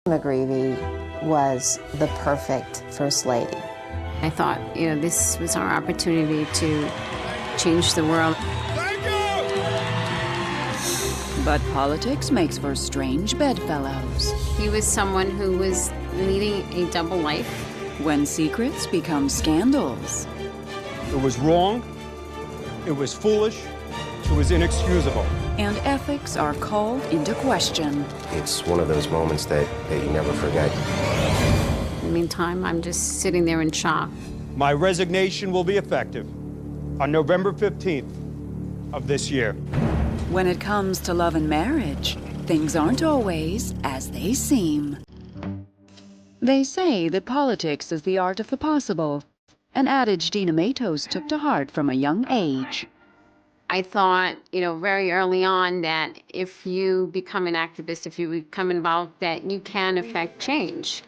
McGreevy was the perfect first lady. I thought, this was our opportunity to change the world. But politics makes for strange bedfellows. He was someone who was leading a double life. When secrets become scandals. It was wrong, it was foolish, it was inexcusable. And ethics are called into question. It's one of those moments that you never forget. In the meantime, I'm just sitting there in shock. My resignation will be effective on November 15th of this year. When it comes to love and marriage, things aren't always as they seem. They say that politics is the art of the possible, an adage Dina Matos took to heart from a young age. I thought, very early on that if you become an activist, if you become involved, that you can affect change.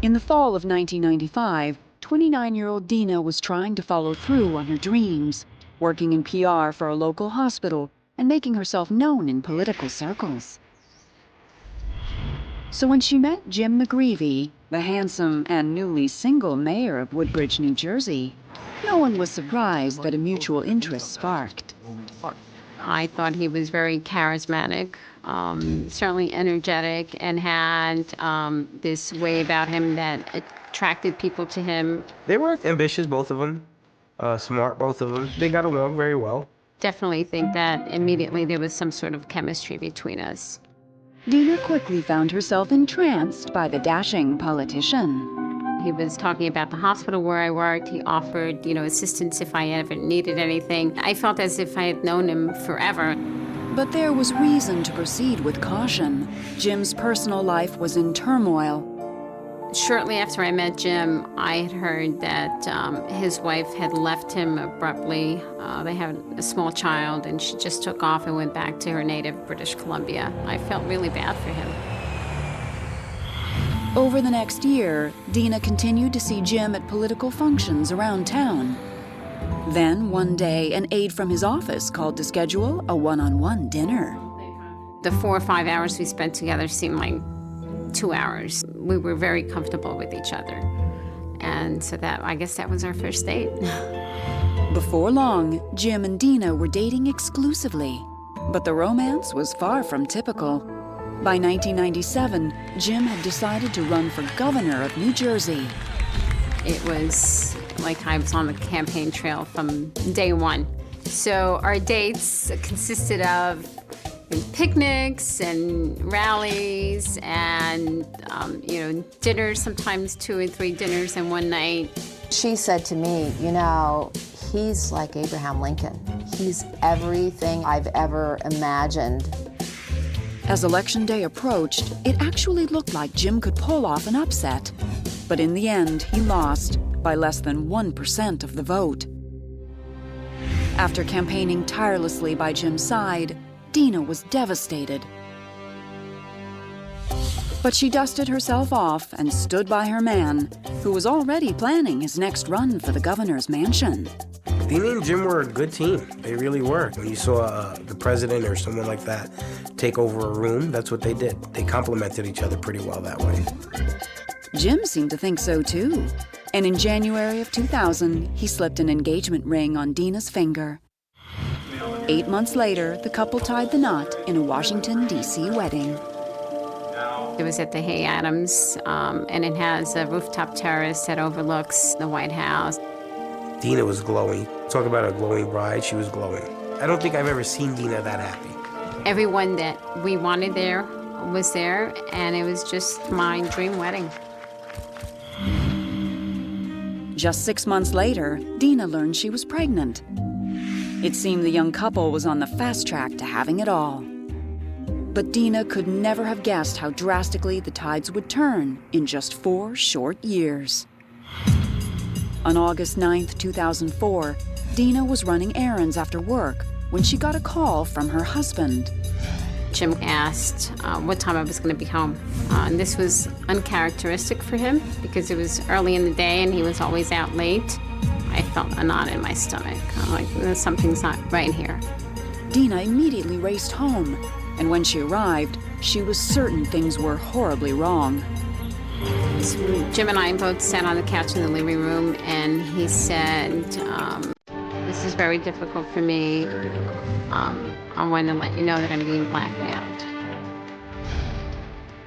In the fall of 1995, 29-year-old Dina was trying to follow through on her dreams, working in PR for a local hospital and making herself known in political circles. So when she met Jim McGreevy, the handsome and newly single mayor of Woodbridge, New Jersey, no one was surprised that a mutual interest sparked. I thought he was very charismatic, certainly energetic, and had this way about him that attracted people to him. They were ambitious, both of them. Smart, both of them. They got along very well. Definitely think that immediately there was some sort of chemistry between us. Dina quickly found herself entranced by the dashing politician. He was talking about the hospital where I worked. He offered, assistance if I ever needed anything. I felt as if I had known him forever. But there was reason to proceed with caution. Jim's personal life was in turmoil. Shortly after I met Jim, I had heard that his wife had left him abruptly. They had a small child, and she just took off and went back to her native British Columbia. I felt really bad for him. Over the next year, Dina continued to see Jim at political functions around town. Then, one day, an aide from his office called to schedule a one-on-one dinner. The 4 or 5 hours we spent together seemed like 2 hours. We were very comfortable with each other. And so I guess that was our first date. Before long, Jim and Dina were dating exclusively. But the romance was far from typical. By 1997, Jim had decided to run for governor of New Jersey. It was like I was on the campaign trail from day one. So our dates consisted of picnics and rallies and, dinners, sometimes 2 and 3 dinners in one night. She said to me, he's like Abraham Lincoln. He's everything I've ever imagined. As Election Day approached, it actually looked like Jim could pull off an upset. But in the end, he lost by less than 1% of the vote. After campaigning tirelessly by Jim's side, Dina was devastated. But she dusted herself off and stood by her man, who was already planning his next run for the governor's mansion. Dina and Jim were a good team. They really were. When you saw the president or someone like that take over a room, that's what they did. They complemented each other pretty well that way. Jim seemed to think so too. And in January of 2000, he slipped an engagement ring on Dina's finger. 8 months later, the couple tied the knot in a Washington, D.C. wedding. It was at the Hay Adams, and it has a rooftop terrace that overlooks the White House. Dina was glowing. Talk about a glowing bride, she was glowing. I don't think I've ever seen Dina that happy. Everyone that we wanted there was there, and it was just my dream wedding. Just 6 months later, Dina learned she was pregnant. It seemed the young couple was on the fast track to having it all. But Dina could never have guessed how drastically the tides would turn in just 4 short years. On August 9th, 2004, Dina was running errands after work when she got a call from her husband. Jim asked what time I was going to be home. And this was uncharacteristic for him because it was early in the day and he was always out late. I felt a knot in my stomach. I'm like, something's not right here. Dina immediately raced home, and when she arrived, she was certain things were horribly wrong. So Jim and I both sat on the couch in the living room, and he said, this is very difficult for me. I want to let you know that I'm being blackmailed.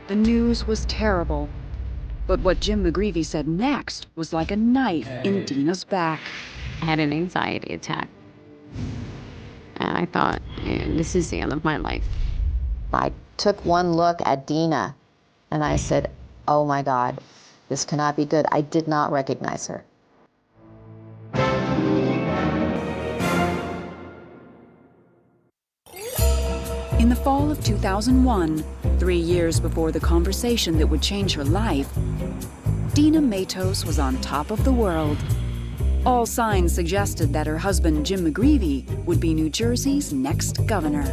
The news was terrible, but what Jim McGreevy said next was like a knife in Dina's back. I had an anxiety attack. And I thought, this is the end of my life. I took one look at Dina and I said, oh my God, this cannot be good. I did not recognize her. In the fall of 2001, 3 years before the conversation that would change her life, Dina Matos was on top of the world. All signs suggested that her husband, Jim McGreevy, would be New Jersey's next governor.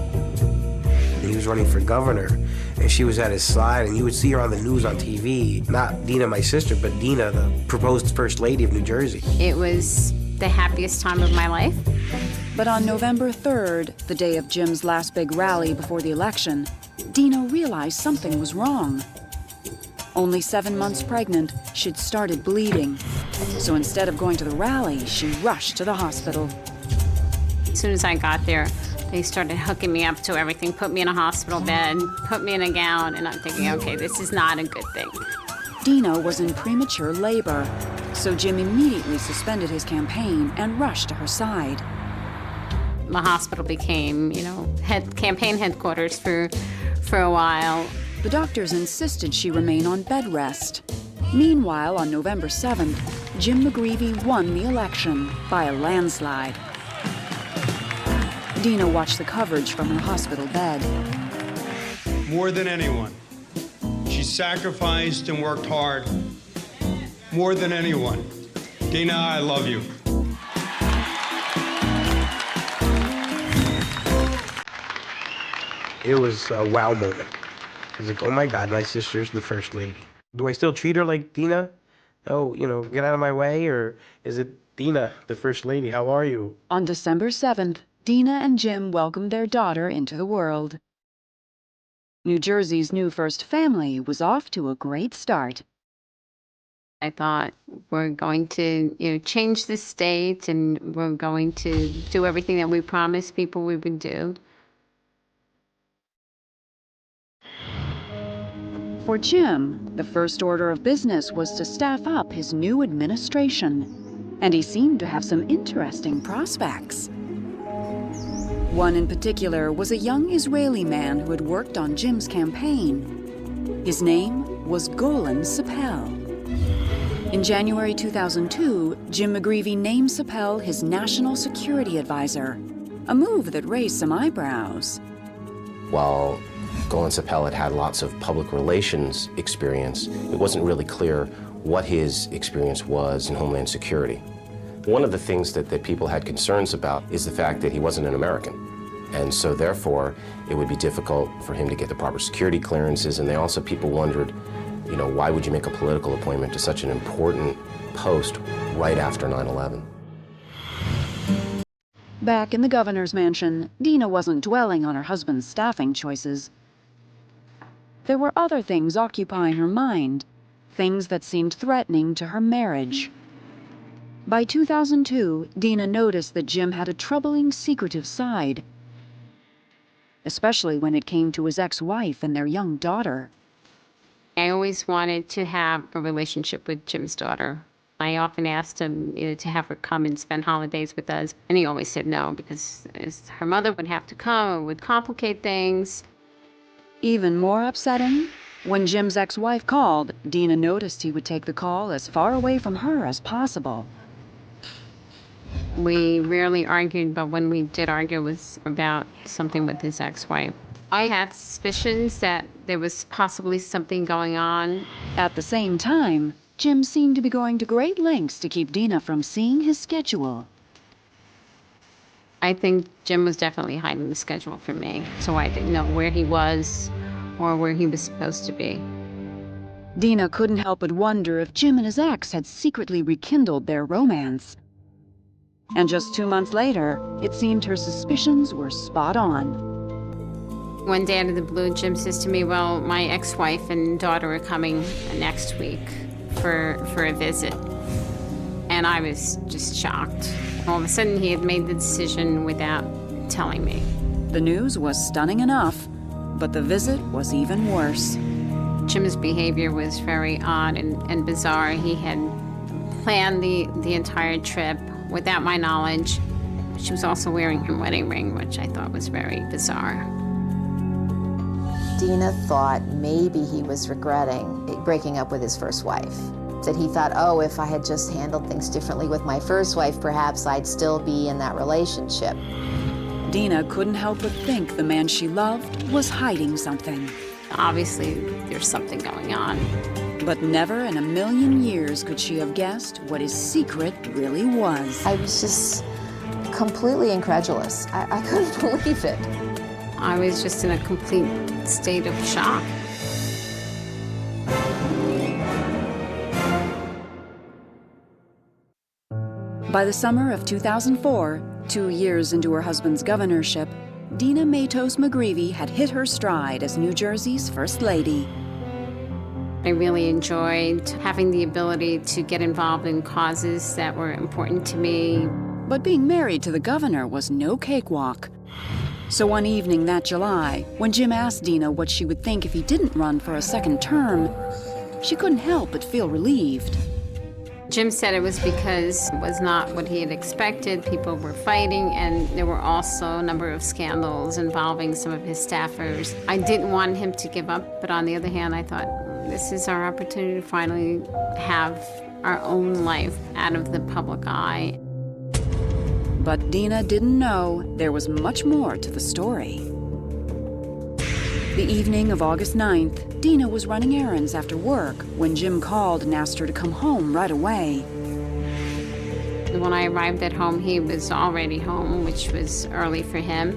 He was running for governor, and she was at his side, and you would see her on the news on TV. Not Dina, my sister, but Dina, the proposed First Lady of New Jersey. It was the happiest time of my life. But on November 3rd, the day of Jim's last big rally before the election, Dina realized something was wrong. Only 7 months pregnant, she'd started bleeding. So instead of going to the rally, she rushed to the hospital. As soon as I got there, they started hooking me up to everything, put me in a hospital bed, put me in a gown, and I'm thinking, okay, this is not a good thing. Dina was in premature labor, so Jim immediately suspended his campaign and rushed to her side. The hospital became, campaign headquarters for a while. The doctors insisted she remain on bed rest. Meanwhile, on November 7th, Jim McGreevy won the election by a landslide. Dina watched the coverage from her hospital bed. More than anyone, she sacrificed and worked hard. More than anyone. Dina, I love you. It was a wow moment. I was like, oh my God, my sister's the First Lady. Do I still treat her like Dina? Oh, get out of my way? Or is it Dina, the First Lady? How are you? On December 7th, Dina and Jim welcomed their daughter into the world. New Jersey's new first family was off to a great start. I thought, we're going to change the state, and we're going to do everything that we promised people we would do. For Jim, the first order of business was to staff up his new administration, and he seemed to have some interesting prospects. One in particular was a young Israeli man who had worked on Jim's campaign. His name was Golan Sapel. In January 2002, Jim McGreevy named Sapel his national security advisor, a move that raised some eyebrows. While Golan Sapel had lots of public relations experience, it wasn't really clear what his experience was in Homeland Security. One of the things that people had concerns about is the fact that he wasn't an American. And so therefore, it would be difficult for him to get the proper security clearances. And people wondered, why would you make a political appointment to such an important post right after 9/11? Back in the governor's mansion, Dina wasn't dwelling on her husband's staffing choices. There were other things occupying her mind, things that seemed threatening to her marriage. By 2002, Dina noticed that Jim had a troubling, secretive side, especially when it came to his ex-wife and their young daughter. I always wanted to have a relationship with Jim's daughter. I often asked him to have her come and spend holidays with us, and he always said no, because her mother would have to come, it would complicate things. Even more upsetting, when Jim's ex-wife called, Dina noticed he would take the call as far away from her as possible. We rarely argued, but when we did argue, it was about something with his ex-wife. I had suspicions that there was possibly something going on. At the same time, Jim seemed to be going to great lengths to keep Dina from seeing his schedule. I think Jim was definitely hiding the schedule from me, so I didn't know where he was or where he was supposed to be. Dina couldn't help but wonder if Jim and his ex had secretly rekindled their romance. And just 2 months later, it seemed her suspicions were spot on. One day out of the blue, Jim says to me, well, my ex-wife and daughter are coming next week for a visit. And I was just shocked. All of a sudden, he had made the decision without telling me. The news was stunning enough, but the visit was even worse. Jim's behavior was very odd and bizarre. He had planned the entire trip without my knowledge. She was also wearing her wedding ring, which I thought was very bizarre. Dina thought maybe he was regretting breaking up with his first wife. That he thought, oh, if I had just handled things differently with my first wife, perhaps I'd still be in that relationship. Dina couldn't help but think the man she loved was hiding something. Obviously, there's something going on. But never in a million years could she have guessed what his secret really was. I was just completely incredulous. I couldn't believe it. I was just in a complete state of shock. By the summer of 2004, 2 years into her husband's governorship, Dina Matos McGreevy had hit her stride as New Jersey's First Lady. I really enjoyed having the ability to get involved in causes that were important to me. But being married to the governor was no cakewalk. So one evening that July, when Jim asked Dina what she would think if he didn't run for a second term, she couldn't help but feel relieved. Jim said it was because it was not what he had expected. People were fighting, and there were also a number of scandals involving some of his staffers. I didn't want him to give up, but on the other hand, I thought, this is our opportunity to finally have our own life out of the public eye. But Dina didn't know there was much more to the story. The evening of August 9th, Dina was running errands after work when Jim called and asked her to come home right away. When I arrived at home, he was already home, which was early for him.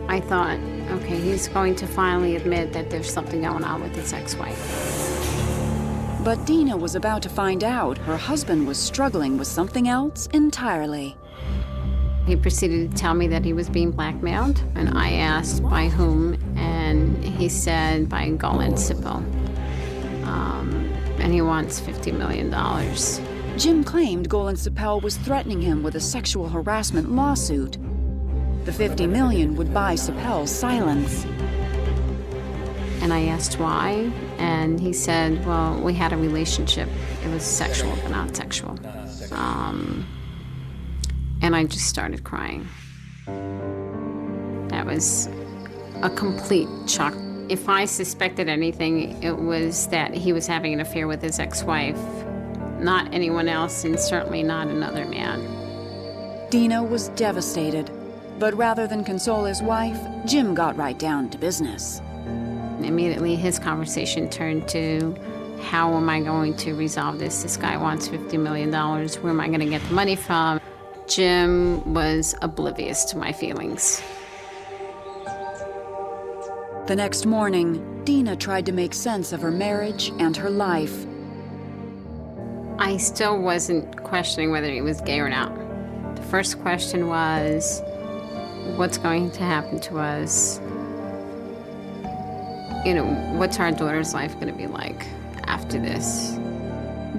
I thought, okay, he's going to finally admit that there's something going on with his ex-wife. But Dina was about to find out her husband was struggling with something else entirely. He proceeded to tell me that he was being blackmailed, and I asked by whom, and he said by Golan Sippo. And he wants $50 million. Jim claimed Golan Sipel was threatening him with a sexual harassment lawsuit. The $50 million would buy Sipel's silence. And I asked why, and he said, well, we had a relationship. It was sexual, but not sexual. And I just started crying. That was a complete shock. If I suspected anything, it was that he was having an affair with his ex-wife, not anyone else, and certainly not another man. Dina was devastated, but rather than console his wife, Jim got right down to business. Immediately, his conversation turned to, how am I going to resolve this? This guy wants $50 million. Where am I going to get the money from? Jim was oblivious to my feelings. The next morning, Dina tried to make sense of her marriage and her life. I still wasn't questioning whether he was gay or not. The first question was, what's going to happen to us? You know, what's our daughter's life going to be like after this?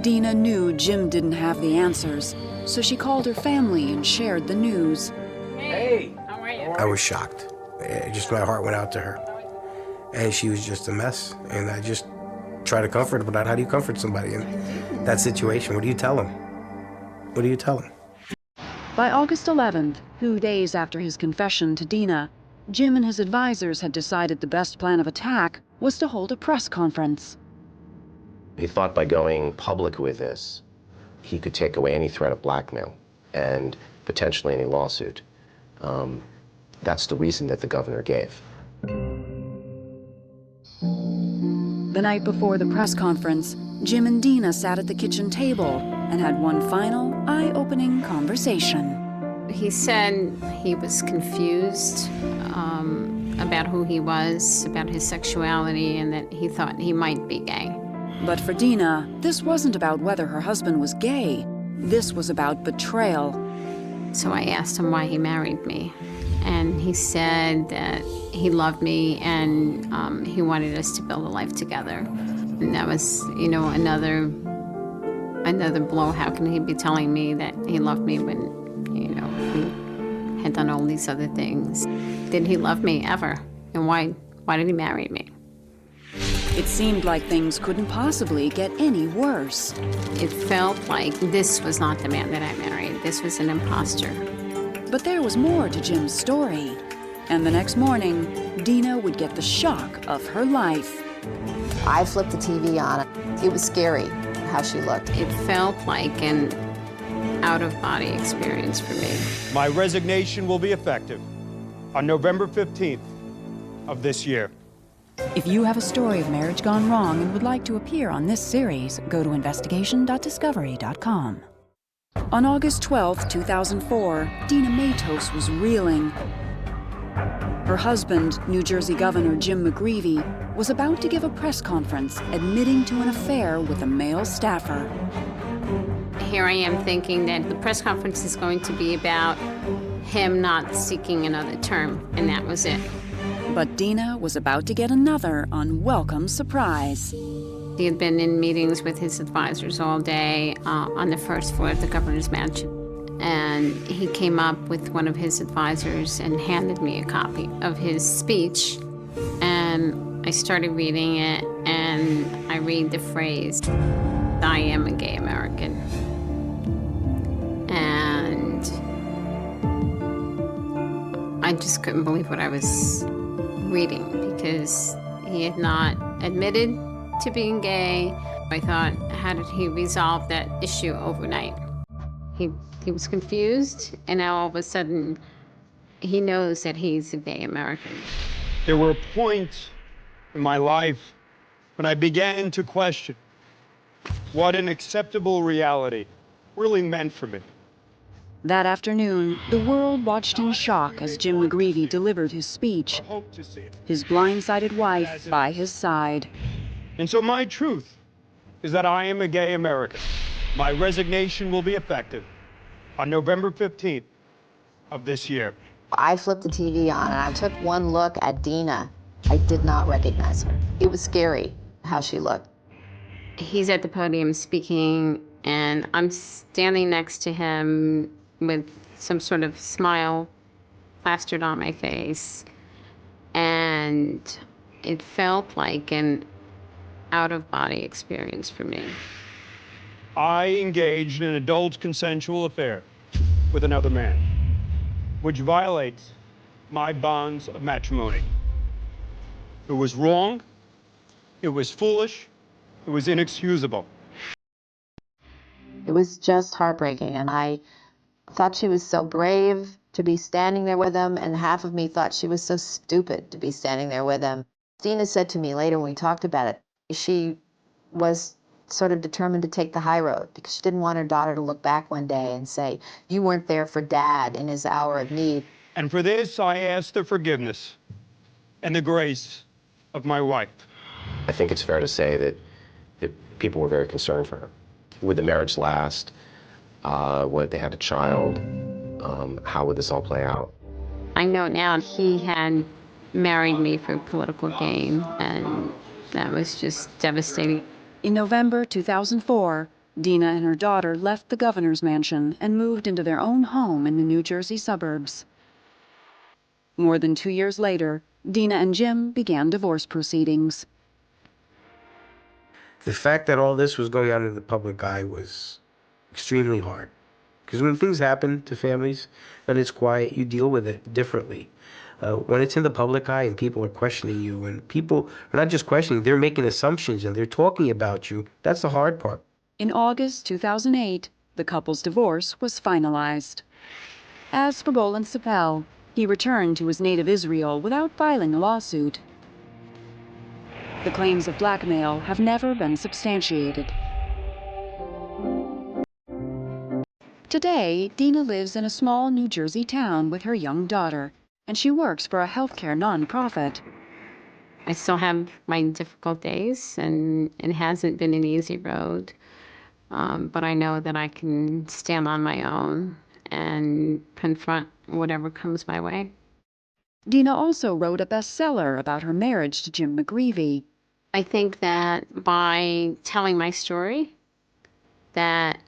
Dina knew Jim didn't have the answers, so she called her family and shared the news. Hey! How are you? I was shocked. Just my heart went out to her. And she was just a mess. And I just tried to comfort her, but how do you comfort somebody in that situation? What do you tell them? What do you tell them? By August 11th, 2 days after his confession to Dina, Jim and his advisors had decided the best plan of attack was to hold a press conference. He thought by going public with this, he could take away any threat of blackmail and potentially any lawsuit. That's the reason that the governor gave. The night before the press conference, Jim and Dina sat at the kitchen table and had one final, eye-opening conversation. He said he was confused about who he was, about his sexuality, and that he thought he might be gay. But for Dina, this wasn't about whether her husband was gay. This was about betrayal. So I asked him why he married me. And he said that he loved me and he wanted us to build a life together. And that was, you know, another blow. How can he be telling me that he loved me when, you know, he had done all these other things? Did he love me ever? And why did he marry me? It seemed like things couldn't possibly get any worse. It felt like this was not the man that I married. This was an imposter. But there was more to Jim's story. And the next morning, Dina would get the shock of her life. I flipped the TV on. It was scary how she looked. It felt like an out-of-body experience for me. My resignation will be effective on November 15th of this year. If you have a story of marriage gone wrong and would like to appear on this series, go to investigation.discovery.com. On August 12, 2004, Dina Matos was reeling. Her husband, New Jersey Governor Jim McGreevey, was about to give a press conference admitting to an affair with a male staffer. Here I am thinking that the press conference is going to be about him not seeking another term, and that was it. But Dina was about to get another unwelcome surprise. He had been in meetings with his advisors all day on the first floor of the governor's mansion. And he came up with one of his advisors and handed me a copy of his speech. And I started reading it, and I read the phrase, "I am a gay American." And I just couldn't believe what I was reading, because he had not admitted to being gay. I thought, how did he resolve that issue overnight? He was confused, and now all of a sudden, he knows that he's a gay American. There were points in my life when I began to question what an acceptable reality really meant for me. That afternoon, the world watched in shock as Jim McGreevey delivered his speech, I hope to see it. his blindsided wife by his side. And so my truth is that I am a gay American. My resignation will be effective on November 15th of this year. I flipped the TV on and I took one look at Dina. I did not recognize her. It was scary how she looked. He's at the podium speaking, and I'm standing next to him with some sort of smile plastered on my face. And it felt like an out-of-body experience for me. I engaged in an adult consensual affair with another man, which violates my bonds of matrimony. It was wrong, it was foolish, it was inexcusable. It was just heartbreaking, and I thought she was so brave to be standing there with him, and half of me thought she was so stupid to be standing there with him. Dina said to me later when we talked about it, she was sort of determined to take the high road because she didn't want her daughter to look back one day and say, "You weren't there for Dad in his hour of need." And for this, I ask the forgiveness and the grace of my wife. I think it's fair to say that people were very concerned for her. Would the marriage last? Would they had a child? How would this all play out? I know now he had married me for political gain, and that was just devastating. In November 2004, Dina and her daughter left the governor's mansion and moved into their own home in the New Jersey suburbs. More than 2 years later, Dina and Jim began divorce proceedings. The fact that all this was going on in the public eye was extremely hard. Because when things happen to families and it's quiet, you deal with it differently. When it's in the public eye and people are questioning you, and people are not just questioning, they're making assumptions and they're talking about you, that's the hard part. In August 2008, the couple's divorce was finalized. As for Golan Sapel, he returned to his native Israel without filing a lawsuit. The claims of blackmail have never been substantiated. Today, Dina lives in a small New Jersey town with her young daughter, and she works for a healthcare nonprofit. I still have my difficult days, and it hasn't been an easy road. But I know that I can stand on my own and confront whatever comes my way. Dina also wrote a bestseller about her marriage to Jim McGreevey. I think that by telling my story, that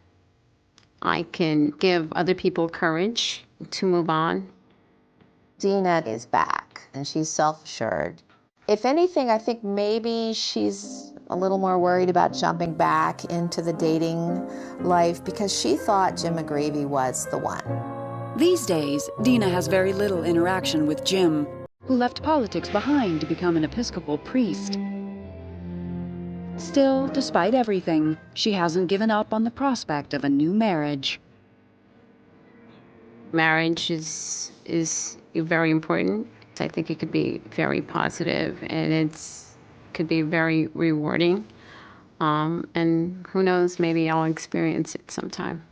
I can give other people courage to move on. Dina is back, and she's self-assured. If anything, I think maybe she's a little more worried about jumping back into the dating life because she thought Jim McGreevey was the one. These days, Dina has very little interaction with Jim, who left politics behind to become an Episcopal priest. Still, despite everything, she hasn't given up on the prospect of a new marriage. Marriage is very important. I think it could be very positive, and could be very rewarding. And who knows, maybe I'll experience it sometime.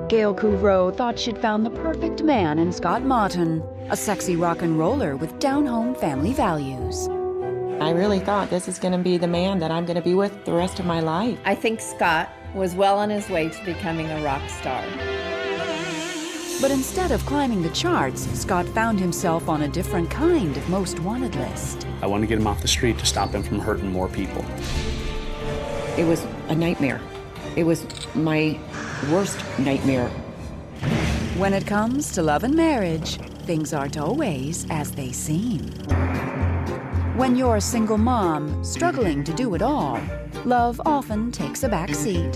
Gail Couvreau thought she'd found the perfect man in Scott Martin, a sexy rock and roller with down-home family values. I really thought this is going to be the man that I'm going to be with the rest of my life. I think Scott was well on his way to becoming a rock star. But instead of climbing the charts, Scott found himself on a different kind of most wanted list. I wanted to get him off the street to stop him from hurting more people. It was a nightmare. It was my worst nightmare. When it comes to love and marriage, things aren't always as they seem. When you're a single mom, struggling to do it all, love often takes a back seat.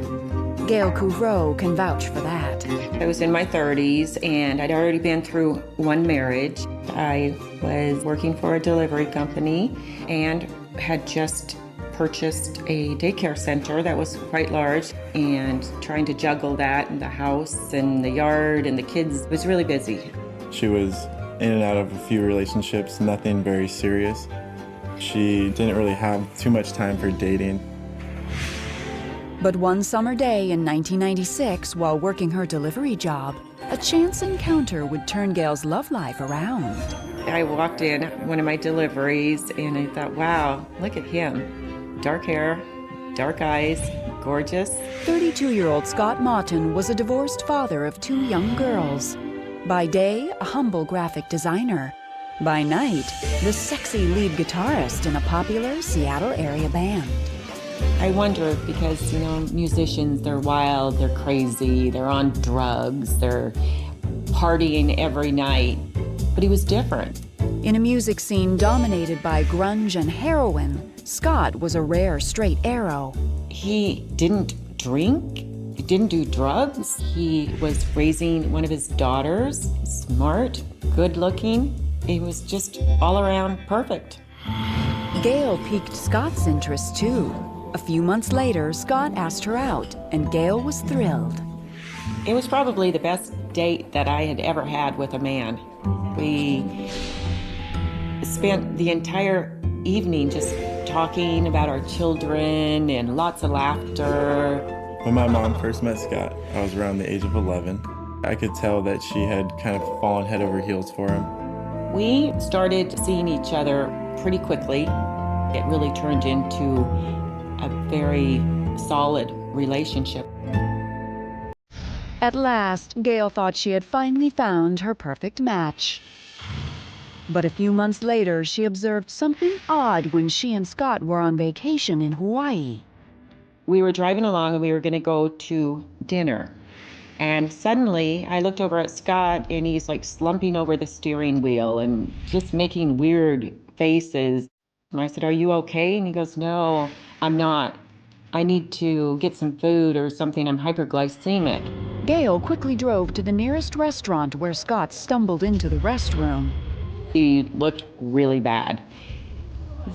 Gail Couvreau can vouch for that. I was in my 30s, and I'd already been through one marriage. I was working for a delivery company and had just purchased a daycare center that was quite large, and trying to juggle that and the house and the yard and the kids was really busy. She was in and out of a few relationships, nothing very serious. She didn't really have too much time for dating. But one summer day in 1996, while working her delivery job, a chance encounter would turn Gail's love life around. I walked in one of my deliveries and I thought, wow, look at him. Dark hair, dark eyes, gorgeous. 32-year-old Scott Martin was a divorced father of 2 young girls. By day, a humble graphic designer. By night, the sexy lead guitarist in a popular Seattle area band. I wonder because, musicians, they're wild, they're crazy, they're on drugs, they're partying every night. But he was different. In a music scene dominated by grunge and heroin, Scott was a rare straight arrow. He didn't drink, he didn't do drugs. He was raising one of his daughters, smart, good looking. He was just all around perfect. Gail piqued Scott's interest too. A few months later, Scott asked her out, and Gail was thrilled. It was probably the best date that I had ever had with a man. We spent the entire evening just talking about our children and lots of laughter. When my mom first met Scott, I was around the age of 11. I could tell that she had kind of fallen head over heels for him. We started seeing each other pretty quickly. It really turned into a very solid relationship. At last, Gail thought she had finally found her perfect match. But a few months later, she observed something odd when she and Scott were on vacation in Hawaii. We were driving along and we were going to go to dinner. And suddenly I looked over at Scott and he's like slumping over the steering wheel and just making weird faces. And I said, "Are you okay?" And he goes, "No, I'm not. I need to get some food or something. I'm hyperglycemic." Gail quickly drove to the nearest restaurant where Scott stumbled into the restroom. He looked really bad.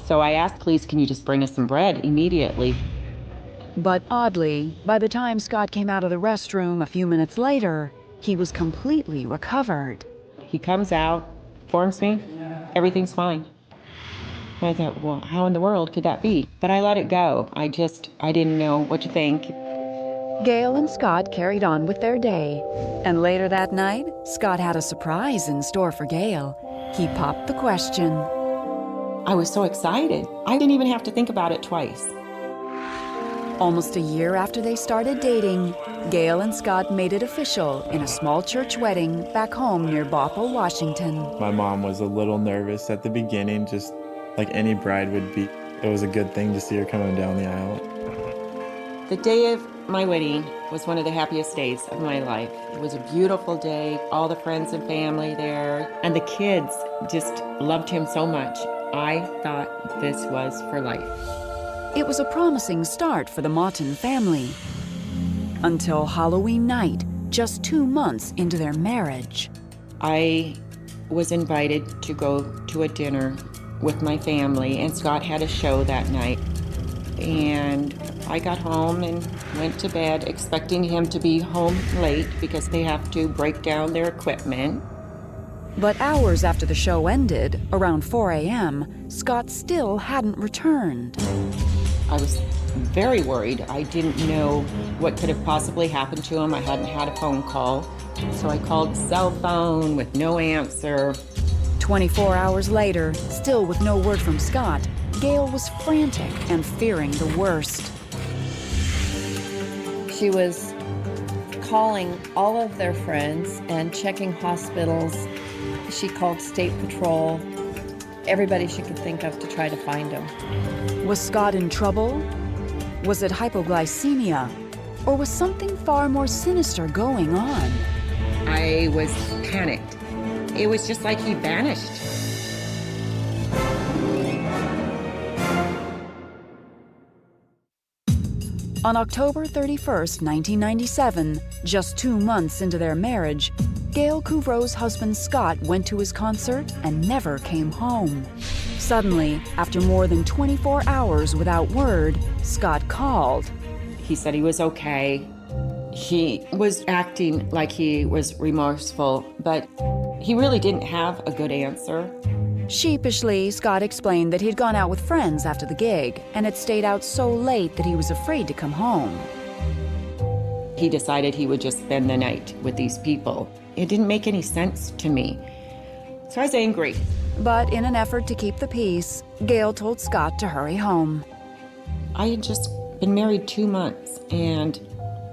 So I asked, "Please, can you just bring us some bread immediately?" But oddly, by the time Scott came out of the restroom a few minutes later, he was completely recovered. He comes out, informs me, everything's fine. I thought, well, how in the world could that be? But I let it go. I didn't know what to think. Gail and Scott carried on with their day. And later that night, Scott had a surprise in store for Gail. He popped the question. I was so excited. I didn't even have to think about it twice. Almost a year after they started dating, Gail and Scott made it official in a small church wedding back home near Bothell, Washington. My mom was a little nervous at the beginning, just like any bride would be. It was a good thing to see her coming down the aisle. The day of my wedding was one of the happiest days of my life. It was a beautiful day, all the friends and family there, and the kids just loved him so much. I thought this was for life. It was a promising start for the Maughton family. Until Halloween night, just 2 months into their marriage. I was invited to go to a dinner with my family, and Scott had a show that night. And I got home and went to bed expecting him to be home late because they have to break down their equipment. But hours after the show ended, around 4 a.m., Scott still hadn't returned. I was very worried. I didn't know what could have possibly happened to him. I hadn't had a phone call. So I called the cell phone with no answer. 24 hours later, still with no word from Scott, Gail was frantic and fearing the worst. She was calling all of their friends and checking hospitals. She called State Patrol, everybody she could think of to try to find him. Was Scott in trouble? Was it hypoglycemia? Or was something far more sinister going on? I was panicked. It was just like he vanished. On October 31st, 1997, just 2 months into their marriage, Gail Couvreau's husband Scott went to his concert and never came home. Suddenly, after more than 24 hours without word, Scott called. He said he was okay. He was acting like he was remorseful, but he really didn't have a good answer. Sheepishly, Scott explained that he'd gone out with friends after the gig and had stayed out so late that he was afraid to come home. He decided he would just spend the night with these people. It didn't make any sense to me. So I was angry. But in an effort to keep the peace, Gail told Scott to hurry home. I had just been married 2 months, and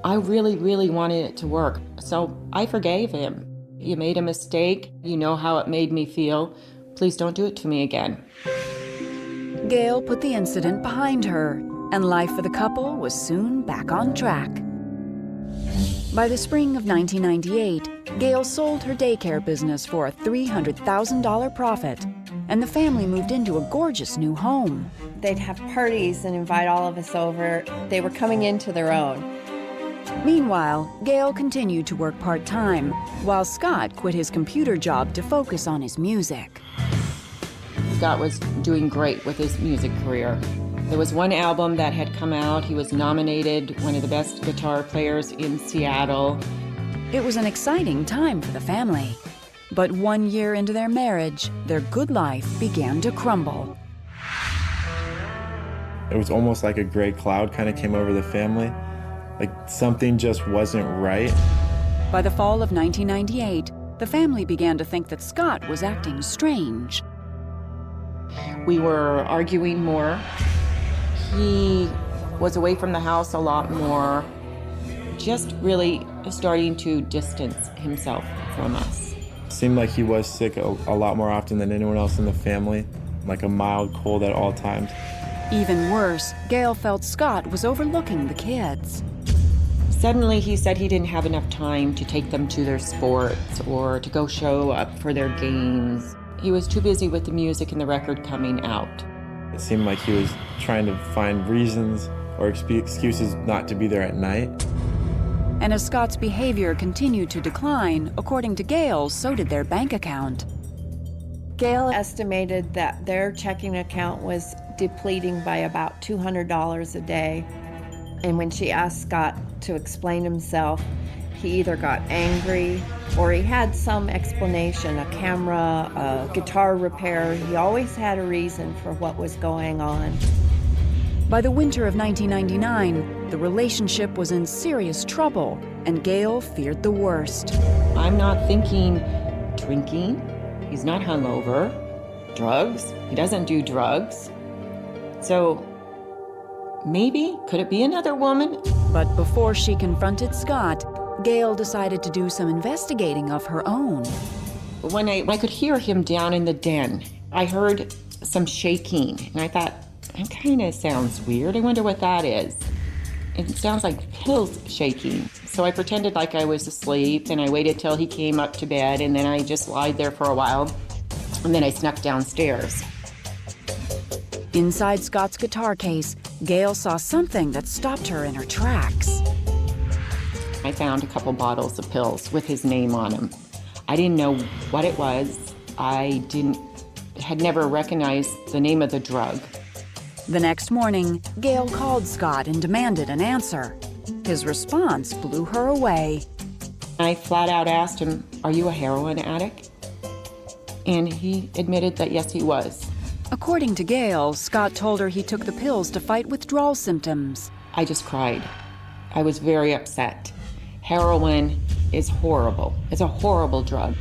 I really, really wanted it to work. So I forgave him. You made a mistake. You know how it made me feel. Please don't do it to me again. Gail put the incident behind her, and life for the couple was soon back on track. By the spring of 1998, Gail sold her daycare business for a $300,000 profit, and the family moved into a gorgeous new home. They'd have parties and invite all of us over. They were coming into their own. Meanwhile, Gail continued to work part-time, while Scott quit his computer job to focus on his music. Scott was doing great with his music career. There was one album that had come out. He was nominated one of the best guitar players in Seattle. It was an exciting time for the family. But 1 year into their marriage, their good life began to crumble. It was almost like a gray cloud kind of came over the family. Like something just wasn't right. By the fall of 1998, the family began to think that Scott was acting strange. We were arguing more. He was away from the house a lot more, just really starting to distance himself from us. Seemed like he was sick a lot more often than anyone else in the family, like a mild cold at all times. Even worse, Gail felt Scott was overlooking the kids. Suddenly he said he didn't have enough time to take them to their sports or to go show up for their games. He was too busy with the music and the record coming out. It seemed like he was trying to find reasons or excuses not to be there at night. And as Scott's behavior continued to decline, according to Gail, so did their bank account. Gail estimated that their checking account was depleting by about $200 a day. And when she asked Scott to explain himself, he either got angry or he had some explanation, a camera, a guitar repair. He always had a reason for what was going on. By the winter of 1999, the relationship was in serious trouble, and Gail feared the worst. I'm not thinking drinking. He's not hungover. drugs. He doesn't do drugs. So maybe, could it be another woman? But before she confronted Scott, Gail decided to do some investigating of her own. When I could hear him down in the den, I heard some shaking, and I thought, that kind of sounds weird. I wonder what that is. It sounds like pills shaking. So I pretended like I was asleep, and I waited till he came up to bed, and then I just lied there for a while, and then I snuck downstairs. Inside Scott's guitar case, Gail saw something that stopped her in her tracks. I found a couple bottles of pills with his name on them. I didn't know what it was. Had never recognized the name of the drug. The next morning, Gail called Scott and demanded an answer. His response blew her away. I flat out asked him, "Are you a heroin addict?" And he admitted that yes, he was. According to Gail, Scott told her he took the pills to fight withdrawal symptoms. I just cried. I was very upset. Heroin is horrible. It's a horrible drug.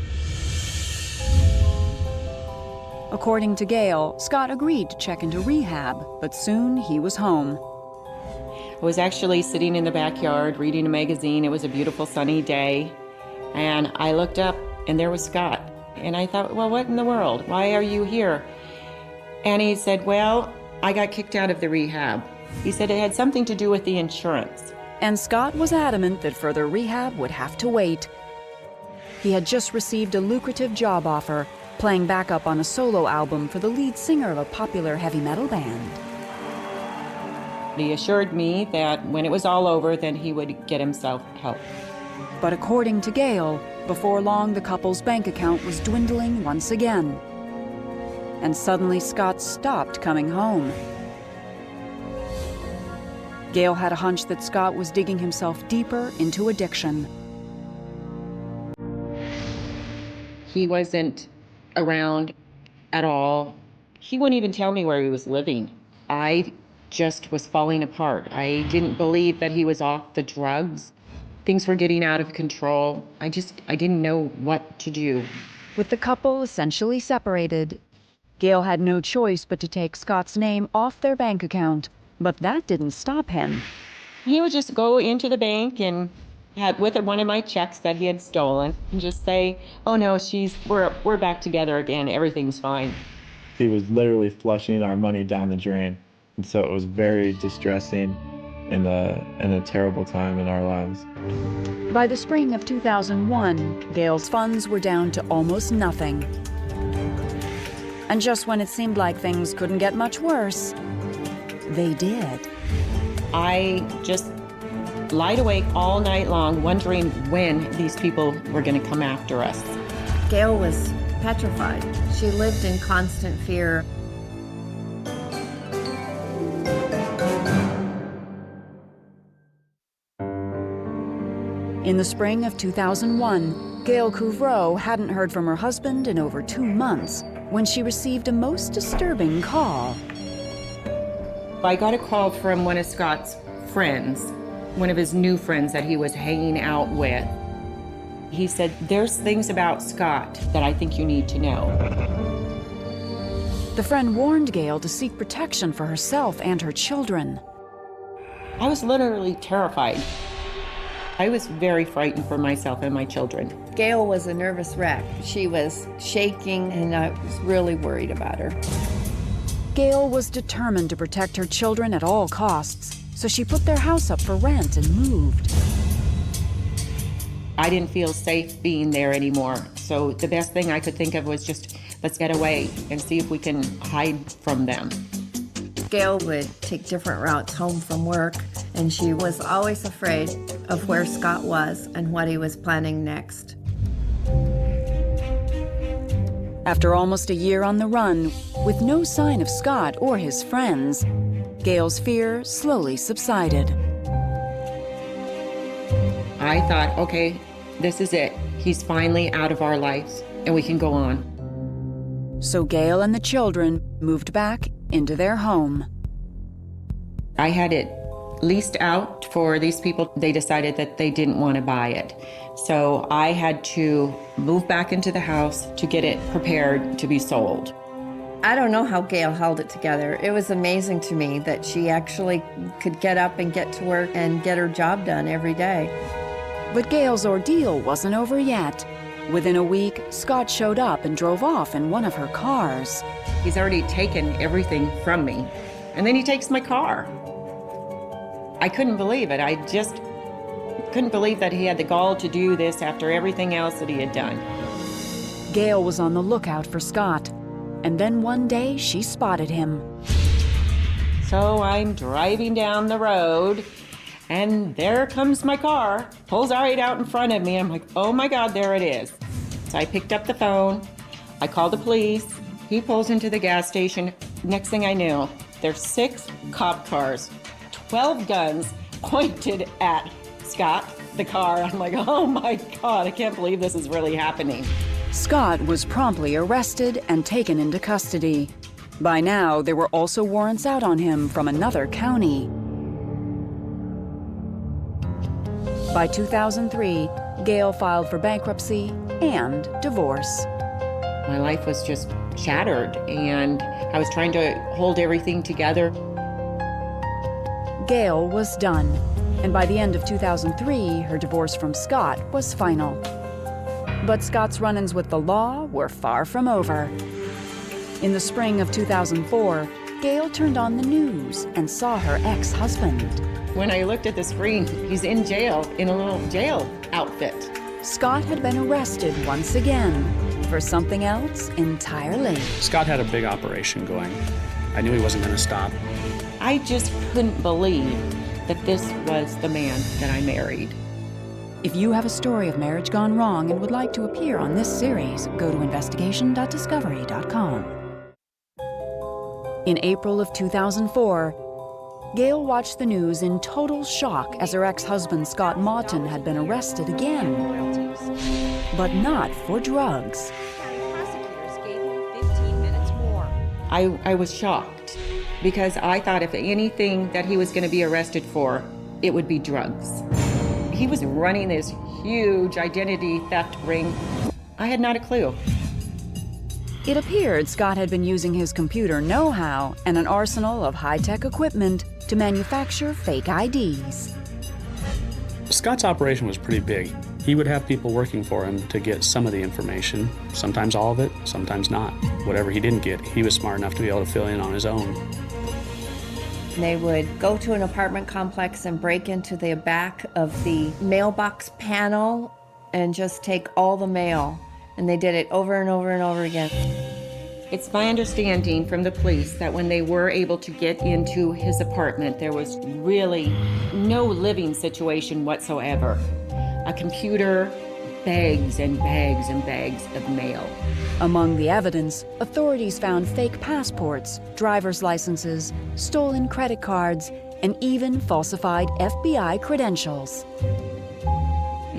According to Gail, Scott agreed to check into rehab, but soon he was home. I was actually sitting in the backyard reading a magazine. It was a beautiful sunny day. And I looked up and there was Scott. And I thought, well, what in the world? Why are you here? And he said, well, I got kicked out of the rehab. He said it had something to do with the insurance. And Scott was adamant that further rehab would have to wait. He had just received a lucrative job offer, playing backup on a solo album for the lead singer of a popular heavy metal band. He assured me that when it was all over, then he would get himself help. But according to Gail, before long the couple's bank account was dwindling once again. And suddenly Scott stopped coming home. Gail had a hunch that Scott was digging himself deeper into addiction. He wasn't around at all. He wouldn't even tell me where he was living. I just was falling apart. I didn't believe that he was off the drugs. Things were getting out of control. I didn't know what to do. With the couple essentially separated, Gail had no choice but to take Scott's name off their bank account. But that didn't stop him. He would just go into the bank and had with one of my checks that he had stolen and just say, oh no, we're back together again, everything's fine. He was literally flushing our money down the drain. And so it was very distressing and a terrible time in our lives. By the spring of 2001, Gail's funds were down to almost nothing. And just when it seemed like things couldn't get much worse, they did. I just lied awake all night long wondering when these people were going to come after us. Gail was petrified. She lived in constant fear. In the spring of 2001, Gail Couvreau hadn't heard from her husband in over 2 months when she received a most disturbing call. I got a call from one of Scott's friends, one of his new friends that he was hanging out with. He said, there's things about Scott that I think you need to know. The friend warned Gail to seek protection for herself and her children. I was literally terrified. I was very frightened for myself and my children. Gail was a nervous wreck. She was shaking, and I was really worried about her. Gail was determined to protect her children at all costs, so she put their house up for rent and moved. I didn't feel safe being there anymore, so the best thing I could think of was just, let's get away and see if we can hide from them. Gail would take different routes home from work, and she was always afraid of where Scott was and what he was planning next. After almost a year on the run, with no sign of Scott or his friends, Gail's fear slowly subsided. I thought, okay, this is it. He's finally out of our lives, and we can go on. So Gail and the children moved back into their home. I had it leased out for these people. They decided that they didn't want to buy it. So I had to move back into the house to get it prepared to be sold. I don't know how Gail held it together. It was amazing to me that she actually could get up and get to work and get her job done every day. But Gail's ordeal wasn't over yet. Within a week, Scott showed up and drove off in one of her cars. He's already taken everything from me, and then he takes my car. I couldn't believe it. I just couldn't believe that he had the gall to do this after everything else that he had done. Gail was on the lookout for Scott, and then one day she spotted him. So I'm driving down the road, and there comes my car, pulls right out in front of me. I'm like, oh my God, there it is. So I picked up the phone, I called the police, he pulls into the gas station. Next thing I knew, there's 6 cop cars, 12 guns pointed at Scott, the car. I'm like, oh my God, I can't believe this is really happening. Scott was promptly arrested and taken into custody. By now, there were also warrants out on him from another county. By 2003, Gail filed for bankruptcy and divorce. My life was just shattered, and I was trying to hold everything together. Gail was done, and by the end of 2003, her divorce from Scott was final. But Scott's run-ins with the law were far from over. In the spring of 2004, Gail turned on the news and saw her ex-husband. When I looked at the screen, he's in jail, in a little jail outfit. Scott had been arrested once again for something else entirely. Scott had a big operation going. I knew he wasn't going to stop. I just couldn't believe that this was the man that I married. If you have a story of marriage gone wrong and would like to appear on this series, go to investigation.discovery.com. In April of 2004, Gail watched the news in total shock as her ex-husband Scott Mawton had been arrested again. But not for drugs. I was shocked because I thought if anything that he was going to be arrested for, it would be drugs. He was running this huge identity theft ring. I had not a clue. It appeared Scott had been using his computer know-how and an arsenal of high-tech equipment to manufacture fake IDs. Scott's operation was pretty big. He would have people working for him to get some of the information, sometimes all of it, sometimes not. Whatever he didn't get, he was smart enough to be able to fill in on his own. They would go to an apartment complex and break into the back of the mailbox panel and just take all the mail. And they did it over and over and over again. It's my understanding from the police that when they were able to get into his apartment, there was really no living situation whatsoever. A computer, bags and bags and bags of mail. Among the evidence, authorities found fake passports, driver's licenses, stolen credit cards, and even falsified FBI credentials.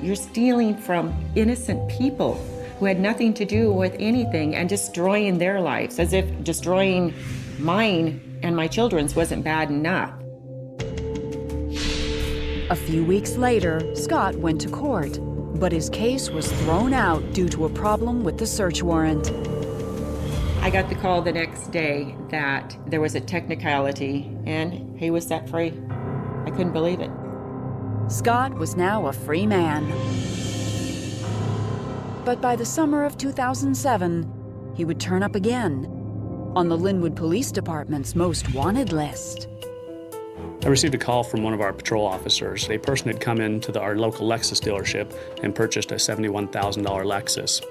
You're stealing from innocent people who had nothing to do with anything and destroying their lives, as if destroying mine and my children's wasn't bad enough. A few weeks later, Scott went to court, but his case was thrown out due to a problem with the search warrant. I got the call the next day that there was a technicality and he was set free. I couldn't believe it. Scott was now a free man. But by the summer of 2007, he would turn up again on the Linwood Police Department's most wanted list. I received a call from one of our patrol officers. A person had come into our local Lexus dealership and purchased a $71,000 Lexus.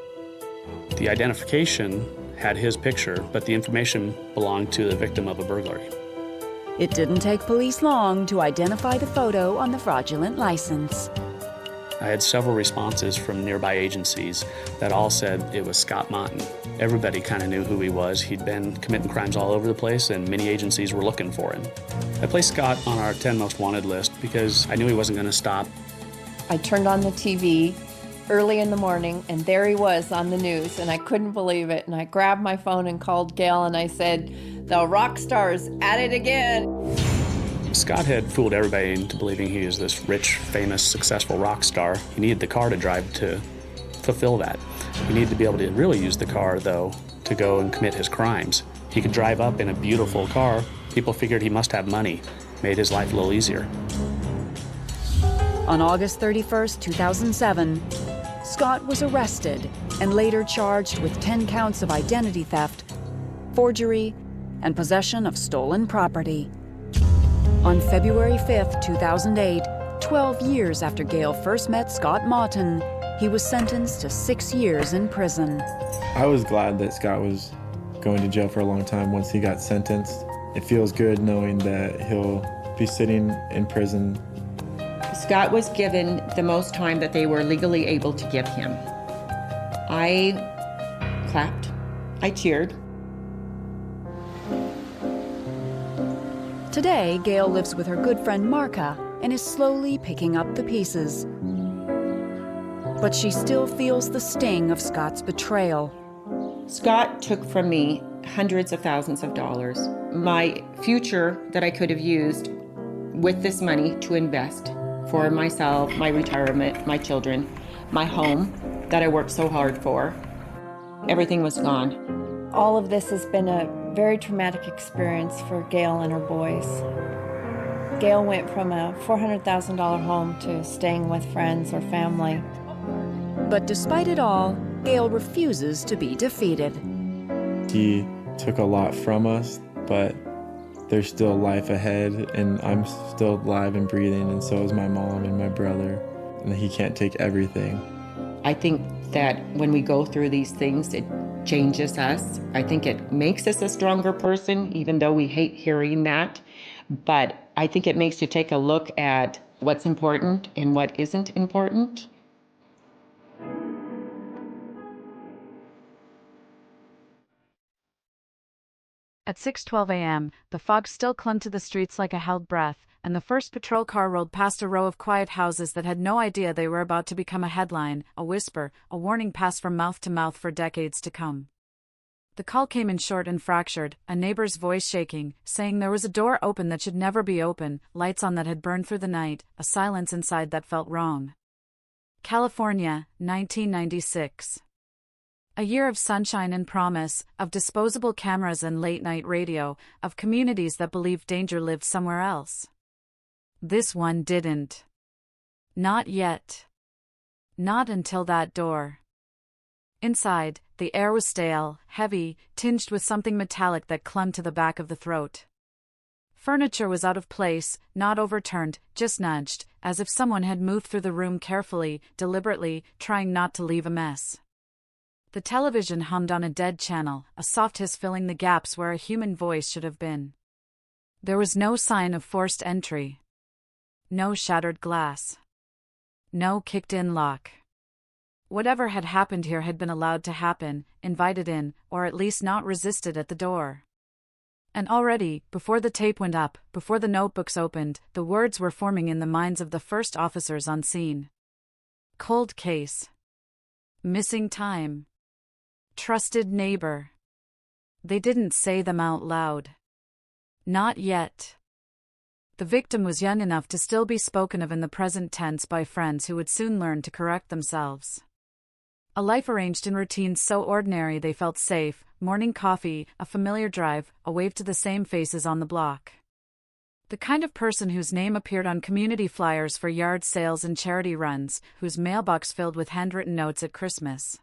The identification had his picture, but the information belonged to the victim of a burglary. It didn't take police long to identify the photo on the fraudulent license. I had several responses from nearby agencies that all said it was Scott Mawton. Everybody kind of knew who he was. He'd been committing crimes all over the place, and many agencies were looking for him. I placed Scott on our 10 most wanted list because I knew he wasn't going to stop. I turned on the TV early in the morning, and there he was on the news, and I couldn't believe it. And I grabbed my phone and called Gail, and I said, "The Rockstar's at it again." Scott had fooled everybody into believing he was this rich, famous, successful rock star. He needed the car to drive to fulfill that. He needed to be able to really use the car, though, to go and commit his crimes. He could drive up in a beautiful car. People figured he must have money. Made his life a little easier. On August 31st, 2007, Scott was arrested and later charged with 10 counts of identity theft, forgery, and possession of stolen property. On February 5th, 2008, 12 years after Gail first met Scott Mawton, he was sentenced to 6 years in prison. I was glad that Scott was going to jail for a long time once he got sentenced. It feels good knowing that he'll be sitting in prison. Scott was given the most time that they were legally able to give him. I clapped. I cheered. Today, Gail lives with her good friend Marka and is slowly picking up the pieces. But she still feels the sting of Scott's betrayal. Scott took from me hundreds of thousands of dollars. My future that I could have used with this money to invest for myself, my retirement, my children, my home that I worked so hard for. Everything was gone. All of this has been a very traumatic experience for Gail and her boys. Gail went from a $400,000 home to staying with friends or family. But despite it all, Gail refuses to be defeated. He took a lot from us, but there's still life ahead, and I'm still alive and breathing, and so is my mom and my brother, and he can't take everything. I think that when we go through these things, it changes us. I think it makes us a stronger person, even though we hate hearing that. But I think it makes you take a look at what's important and what isn't important. At 6:12 a.m., the fog still clung to the streets like a held breath, and the first patrol car rolled past a row of quiet houses that had no idea they were about to become a headline, a whisper, a warning passed from mouth to mouth for decades to come. The call came in short and fractured, a neighbor's voice shaking, saying there was a door open that should never be open, lights on that had burned through the night, a silence inside that felt wrong. California, 1996. A year of sunshine and promise, of disposable cameras and late-night radio, of communities that believed danger lived somewhere else. This one didn't. Not yet. Not until that door. Inside, the air was stale, heavy, tinged with something metallic that clung to the back of the throat. Furniture was out of place, not overturned, just nudged, as if someone had moved through the room carefully, deliberately, trying not to leave a mess. The television hummed on a dead channel, a soft hiss filling the gaps where a human voice should have been. There was no sign of forced entry. No shattered glass. No kicked-in lock. Whatever had happened here had been allowed to happen, invited in, or at least not resisted at the door. And already, before the tape went up, before the notebooks opened, the words were forming in the minds of the first officers on scene. Cold case. Missing time. Trusted neighbor. They didn't say them out loud. Not yet. The victim was young enough to still be spoken of in the present tense by friends who would soon learn to correct themselves. A life arranged in routines so ordinary they felt safe, morning coffee, a familiar drive, a wave to the same faces on the block. The kind of person whose name appeared on community flyers for yard sales and charity runs, whose mailbox filled with handwritten notes at Christmas.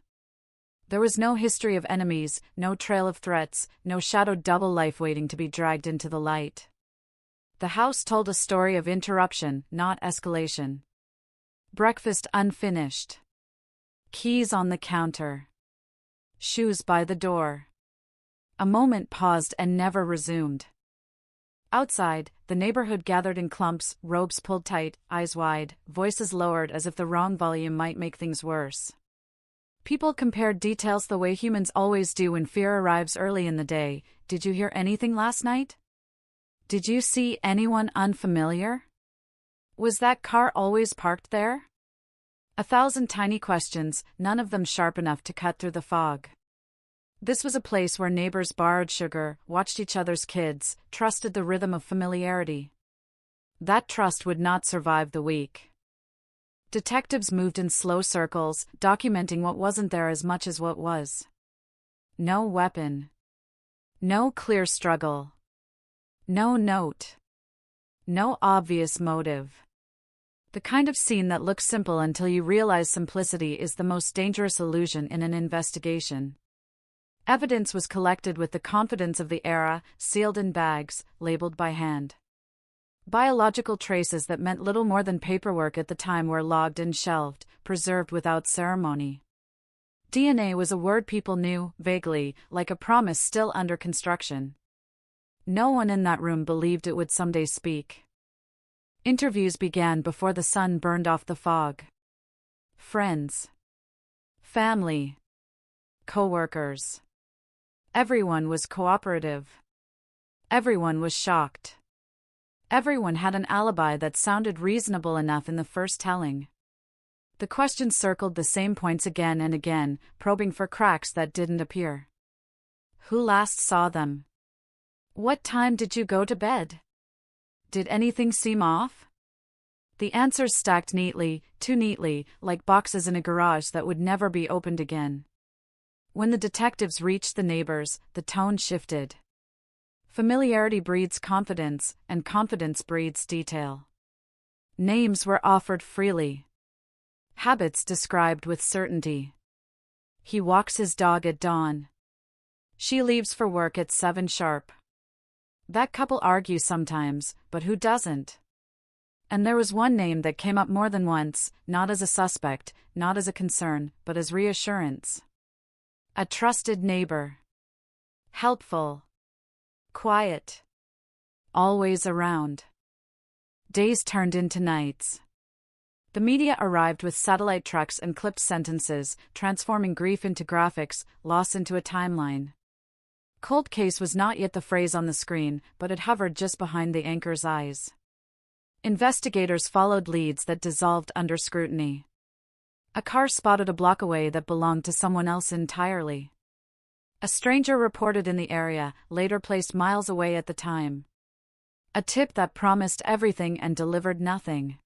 There was no history of enemies, no trail of threats, no shadowed double life waiting to be dragged into the light. The house told a story of interruption, not escalation. Breakfast unfinished. Keys on the counter. Shoes by the door. A moment paused and never resumed. Outside, the neighborhood gathered in clumps, robes pulled tight, eyes wide, voices lowered as if the wrong volume might make things worse. People compared details the way humans always do when fear arrives early in the day. Did you hear anything last night? Did you see anyone unfamiliar? Was that car always parked there? 1,000 tiny questions, none of them sharp enough to cut through the fog. This was a place where neighbors borrowed sugar, watched each other's kids, trusted the rhythm of familiarity. That trust would not survive the week. Detectives moved in slow circles, documenting what wasn't there as much as what was. No weapon. No clear struggle. No note. No obvious motive. The kind of scene that looks simple until you realize simplicity is the most dangerous illusion in an investigation. Evidence was collected with the confidence of the era, sealed in bags, labeled by hand. Biological traces that meant little more than paperwork at the time were logged and shelved, preserved without ceremony. DNA was a word people knew, vaguely, like a promise still under construction. No one in that room believed it would someday speak. Interviews began before the sun burned off the fog. Friends. Family. Co-workers. Everyone was cooperative. Everyone was shocked. Everyone had an alibi that sounded reasonable enough in the first telling. The questions circled the same points again and again, probing for cracks that didn't appear. Who last saw them? What time did you go to bed? Did anything seem off? The answers stacked neatly, too neatly, like boxes in a garage that would never be opened again. When the detectives reached the neighbors, the tone shifted. Familiarity breeds confidence, and confidence breeds detail. Names were offered freely. Habits described with certainty. He walks his dog at dawn. She leaves for work at 7 sharp. That couple argues sometimes, but who doesn't? And there was one name that came up more than once, not as a suspect, not as a concern, but as reassurance. A trusted neighbor. Helpful. Quiet. Always around. Days turned into nights. The media arrived with satellite trucks and clipped sentences, transforming grief into graphics, loss into a timeline. Cold case was not yet the phrase on the screen, but it hovered just behind the anchor's eyes. Investigators followed leads that dissolved under scrutiny. A car spotted a block away that belonged to someone else entirely. A stranger reported in the area, later placed miles away at the time. A tip that promised everything and delivered nothing.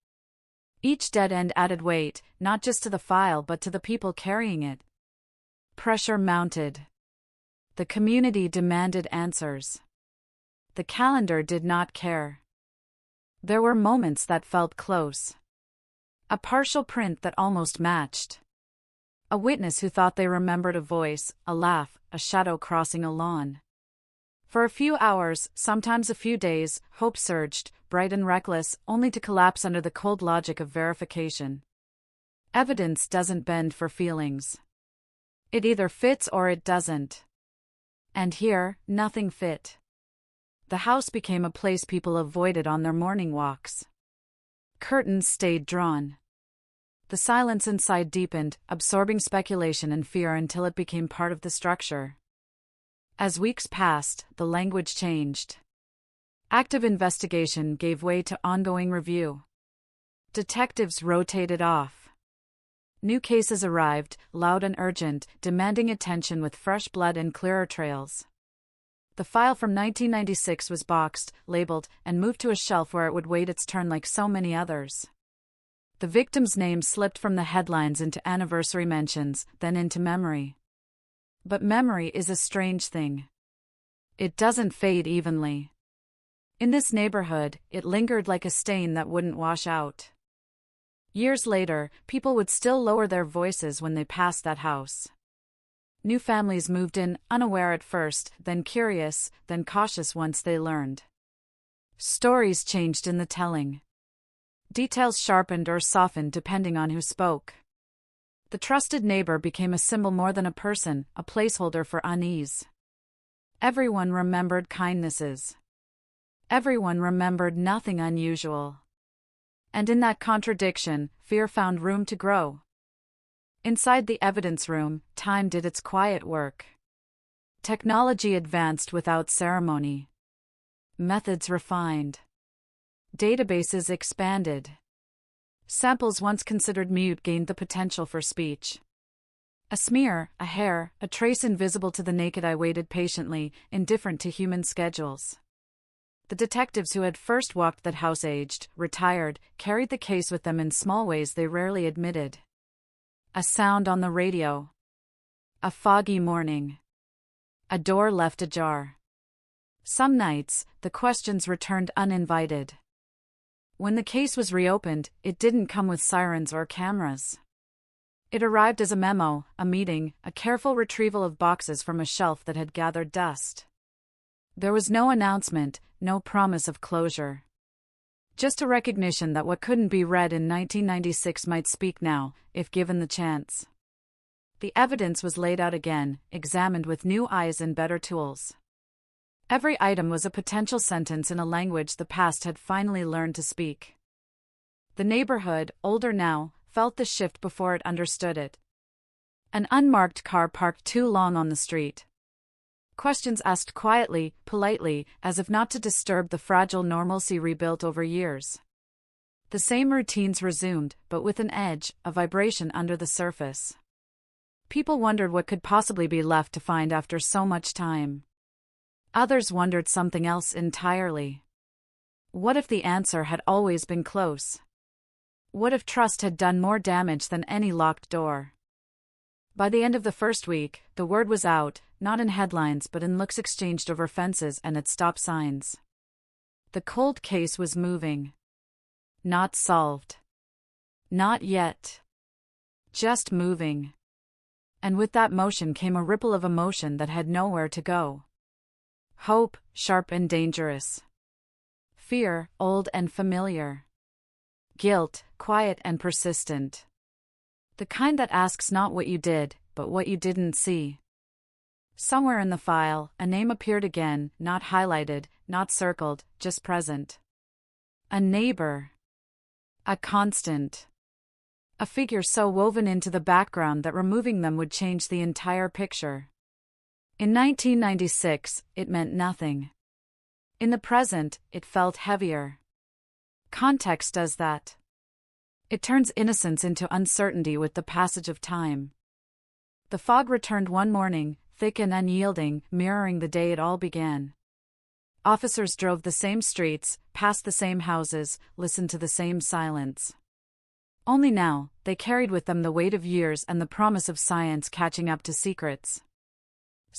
Each dead end added weight, not just to the file but to the people carrying it. Pressure mounted. The community demanded answers. The calendar did not care. There were moments that felt close. A partial print that almost matched. A witness who thought they remembered a voice, a laugh, a shadow crossing a lawn. For a few hours, sometimes a few days, hope surged, bright and reckless, only to collapse under the cold logic of verification. Evidence doesn't bend for feelings. It either fits or it doesn't. And here, nothing fit. The house became a place people avoided on their morning walks. Curtains stayed drawn. The silence inside deepened, absorbing speculation and fear until it became part of the structure. As weeks passed, the language changed. Active investigation gave way to ongoing review. Detectives rotated off. New cases arrived, loud and urgent, demanding attention with fresh blood and clearer trails. The file from 1996 was boxed, labeled, and moved to a shelf where it would wait its turn like so many others. The victim's name slipped from the headlines into anniversary mentions, then into memory. But memory is a strange thing. It doesn't fade evenly. In this neighborhood, it lingered like a stain that wouldn't wash out. Years later, people would still lower their voices when they passed that house. New families moved in, unaware at first, then curious, then cautious once they learned. Stories changed in the telling. Details sharpened or softened depending on who spoke. The trusted neighbor became a symbol more than a person, a placeholder for unease. Everyone remembered kindnesses. Everyone remembered nothing unusual. And in that contradiction, fear found room to grow. Inside the evidence room, time did its quiet work. Technology advanced without ceremony. Methods refined. Databases expanded. Samples once considered mute gained the potential for speech. A smear, a hair, a trace invisible to the naked eye waited patiently, indifferent to human schedules. The detectives who had first walked that house aged, retired, carried the case with them in small ways they rarely admitted. A sound on the radio. A foggy morning. A door left ajar. Some nights, the questions returned uninvited. When the case was reopened, it didn't come with sirens or cameras. It arrived as a memo, a meeting, a careful retrieval of boxes from a shelf that had gathered dust. There was no announcement, no promise of closure. Just a recognition that what couldn't be read in 1996 might speak now, if given the chance. The evidence was laid out again, examined with new eyes and better tools. Every item was a potential sentence in a language the past had finally learned to speak. The neighborhood, older now, felt the shift before it understood it. An unmarked car parked too long on the street. Questions asked quietly, politely, as if not to disturb the fragile normalcy rebuilt over years. The same routines resumed, but with an edge, a vibration under the surface. People wondered what could possibly be left to find after so much time. Others wondered something else entirely. What if the answer had always been close? What if trust had done more damage than any locked door? By the end of the first week, the word was out, not in headlines but in looks exchanged over fences and at stop signs. The cold case was moving. Not solved. Not yet. Just moving. And with that motion came a ripple of emotion that had nowhere to go. Hope, sharp and dangerous. Fear, old and familiar. Guilt, quiet and persistent. The kind that asks not what you did, but what you didn't see. Somewhere in the file, a name appeared again, not highlighted, not circled, just present. A neighbor. A constant. A figure so woven into the background that removing them would change the entire picture. In 1996, it meant nothing. In the present, it felt heavier. Context does that. It turns innocence into uncertainty with the passage of time. The fog returned one morning, thick and unyielding, mirroring the day it all began. Officers drove the same streets, passed the same houses, listened to the same silence. Only now, they carried with them the weight of years and the promise of science catching up to secrets.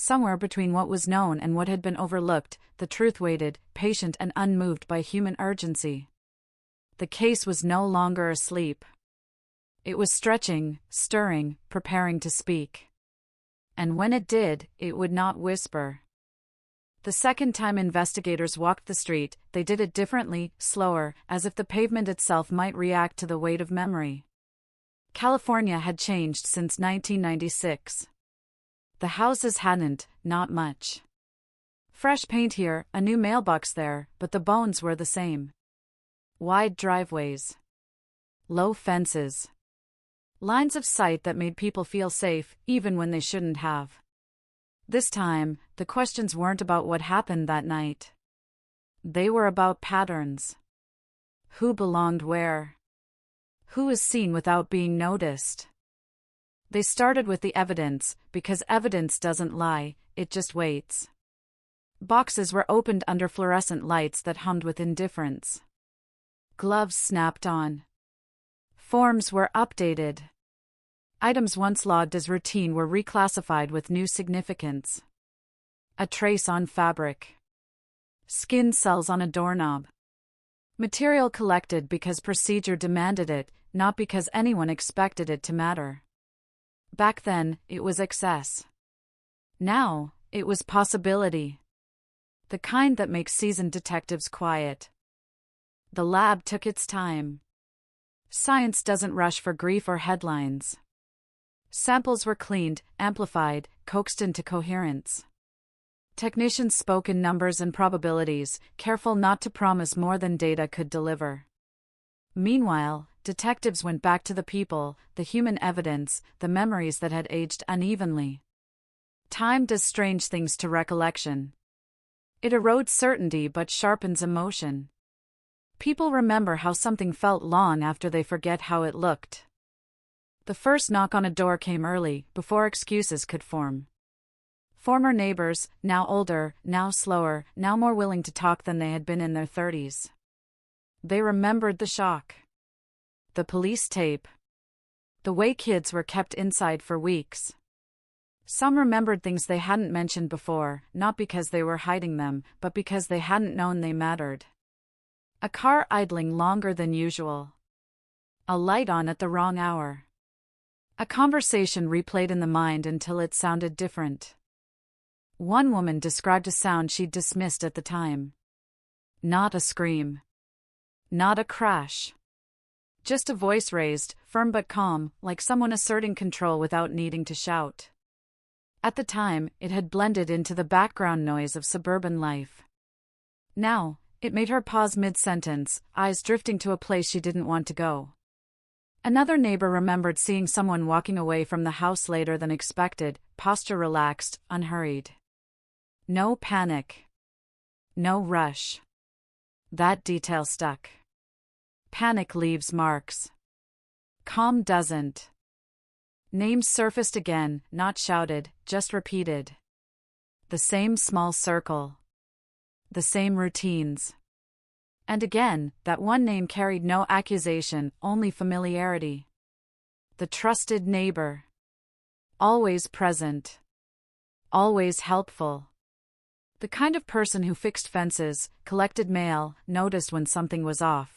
Somewhere between what was known and what had been overlooked, the truth waited, patient and unmoved by human urgency. The case was no longer asleep. It was stretching, stirring, preparing to speak. And when it did, it would not whisper. The second time investigators walked the street, they did it differently, slower, as if the pavement itself might react to the weight of memory. California had changed since 1996. The houses hadn't, not much. Fresh paint here, a new mailbox there, but the bones were the same. Wide driveways. Low fences. Lines of sight that made people feel safe, even when they shouldn't have. This time, the questions weren't about what happened that night. They were about patterns. Who belonged where? Who was seen without being noticed? They started with the evidence, because evidence doesn't lie, it just waits. Boxes were opened under fluorescent lights that hummed with indifference. Gloves snapped on. Forms were updated. Items once logged as routine were reclassified with new significance. A trace on fabric. Skin cells on a doorknob. Material collected because procedure demanded it, not because anyone expected it to matter. Back then, it was excess. Now, it was possibility. The kind that makes seasoned detectives quiet. The lab took its time. Science doesn't rush for grief or headlines. Samples were cleaned, amplified, coaxed into coherence. Technicians spoke in numbers and probabilities, careful not to promise more than data could deliver. Meanwhile, detectives went back to the people, the human evidence, the memories that had aged unevenly. Time does strange things to recollection. It erodes certainty but sharpens emotion. People remember how something felt long after they forget how it looked. The first knock on a door came early, before excuses could form. Former neighbors, now older, now slower, now more willing to talk than they had been in their 30s. They remembered the shock. The police tape. The way kids were kept inside for weeks. Some remembered things they hadn't mentioned before, not because they were hiding them, but because they hadn't known they mattered. A car idling longer than usual. A light on at the wrong hour. A conversation replayed in the mind until it sounded different. One woman described a sound she'd dismissed at the time. Not a scream. Not a crash. Just a voice raised, firm but calm, like someone asserting control without needing to shout. At the time, it had blended into the background noise of suburban life. Now, it made her pause mid-sentence, eyes drifting to a place she didn't want to go. Another neighbor remembered seeing someone walking away from the house later than expected, posture relaxed, unhurried. No panic. No rush. That detail stuck. Panic leaves marks. Calm doesn't. Names surfaced again, not shouted, just repeated. The same small circle. The same routines. And again, that one name carried no accusation, only familiarity. The trusted neighbor. Always present. Always helpful. The kind of person who fixed fences, collected mail, noticed when something was off.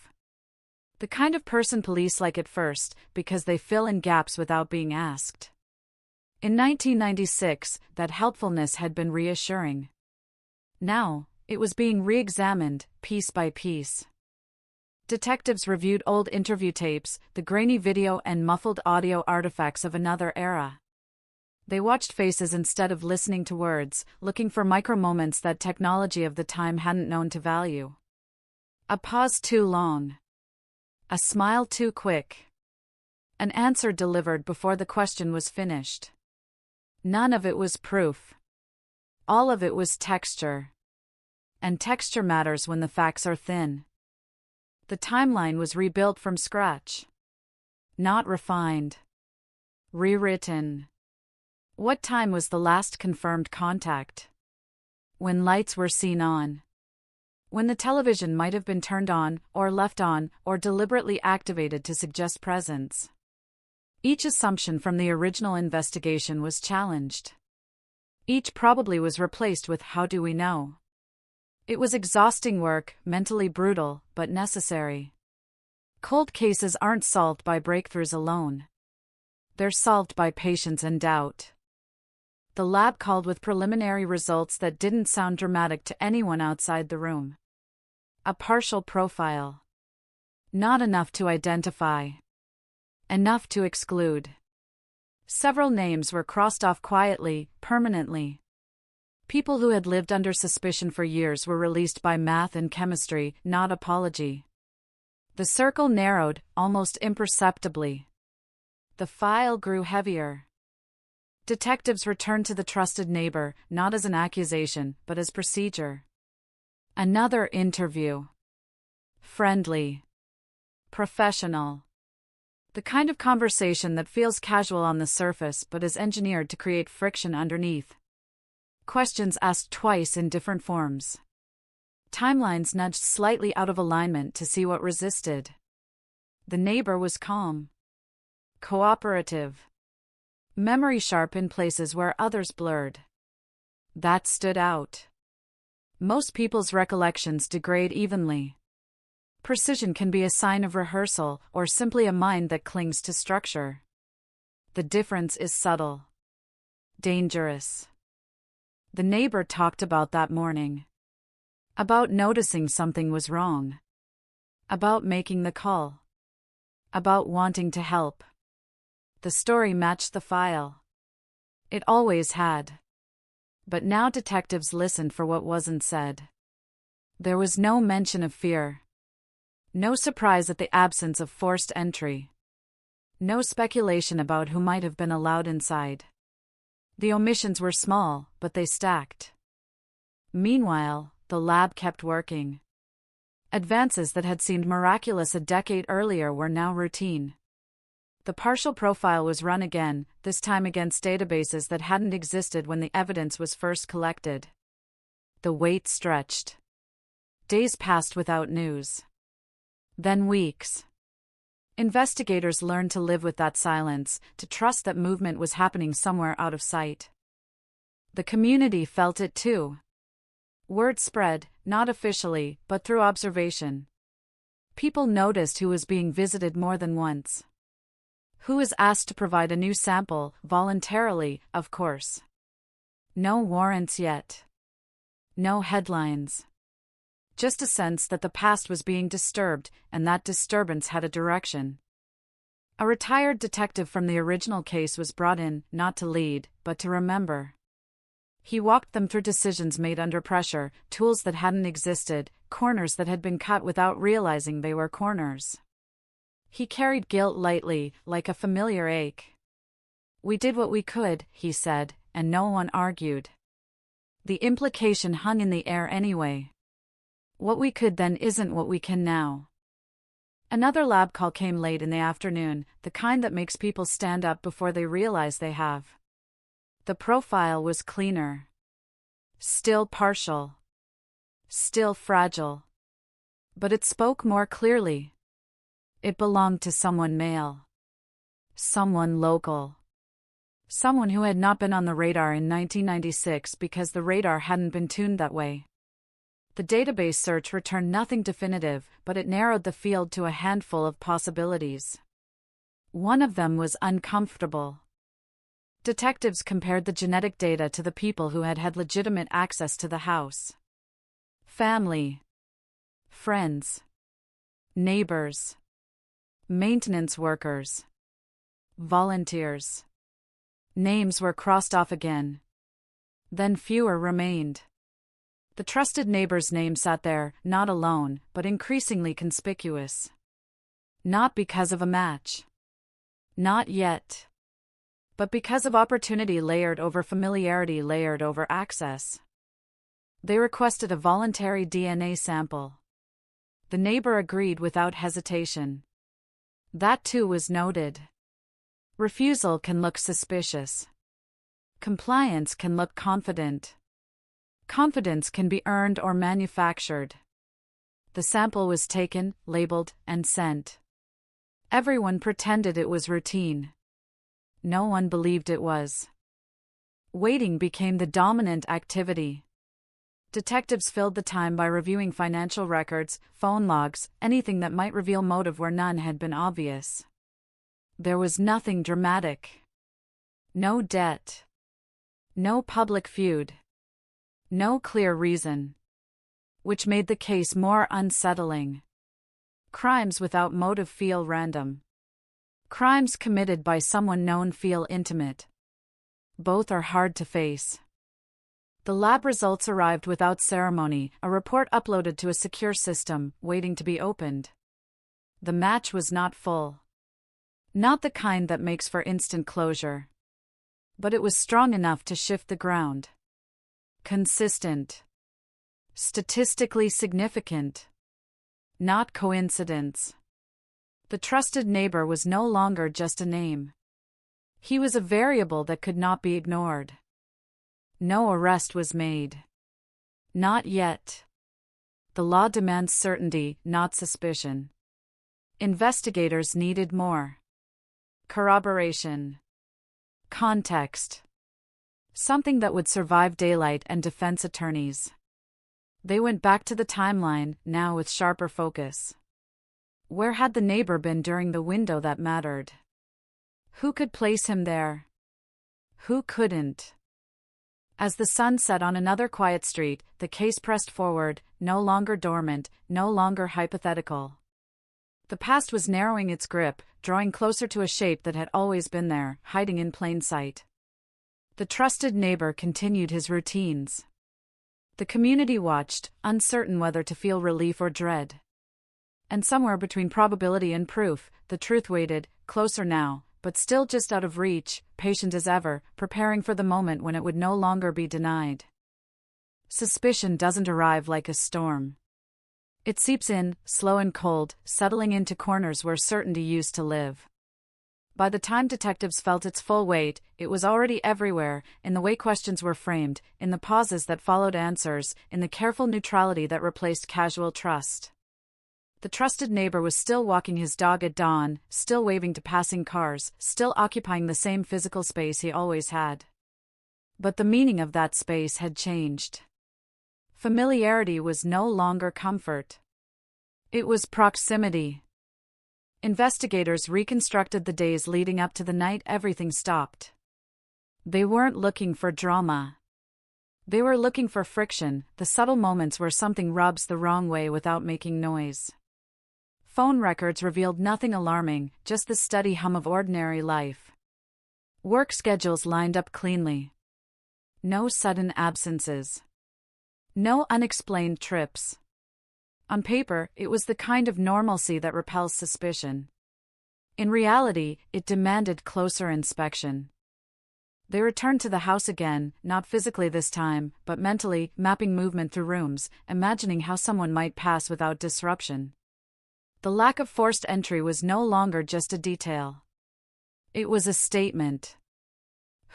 The kind of person police like at first, because they fill in gaps without being asked. In 1996, that helpfulness had been reassuring. Now, it was being re-examined, piece by piece. Detectives reviewed old interview tapes, the grainy video and muffled audio artifacts of another era. They watched faces instead of listening to words, looking for micro-moments that technology of the time hadn't known to value. A pause too long. A smile too quick. An answer delivered before the question was finished. None of it was proof. All of it was texture. And texture matters when the facts are thin. The timeline was rebuilt from scratch. Not refined. Rewritten. What time was the last confirmed contact? When lights were seen on. When the television might have been turned on, or left on, or deliberately activated to suggest presence. Each assumption from the original investigation was challenged. Each probably was replaced with "how do we know?" It was exhausting work, mentally brutal, but necessary. Cold cases aren't solved by breakthroughs alone. They're solved by patience and doubt. The lab called with preliminary results that didn't sound dramatic to anyone outside the room. A partial profile. Not enough to identify. Enough to exclude. Several names were crossed off quietly, permanently. People who had lived under suspicion for years were released by math and chemistry, not apology. The circle narrowed, almost imperceptibly. The file grew heavier. Detectives returned to the trusted neighbor, not as an accusation, but as procedure. Another interview. Friendly. Professional. The kind of conversation that feels casual on the surface but is engineered to create friction underneath. Questions asked twice in different forms. Timelines nudged slightly out of alignment to see what resisted. The neighbor was calm. Cooperative. Memory sharp in places where others blurred. That stood out. Most people's recollections degrade evenly. Precision can be a sign of rehearsal or simply a mind that clings to structure. The difference is subtle. Dangerous. The neighbor talked about that morning. About noticing something was wrong. About making the call. About wanting to help. The story matched the file. It always had. But now detectives listened for what wasn't said. There was no mention of fear. No surprise at the absence of forced entry. No speculation about who might have been allowed inside. The omissions were small, but they stacked. Meanwhile, the lab kept working. Advances that had seemed miraculous a decade earlier were now routine. The partial profile was run again, this time against databases that hadn't existed when the evidence was first collected. The wait stretched. Days passed without news. Then weeks. Investigators learned to live with that silence, to trust that movement was happening somewhere out of sight. The community felt it too. Word spread, not officially, but through observation. People noticed who was being visited more than once. Who was asked to provide a new sample, voluntarily, of course. No warrants yet. No headlines. Just a sense that the past was being disturbed, and that disturbance had a direction. A retired detective from the original case was brought in, not to lead, but to remember. He walked them through decisions made under pressure, tools that hadn't existed, corners that had been cut without realizing they were corners. He carried guilt lightly, like a familiar ache. We did what we could, he said, and no one argued. The implication hung in the air anyway. What we could then isn't what we can now. Another lab call came late in the afternoon, the kind that makes people stand up before they realize they have. The profile was cleaner. Still partial. Still fragile. But it spoke more clearly. It belonged to someone male. Someone local. Someone who had not been on the radar in 1996 because the radar hadn't been tuned that way. The database search returned nothing definitive, but it narrowed the field to a handful of possibilities. One of them was uncomfortable. Detectives compared the genetic data to the people who had had legitimate access to the house. Family. Friends. Neighbors. Maintenance workers. Volunteers. Names were crossed off again. Then fewer remained. The trusted neighbor's name sat there, not alone, but increasingly conspicuous. Not because of a match. Not yet. But because of opportunity layered over familiarity layered over access. They requested a voluntary DNA sample. The neighbor agreed without hesitation. That too was noted. Refusal can look suspicious. Compliance can look confident. Confidence can be earned or manufactured. The sample was taken, labeled, and sent. Everyone pretended it was routine. No one believed it was. Waiting became the dominant activity. Detectives filled the time by reviewing financial records, phone logs, anything that might reveal motive where none had been obvious. There was nothing dramatic. No debt. No public feud. No clear reason. Which made the case more unsettling. Crimes without motive feel random. Crimes committed by someone known feel intimate. Both are hard to face. The lab results arrived without ceremony, a report uploaded to a secure system, waiting to be opened. The match was not full. Not the kind that makes for instant closure. But it was strong enough to shift the ground. Consistent. Statistically significant. Not coincidence. The trusted neighbor was no longer just a name. He was a variable that could not be ignored. No arrest was made. Not yet. The law demands certainty, not suspicion. Investigators needed more. Corroboration. Context. Something that would survive daylight and defense attorneys. They went back to the timeline, now with sharper focus. Where had the neighbor been during the window that mattered? Who could place him there? Who couldn't? As the sun set on another quiet street, the case pressed forward, no longer dormant, no longer hypothetical. The past was narrowing its grip, drawing closer to a shape that had always been there, hiding in plain sight. The trusted neighbor continued his routines. The community watched, uncertain whether to feel relief or dread. And somewhere between probability and proof, the truth waited, closer now, but still just out of reach, patient as ever, preparing for the moment when it would no longer be denied. Suspicion doesn't arrive like a storm. It seeps in, slow and cold, settling into corners where certainty used to live. By the time detectives felt its full weight, it was already everywhere, in the way questions were framed, in the pauses that followed answers, in the careful neutrality that replaced casual trust. The trusted neighbor was still walking his dog at dawn, still waving to passing cars, still occupying the same physical space he always had. But the meaning of that space had changed. Familiarity was no longer comfort. It was proximity. Investigators reconstructed the days leading up to the night everything stopped. They weren't looking for drama. They were looking for friction, the subtle moments where something rubs the wrong way without making noise. Phone records revealed nothing alarming, just the steady hum of ordinary life. Work schedules lined up cleanly. No sudden absences. No unexplained trips. On paper, it was the kind of normalcy that repels suspicion. In reality, it demanded closer inspection. They returned to the house again, not physically this time, but mentally, mapping movement through rooms, imagining how someone might pass without disruption. The lack of forced entry was no longer just a detail. It was a statement.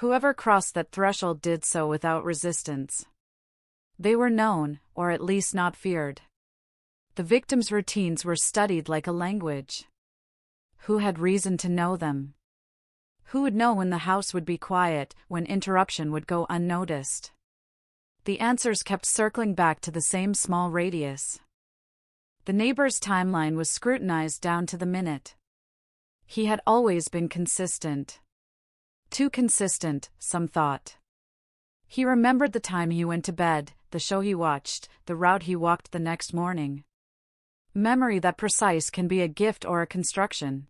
Whoever crossed that threshold did so without resistance. They were known, or at least not feared. The victims' routines were studied like a language. Who had reason to know them? Who would know when the house would be quiet, when interruption would go unnoticed? The answers kept circling back to the same small radius. The neighbor's timeline was scrutinized down to the minute. He had always been consistent. Too consistent, some thought. He remembered the time he went to bed, the show he watched, the route he walked the next morning. Memory that precise can be a gift or a construction.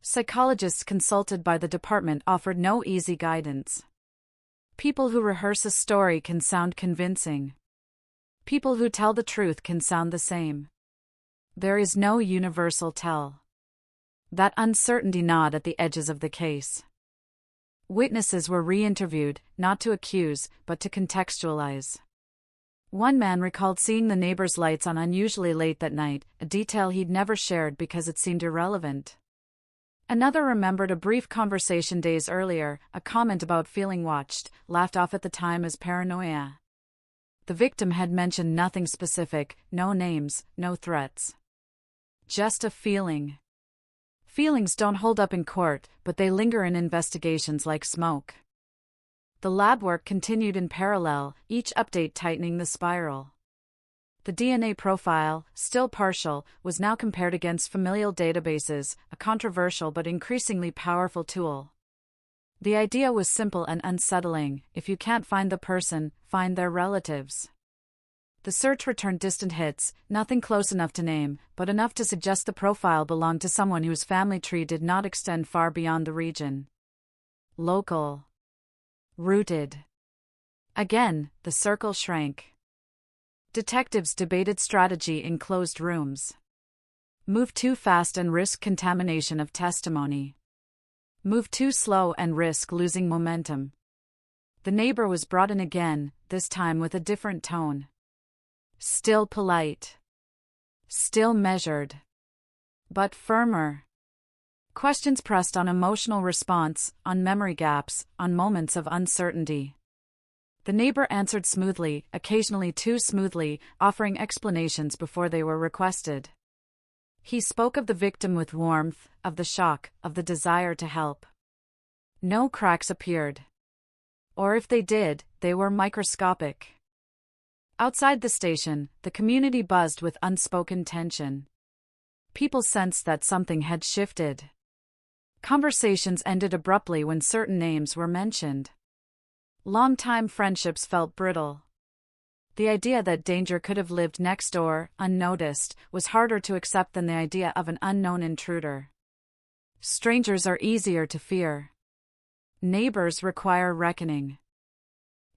Psychologists consulted by the department offered no easy guidance. People who rehearse a story can sound convincing. People who tell the truth can sound the same. There is no universal tell. That uncertainty gnawed at the edges of the case. Witnesses were re-interviewed, not to accuse, but to contextualize. One man recalled seeing the neighbor's lights on unusually late that night, a detail he'd never shared because it seemed irrelevant. Another remembered a brief conversation days earlier, a comment about feeling watched, laughed off at the time as paranoia. The victim had mentioned nothing specific, no names, no threats. Just a feeling. Feelings don't hold up in court, but they linger in investigations like smoke. The lab work continued in parallel, each update tightening the spiral. The DNA profile, still partial, was now compared against familial databases, a controversial but increasingly powerful tool. The idea was simple and unsettling: if you can't find the person, find their relatives. The search returned distant hits, nothing close enough to name, but enough to suggest the profile belonged to someone whose family tree did not extend far beyond the region. Local. Rooted. Again, the circle shrank. Detectives debated strategy in closed rooms. Move too fast and risk contamination of testimony. Move too slow and risk losing momentum. The neighbor was brought in again, this time with a different tone. Still polite. Still measured. But firmer. Questions pressed on emotional response, on memory gaps, on moments of uncertainty. The neighbor answered smoothly, occasionally too smoothly, offering explanations before they were requested. He spoke of the victim with warmth, of the shock, of the desire to help. No cracks appeared. Or if they did, they were microscopic. Outside the station, the community buzzed with unspoken tension. People sensed that something had shifted. Conversations ended abruptly when certain names were mentioned. Long-time friendships felt brittle. The idea that danger could have lived next door, unnoticed, was harder to accept than the idea of an unknown intruder. Strangers are easier to fear. Neighbors require reckoning.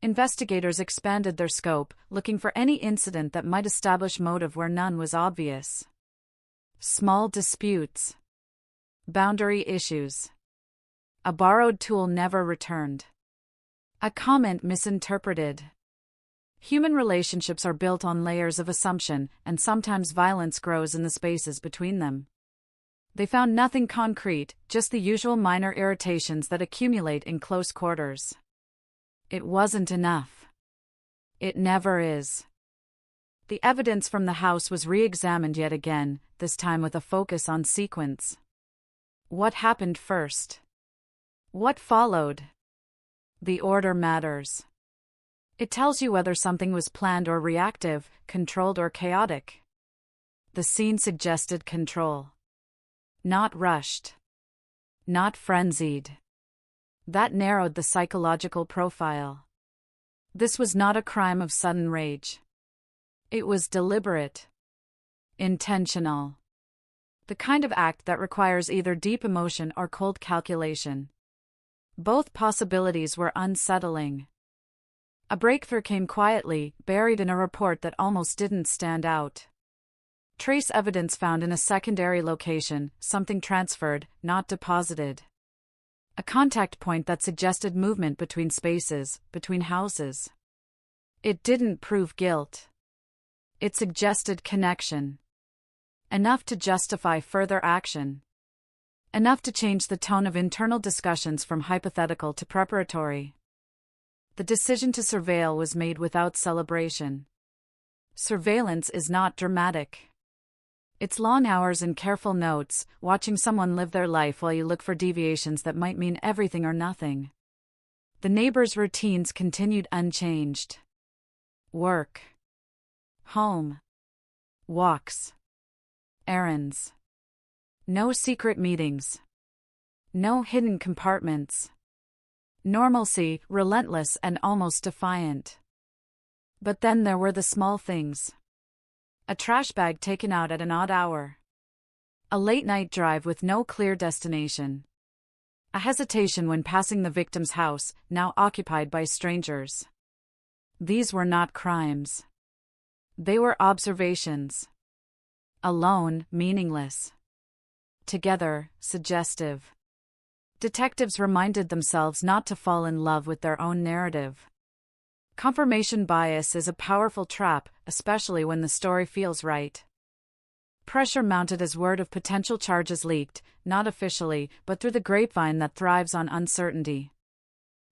Investigators expanded their scope, looking for any incident that might establish motive where none was obvious. Small disputes. Boundary issues. A borrowed tool never returned. A comment misinterpreted. Human relationships are built on layers of assumption, and sometimes violence grows in the spaces between them. They found nothing concrete, just the usual minor irritations that accumulate in close quarters. It wasn't enough. It never is. The evidence from the house was re-examined yet again, this time with a focus on sequence. What happened first? What followed? The order matters. It tells you whether something was planned or reactive, controlled or chaotic. The scene suggested control. Not rushed. Not frenzied. That narrowed the psychological profile. This was not a crime of sudden rage. It was deliberate. Intentional. The kind of act that requires either deep emotion or cold calculation. Both possibilities were unsettling. A breakthrough came quietly, buried in a report that almost didn't stand out. Trace evidence found in a secondary location, something transferred, not deposited. A contact point that suggested movement between spaces, between houses. It didn't prove guilt. It suggested connection. Enough to justify further action. Enough to change the tone of internal discussions from hypothetical to preparatory. The decision to surveil was made without celebration. Surveillance is not dramatic. It's long hours and careful notes, watching someone live their life while you look for deviations that might mean everything or nothing. The neighbors' routines continued unchanged. Work. Home. Walks. Errands. No secret meetings. No hidden compartments. Normalcy, relentless and almost defiant. But then there were the small things. A trash bag taken out at an odd hour. A late-night drive with no clear destination. A hesitation when passing the victim's house, now occupied by strangers. These were not crimes. They were observations. Alone, meaningless. Together, suggestive. Detectives reminded themselves not to fall in love with their own narrative. Confirmation bias is a powerful trap, especially when the story feels right. Pressure mounted as word of potential charges leaked, not officially, but through the grapevine that thrives on uncertainty.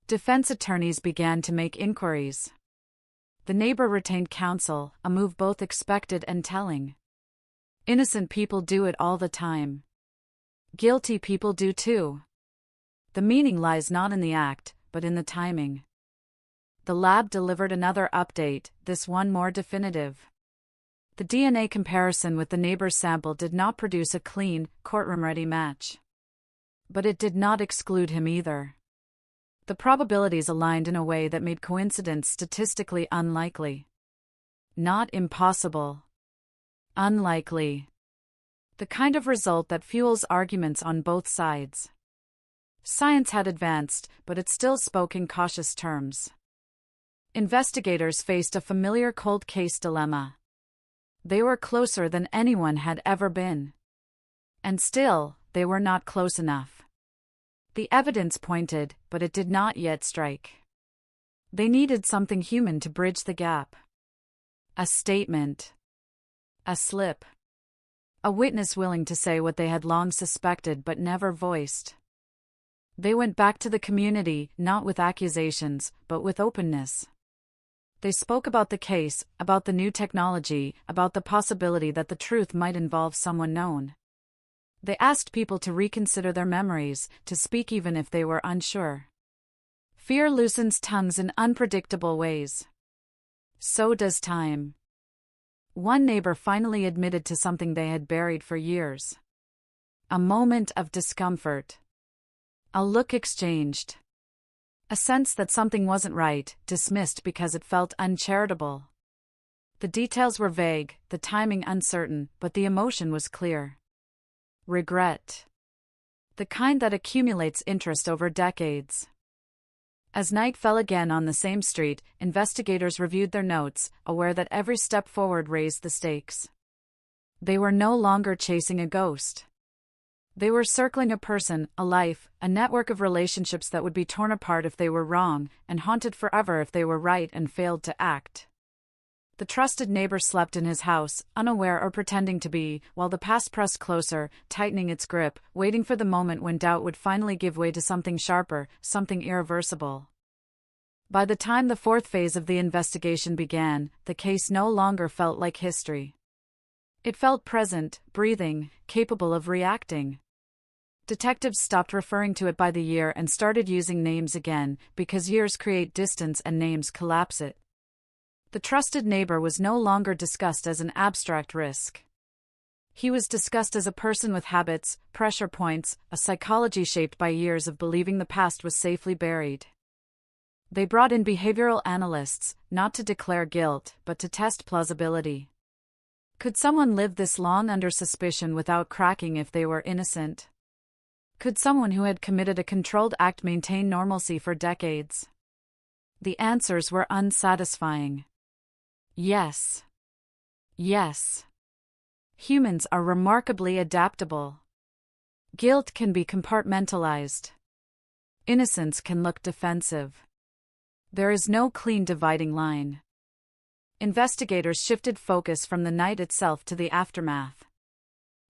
Defense attorneys began to make inquiries. The neighbor retained counsel, a move both expected and telling. Innocent people do it all the time. Guilty people do too. The meaning lies not in the act, but in the timing. The lab delivered another update, this one more definitive. The DNA comparison with the neighbor's sample did not produce a clean, courtroom-ready match. But it did not exclude him either. The probabilities aligned in a way that made coincidence statistically unlikely. Not impossible. Unlikely. The kind of result that fuels arguments on both sides. Science had advanced, but it still spoke in cautious terms. Investigators faced a familiar cold case dilemma. They were closer than anyone had ever been. And still, they were not close enough. The evidence pointed, but it did not yet strike. They needed something human to bridge the gap. A statement. A slip. A witness willing to say what they had long suspected but never voiced. They went back to the community, not with accusations, but with openness. They spoke about the case, about the new technology, about the possibility that the truth might involve someone known. They asked people to reconsider their memories, to speak even if they were unsure. Fear loosens tongues in unpredictable ways. So does time. One neighbor finally admitted to something they had buried for years. A moment of discomfort. A look exchanged. A sense that something wasn't right, dismissed because it felt uncharitable. The details were vague, the timing uncertain, but the emotion was clear. Regret. The kind that accumulates interest over decades. As night fell again on the same street, investigators reviewed their notes, aware that every step forward raised the stakes. They were no longer chasing a ghost. They were circling a person, a life, a network of relationships that would be torn apart if they were wrong, and haunted forever if they were right and failed to act. The trusted neighbor slept in his house, unaware or pretending to be, while the past pressed closer, tightening its grip, waiting for the moment when doubt would finally give way to something sharper, something irreversible. By the time the fourth phase of the investigation began, the case no longer felt like history. It felt present, breathing, capable of reacting. Detectives stopped referring to it by the year and started using names again, because years create distance and names collapse it. The trusted neighbor was no longer discussed as an abstract risk. He was discussed as a person with habits, pressure points, a psychology shaped by years of believing the past was safely buried. They brought in behavioral analysts, not to declare guilt, but to test plausibility. Could someone live this long under suspicion without cracking if they were innocent? Could someone who had committed a controlled act maintain normalcy for decades? The answers were unsatisfying. Yes. Yes. Humans are remarkably adaptable. Guilt can be compartmentalized. Innocence can look defensive. There is no clean dividing line. Investigators shifted focus from the night itself to the aftermath.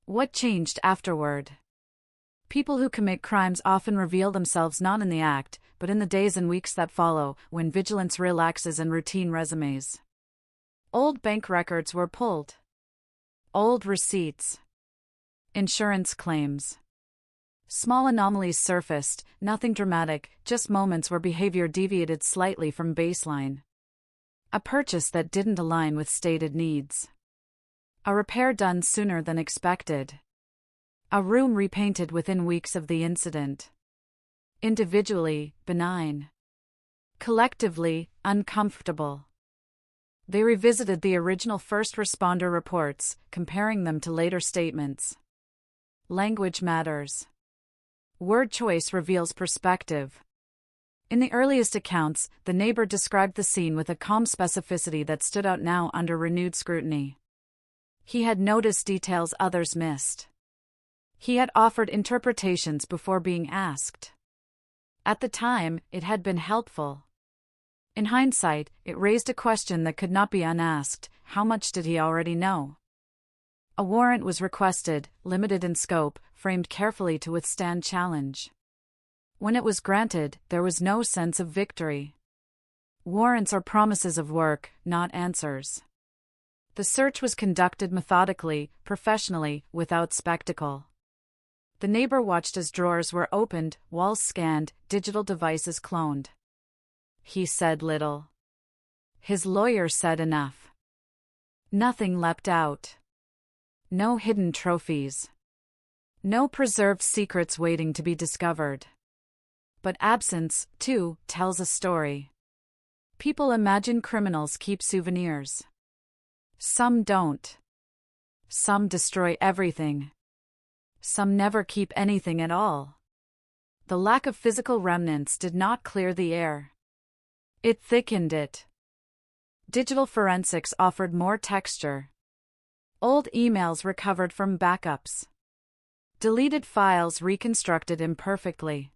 What changed afterward? People who commit crimes often reveal themselves not in the act, but in the days and weeks that follow, when vigilance relaxes and routine resumes. Old bank records were pulled. Old receipts. Insurance claims. Small anomalies surfaced, nothing dramatic, just moments where behavior deviated slightly from baseline. A purchase that didn't align with stated needs. A repair done sooner than expected. A room repainted within weeks of the incident. Individually, benign. Collectively, uncomfortable. They revisited the original first responder reports, comparing them to later statements. Language matters. Word choice reveals perspective. In the earliest accounts, the neighbor described the scene with a calm specificity that stood out now under renewed scrutiny. He had noticed details others missed. He had offered interpretations before being asked. At the time, it had been helpful. In hindsight, it raised a question that could not be unasked: how much did he already know? A warrant was requested, limited in scope, framed carefully to withstand challenge. When it was granted, there was no sense of victory. Warrants are promises of work, not answers. The search was conducted methodically, professionally, without spectacle. The neighbor watched as drawers were opened, walls scanned, digital devices cloned. He said little. His lawyer said enough. Nothing leapt out. No hidden trophies. No preserved secrets waiting to be discovered. But absence, too, tells a story. People imagine criminals keep souvenirs. Some don't. Some destroy everything. Some never keep anything at all. The lack of physical remnants did not clear the air. It thickened it. Digital forensics offered more texture. Old emails recovered from backups. Deleted files reconstructed imperfectly.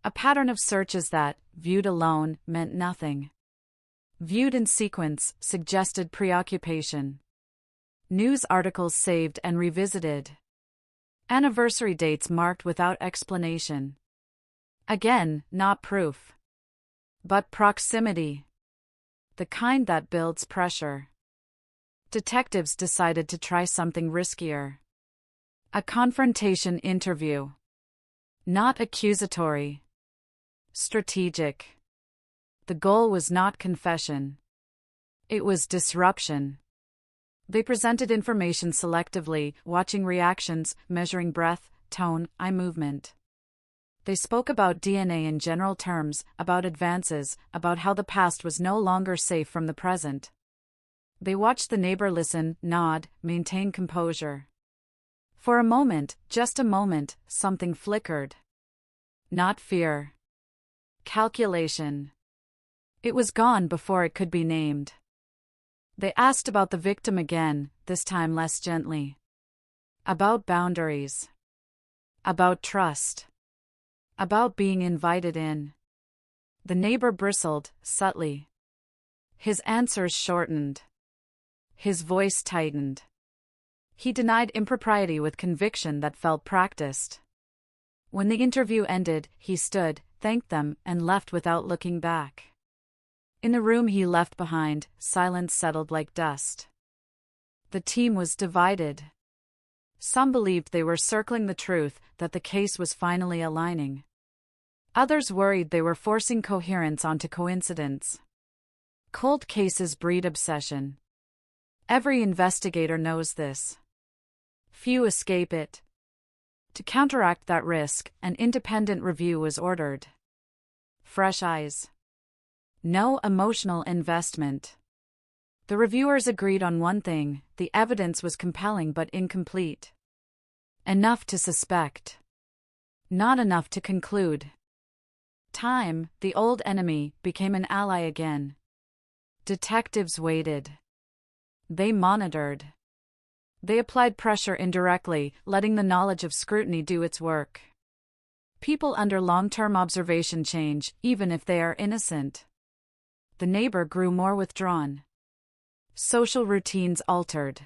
A pattern of searches that, viewed alone, meant nothing. Viewed in sequence, suggested preoccupation. News articles saved and revisited. Anniversary dates marked without explanation. Again, not proof. But proximity. The kind that builds pressure. Detectives decided to try something riskier. A confrontation interview. Not accusatory. Strategic. The goal was not confession. It was disruption. They presented information selectively, watching reactions, measuring breath, tone, eye movement. They spoke about DNA in general terms, about advances, about how the past was no longer safe from the present. They watched the neighbor listen, nod, maintain composure. For a moment, just a moment, something flickered. Not fear. Calculation. It was gone before it could be named. They asked about the victim again, this time less gently. About boundaries. About trust. About being invited in. The neighbor bristled, subtly. His answers shortened. His voice tightened. He denied impropriety with conviction that felt practiced. When the interview ended, he stood, thanked them, and left without looking back. In the room he left behind, silence settled like dust. The team was divided. Some believed they were circling the truth, that the case was finally aligning. Others worried they were forcing coherence onto coincidence. Cold cases breed obsession. Every investigator knows this. Few escape it. To counteract that risk, an independent review was ordered. Fresh eyes. No emotional investment. The reviewers agreed on one thing: the evidence was compelling but incomplete. Enough to suspect. Not enough to conclude. Time, the old enemy, became an ally again. Detectives waited. They monitored. They applied pressure indirectly, letting the knowledge of scrutiny do its work. People under long-term observation change, even if they are innocent. The neighbor grew more withdrawn. Social routines altered.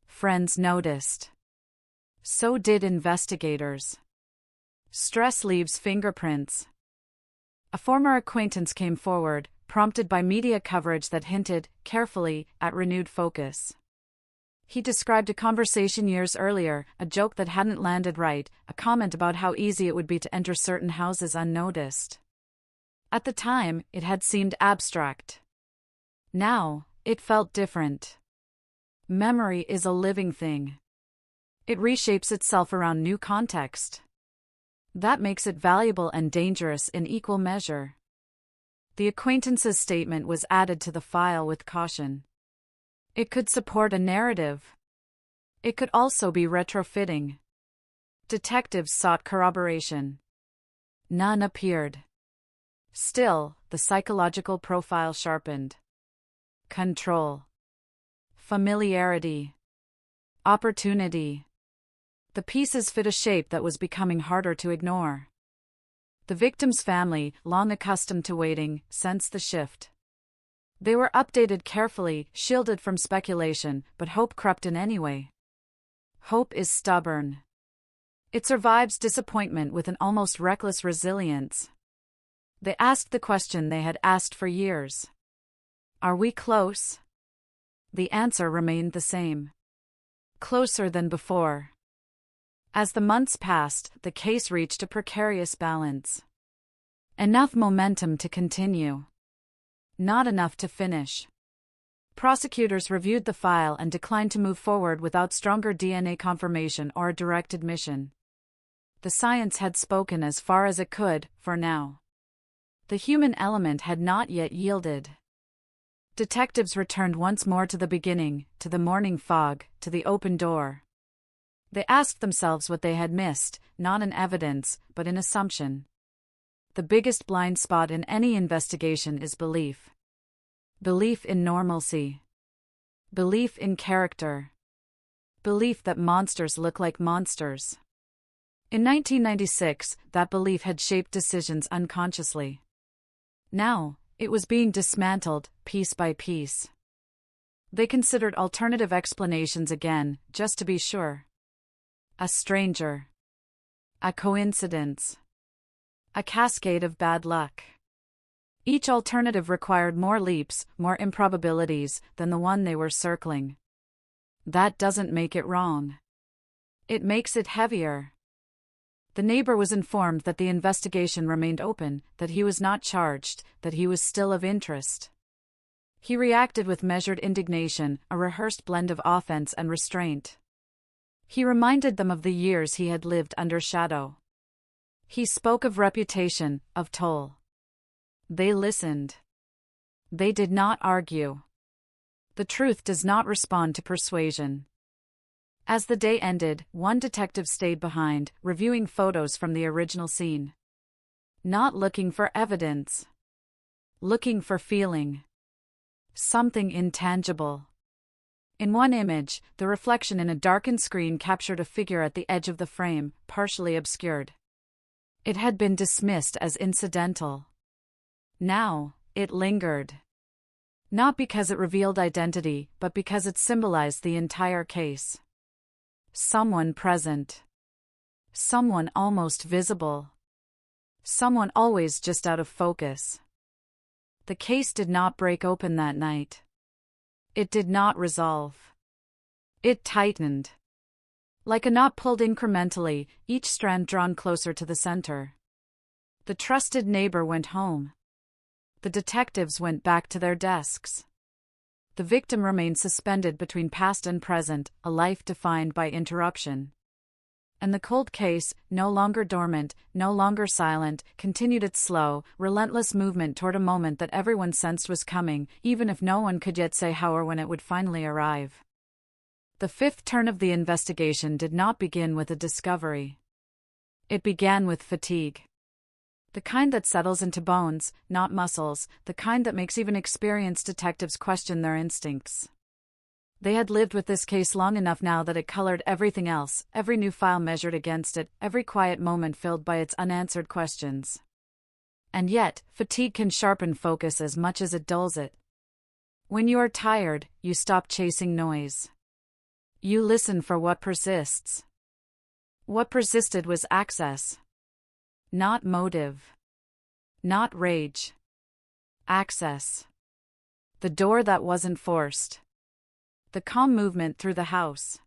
Friends noticed. So did investigators. Stress leaves fingerprints. A former acquaintance came forward, prompted by media coverage that hinted, carefully, at renewed focus. He described a conversation years earlier, a joke that hadn't landed right, a comment about how easy it would be to enter certain houses unnoticed. At the time, it had seemed abstract. Now, it felt different. Memory is a living thing. It reshapes itself around new context. That makes it valuable and dangerous in equal measure. The acquaintance's statement was added to the file with caution. It could support a narrative. It could also be retrofitting. Detectives sought corroboration. None appeared. Still, the psychological profile sharpened. Control. Familiarity. Opportunity. The pieces fit a shape that was becoming harder to ignore. The victim's family, long accustomed to waiting, sensed the shift. They were updated carefully, shielded from speculation, but hope crept in anyway. Hope is stubborn. It survives disappointment with an almost reckless resilience. They asked the question they had asked for years. Are we close? The answer remained the same. Closer than before. As the months passed, the case reached a precarious balance. Enough momentum to continue. Not enough to finish. Prosecutors reviewed the file and declined to move forward without stronger DNA confirmation or a direct admission. The science had spoken as far as it could, for now. The human element had not yet yielded. Detectives returned once more to the beginning, to the morning fog, to the open door. They asked themselves what they had missed, not in evidence, but in assumption. The biggest blind spot in any investigation is belief. Belief in normalcy. Belief in character. Belief that monsters look like monsters. In 1996, that belief had shaped decisions unconsciously. Now, it was being dismantled, piece by piece. They considered alternative explanations again, just to be sure. A stranger. A coincidence. A cascade of bad luck. Each alternative required more leaps, more improbabilities, than the one they were circling. That doesn't make it wrong. It makes it heavier. The neighbor was informed that the investigation remained open, that he was not charged, that he was still of interest. He reacted with measured indignation, a rehearsed blend of offense and restraint. He reminded them of the years he had lived under shadow. He spoke of reputation, of toll. They listened. They did not argue. The truth does not respond to persuasion. As the day ended, one detective stayed behind, reviewing photos from the original scene. Not looking for evidence. Looking for feeling. Something intangible. In one image, the reflection in a darkened screen captured a figure at the edge of the frame, partially obscured. It had been dismissed as incidental. Now, it lingered. Not because it revealed identity, but because it symbolized the entire case. Someone present. Someone almost visible. Someone always just out of focus. The case did not break open that night. It did not resolve. It tightened. Like a knot pulled incrementally, each strand drawn closer to the center. The trusted neighbor went home. The detectives went back to their desks. The victim remained suspended between past and present, a life defined by interruption. And the cold case, no longer dormant, no longer silent, continued its slow, relentless movement toward a moment that everyone sensed was coming, even if no one could yet say how or when it would finally arrive. The fifth turn of the investigation did not begin with a discovery. It began with fatigue. The kind that settles into bones, not muscles, the kind that makes even experienced detectives question their instincts. They had lived with this case long enough now that it colored everything else, every new file measured against it, every quiet moment filled by its unanswered questions. And yet, fatigue can sharpen focus as much as it dulls it. When you are tired, you stop chasing noise. You listen for what persists. What persisted was access. Not motive. Not rage. Access. The door that wasn't forced. The calm movement through the house.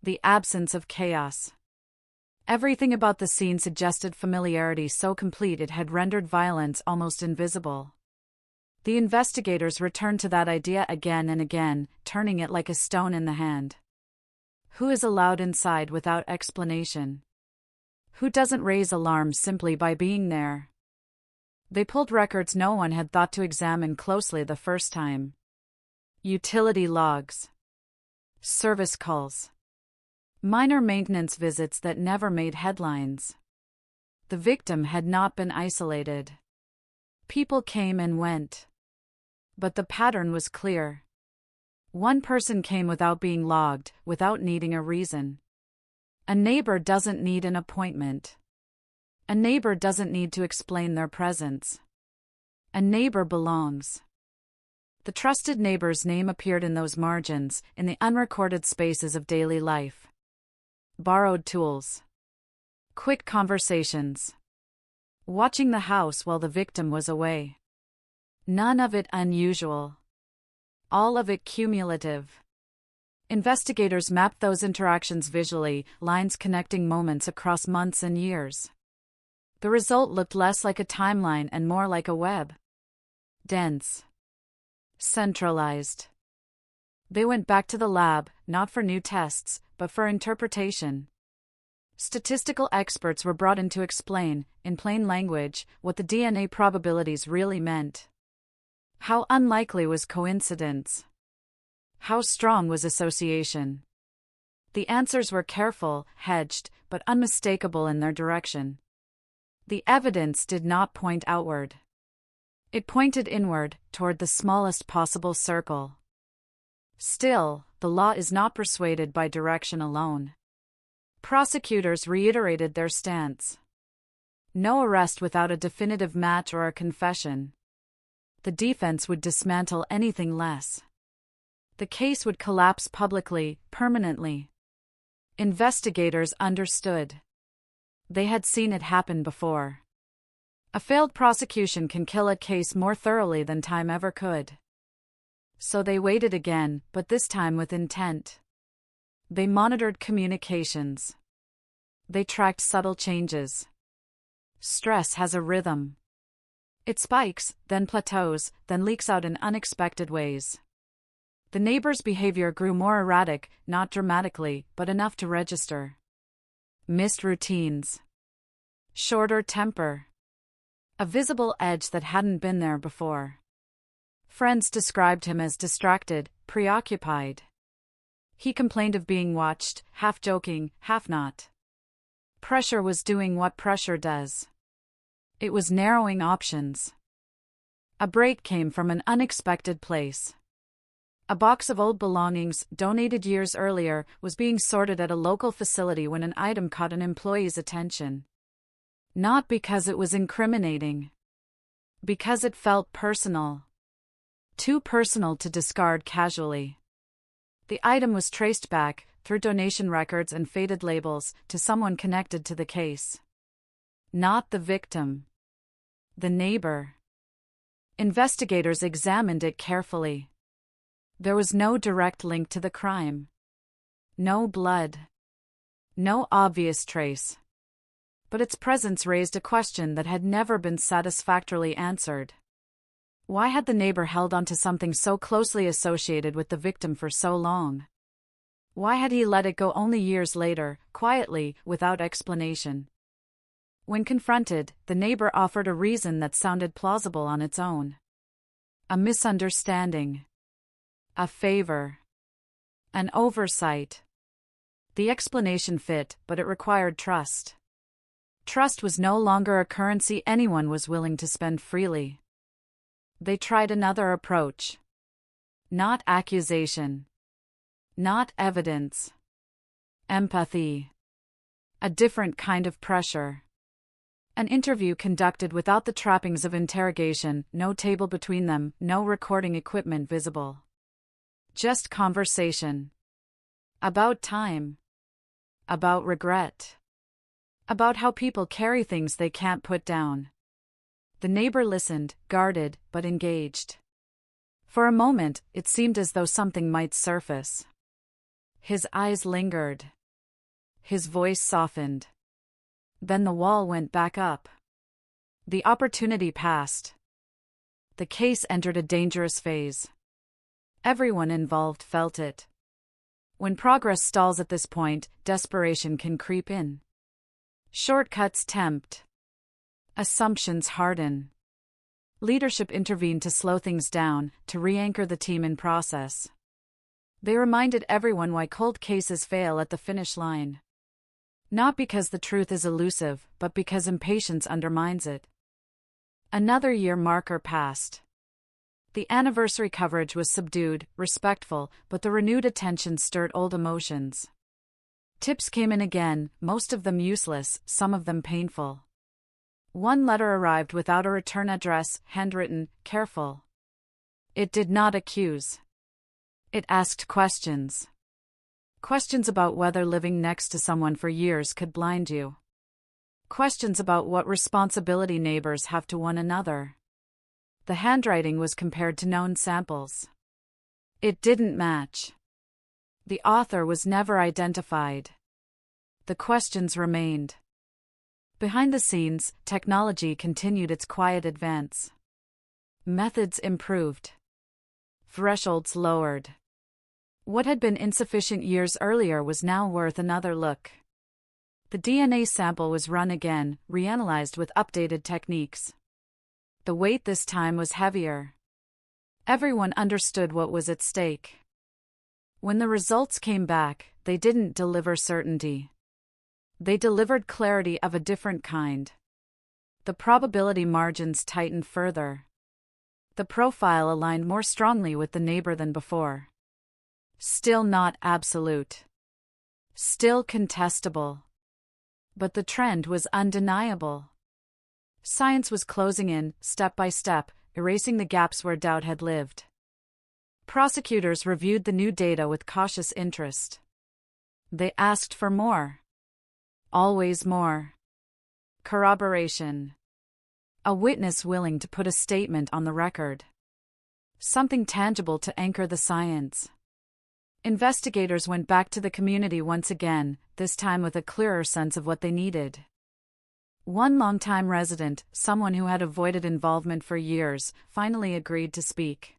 The absence of chaos. Everything about the scene suggested familiarity so complete it had rendered violence almost invisible. The investigators returned to that idea again and again, turning it like a stone in the hand. Who is allowed inside without explanation? Who doesn't raise alarms simply by being there? They pulled records no one had thought to examine closely the first time. Utility logs. Service calls. Minor maintenance visits that never made headlines. The victim had not been isolated. People came and went. But the pattern was clear. One person came without being logged, without needing a reason. A neighbor doesn't need an appointment. A neighbor doesn't need to explain their presence. A neighbor belongs. The trusted neighbor's name appeared in those margins, in the unrecorded spaces of daily life. Borrowed tools. Quick conversations. Watching the house while the victim was away. None of it unusual. All of it cumulative. Investigators mapped those interactions visually, lines connecting moments across months and years. The result looked less like a timeline and more like a web. Dense. Centralized. They went back to the lab, not for new tests, but for interpretation. Statistical experts were brought in to explain, in plain language, what the DNA probabilities really meant. How unlikely was coincidence? How strong was association? The answers were careful, hedged, but unmistakable in their direction. The evidence did not point outward. It pointed inward, toward the smallest possible circle. Still, the law is not persuaded by direction alone. Prosecutors reiterated their stance. No arrest without a definitive match or a confession. The defense would dismantle anything less. The case would collapse publicly, permanently. Investigators understood. They had seen it happen before. A failed prosecution can kill a case more thoroughly than time ever could. So they waited again, but this time with intent. They monitored communications. They tracked subtle changes. Stress has a rhythm. It spikes, then plateaus, then leaks out in unexpected ways. The neighbor's behavior grew more erratic, not dramatically, but enough to register. Missed routines. Shorter temper. A visible edge that hadn't been there before. Friends described him as distracted, preoccupied. He complained of being watched, half joking, half not. Pressure was doing what pressure does. It was narrowing options. A break came from an unexpected place. A box of old belongings, donated years earlier, was being sorted at a local facility when an item caught an employee's attention. Not because it was incriminating. Because it felt personal. Too personal to discard casually. The item was traced back, through donation records and faded labels, to someone connected to the case. Not the victim. The neighbor. Investigators examined it carefully. There was no direct link to the crime. No blood. No obvious trace. But its presence raised a question that had never been satisfactorily answered. Why had the neighbor held onto something so closely associated with the victim for so long? Why had he let it go only years later, quietly, without explanation? When confronted, the neighbor offered a reason that sounded plausible on its own. A misunderstanding. A favor. An oversight. The explanation fit, but it required trust. Trust was no longer a currency anyone was willing to spend freely. They tried another approach. Not accusation. Not evidence. Empathy. A different kind of pressure. An interview conducted without the trappings of interrogation, no table between them, no recording equipment visible. Just conversation. About time. About regret. About how people carry things they can't put down. The neighbor listened, guarded, but engaged. For a moment, it seemed as though something might surface. His eyes lingered. His voice softened. Then the wall went back up. The opportunity passed. The case entered a dangerous phase. Everyone involved felt it. When progress stalls at this point, desperation can creep in. Shortcuts tempt. Assumptions harden. Leadership intervened to slow things down, to re-anchor the team in process. They reminded everyone why cold cases fail at the finish line. Not because the truth is elusive, but because impatience undermines it. Another year marker passed. The anniversary coverage was subdued, respectful, but the renewed attention stirred old emotions. Tips came in again, most of them useless, some of them painful. One letter arrived without a return address, handwritten, careful. It did not accuse. It asked questions. Questions about whether living next to someone for years could blind you. Questions about what responsibility neighbors have to one another. The handwriting was compared to known samples. It didn't match. The author was never identified. The questions remained. Behind the scenes, technology continued its quiet advance. Methods improved. Thresholds lowered. What had been insufficient years earlier was now worth another look. The DNA sample was run again, reanalyzed with updated techniques. The weight this time was heavier. Everyone understood what was at stake. When the results came back, they didn't deliver certainty. They delivered clarity of a different kind. The probability margins tightened further. The profile aligned more strongly with the neighbor than before. Still not absolute. Still contestable. But the trend was undeniable. Science was closing in, step by step, erasing the gaps where doubt had lived. Prosecutors reviewed the new data with cautious interest. They asked for more. Always more. Corroboration. A witness willing to put a statement on the record. Something tangible to anchor the science. Investigators went back to the community once again, this time with a clearer sense of what they needed. One longtime resident, someone who had avoided involvement for years, finally agreed to speak.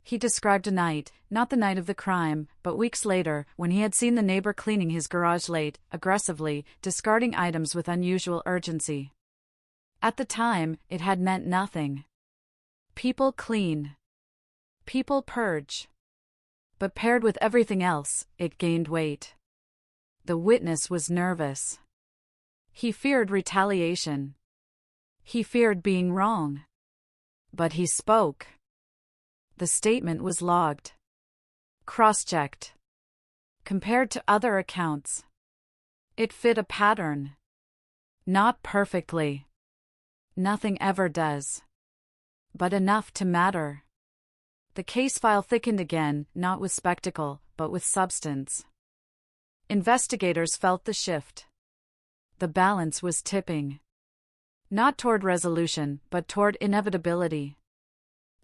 He described a night, not the night of the crime, but weeks later, when he had seen the neighbor cleaning his garage late, aggressively, discarding items with unusual urgency. At the time, it had meant nothing. People clean. People purge. But paired with everything else, it gained weight. The witness was nervous. He feared retaliation. He feared being wrong. But he spoke. The statement was logged. Cross-checked. Compared to other accounts. It fit a pattern. Not perfectly. Nothing ever does. But enough to matter. The case file thickened again, not with spectacle, but with substance. Investigators felt the shift. The balance was tipping. Not toward resolution, but toward inevitability.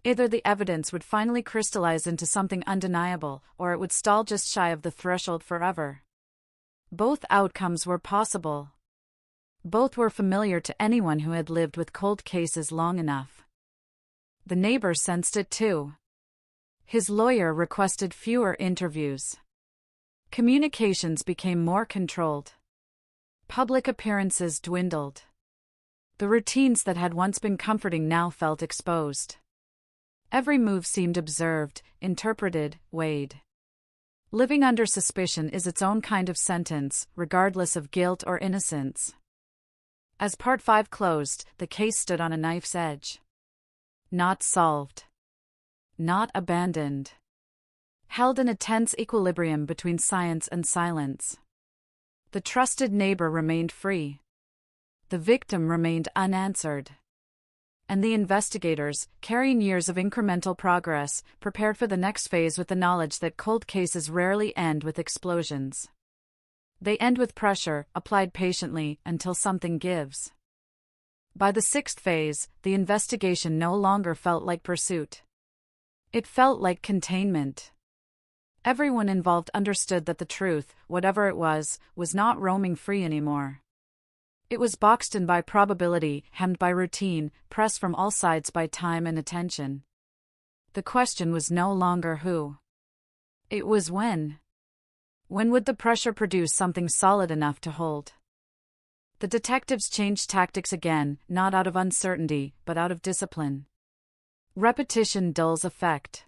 Either the evidence would finally crystallize into something undeniable, or it would stall just shy of the threshold forever. Both outcomes were possible. Both were familiar to anyone who had lived with cold cases long enough. The neighbor sensed it too. His lawyer requested fewer interviews. Communications became more controlled. Public appearances dwindled. The routines that had once been comforting now felt exposed. Every move seemed observed, interpreted, weighed. Living under suspicion is its own kind of sentence, regardless of guilt or innocence. As Part 5 closed, the case stood on a knife's edge. Not solved. Not abandoned. Held in a tense equilibrium between science and silence. The trusted neighbor remained free. The victim remained unanswered. And the investigators, carrying years of incremental progress, prepared for the next phase with the knowledge that cold cases rarely end with explosions. They end with pressure, applied patiently, until something gives. By the sixth phase, the investigation no longer felt like pursuit. It felt like containment. Everyone involved understood that the truth, whatever it was not roaming free anymore. It was boxed in by probability, hemmed by routine, pressed from all sides by time and attention. The question was no longer who. It was when. When would the pressure produce something solid enough to hold? The detectives changed tactics again, not out of uncertainty, but out of discipline. Repetition dulls effect.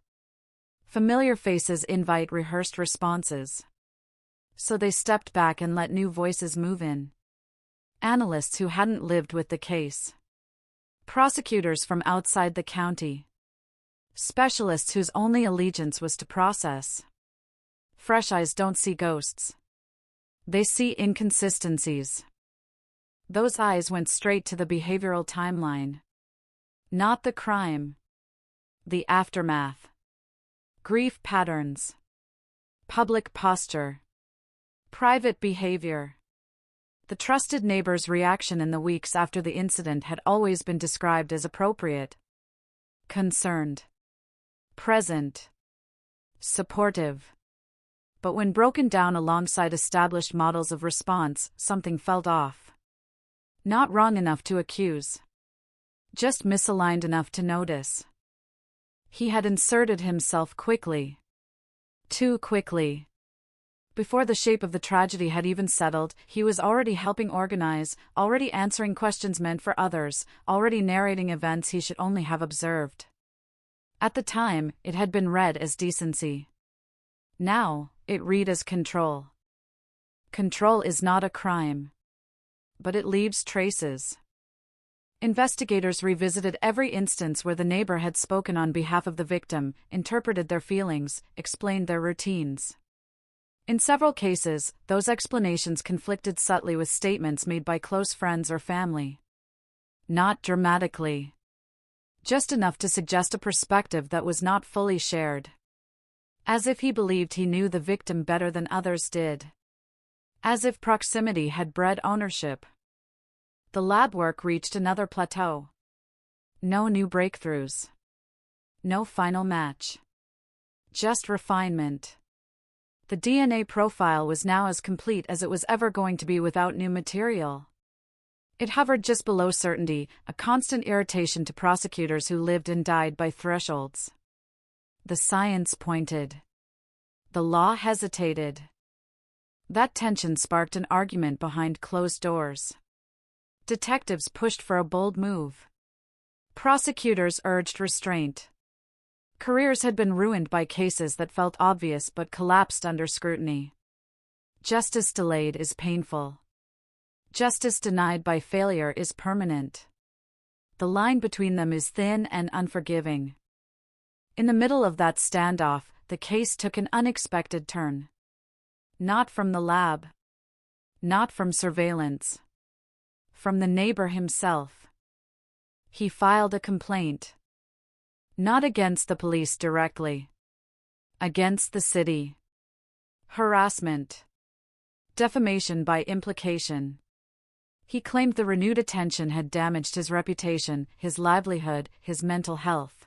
Familiar faces invite rehearsed responses. So they stepped back and let new voices move in. Analysts who hadn't lived with the case. Prosecutors from outside the county. Specialists whose only allegiance was to process. Fresh eyes don't see ghosts. They see inconsistencies. Those eyes went straight to the behavioral timeline. Not the crime. The aftermath. Grief patterns. Public posture. Private behavior. The trusted neighbor's reaction in the weeks after the incident had always been described as appropriate. Concerned. Present. Supportive. But when broken down alongside established models of response, something felt off. Not wrong enough to accuse. Just misaligned enough to notice. He had inserted himself quickly. Too quickly. Before the shape of the tragedy had even settled, he was already helping organize, already answering questions meant for others, already narrating events he should only have observed. At the time, it had been read as decency. Now, it read as control. Control is not a crime. But it leaves traces. Investigators revisited every instance where the neighbor had spoken on behalf of the victim, interpreted their feelings, explained their routines. In several cases, those explanations conflicted subtly with statements made by close friends or family. Not dramatically. Just enough to suggest a perspective that was not fully shared. As if he believed he knew the victim better than others did. As if proximity had bred ownership. The lab work reached another plateau. No new breakthroughs. No final match. Just refinement. The DNA profile was now as complete as it was ever going to be without new material. It hovered just below certainty, a constant irritation to prosecutors who lived and died by thresholds. The science pointed. The law hesitated. That tension sparked an argument behind closed doors. Detectives pushed for a bold move. Prosecutors urged restraint. Careers had been ruined by cases that felt obvious but collapsed under scrutiny. Justice delayed is painful. Justice denied by failure is permanent. The line between them is thin and unforgiving. In the middle of that standoff, the case took an unexpected turn. Not from the lab. Not from surveillance. From the neighbor himself. He filed a complaint. Not against the police directly. Against the city. Harassment. Defamation by implication. He claimed the renewed attention had damaged his reputation, his livelihood, his mental health.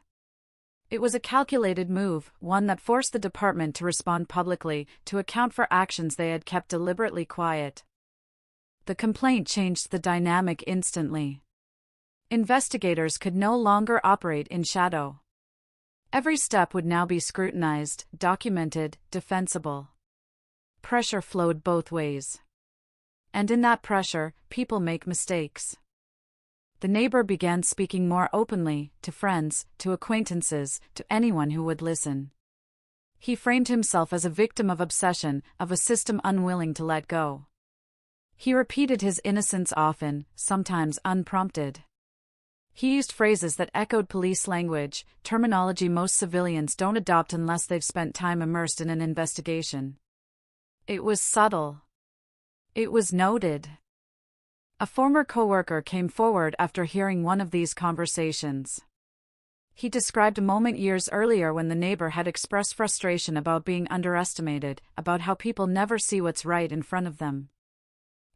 It was a calculated move, one that forced the department to respond publicly, to account for actions they had kept deliberately quiet. The complaint changed the dynamic instantly. Investigators could no longer operate in shadow. Every step would now be scrutinized, documented, defensible. Pressure flowed both ways. And in that pressure, people make mistakes. The neighbor began speaking more openly, to friends, to acquaintances, to anyone who would listen. He framed himself as a victim of obsession, of a system unwilling to let go. He repeated his innocence often, sometimes unprompted. He used phrases that echoed police language, terminology most civilians don't adopt unless they've spent time immersed in an investigation. It was subtle. It was noted. A former coworker came forward after hearing one of these conversations. He described a moment years earlier when the neighbor had expressed frustration about being underestimated, about how people never see what's right in front of them.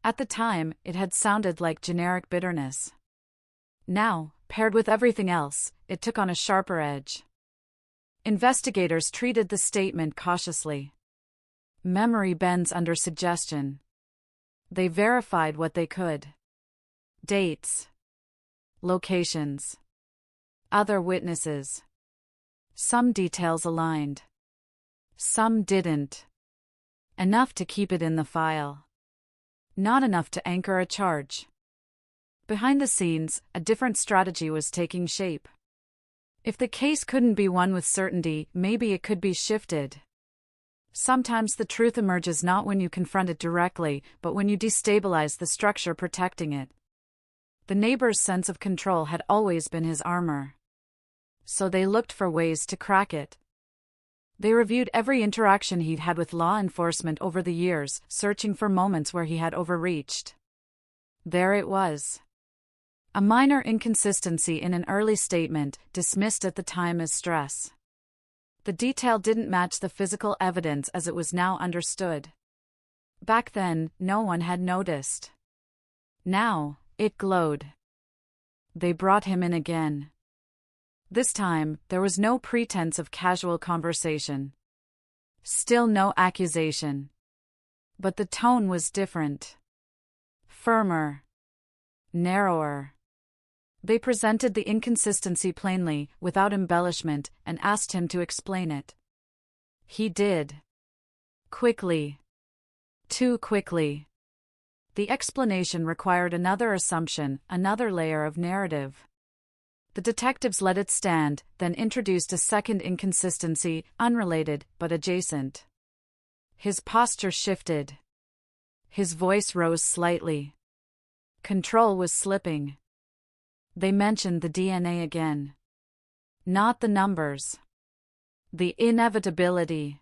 At the time, it had sounded like generic bitterness. Now, paired with everything else, it took on a sharper edge. Investigators treated the statement cautiously. Memory bends under suggestion. They verified what they could. Dates. Locations. Other witnesses. Some details aligned. Some didn't. Enough to keep it in the file. Not enough to anchor a charge. Behind the scenes, a different strategy was taking shape. If the case couldn't be won with certainty, maybe it could be shifted. Sometimes the truth emerges not when you confront it directly, but when you destabilize the structure protecting it. The neighbor's sense of control had always been his armor. So they looked for ways to crack it. They reviewed every interaction he'd had with law enforcement over the years, searching for moments where he had overreached. There it was. A minor inconsistency in an early statement, dismissed at the time as stress. The detail didn't match the physical evidence as it was now understood. Back then, no one had noticed. Now, it glowed. They brought him in again. This time, there was no pretense of casual conversation. Still no accusation. But the tone was different. Firmer. Narrower. They presented the inconsistency plainly, without embellishment, and asked him to explain it. He did. Quickly. Too quickly. The explanation required another assumption, another layer of narrative. The detectives let it stand, then introduced a second inconsistency, unrelated, but adjacent. His posture shifted. His voice rose slightly. Control was slipping. They mentioned the DNA again. Not the numbers. The inevitability.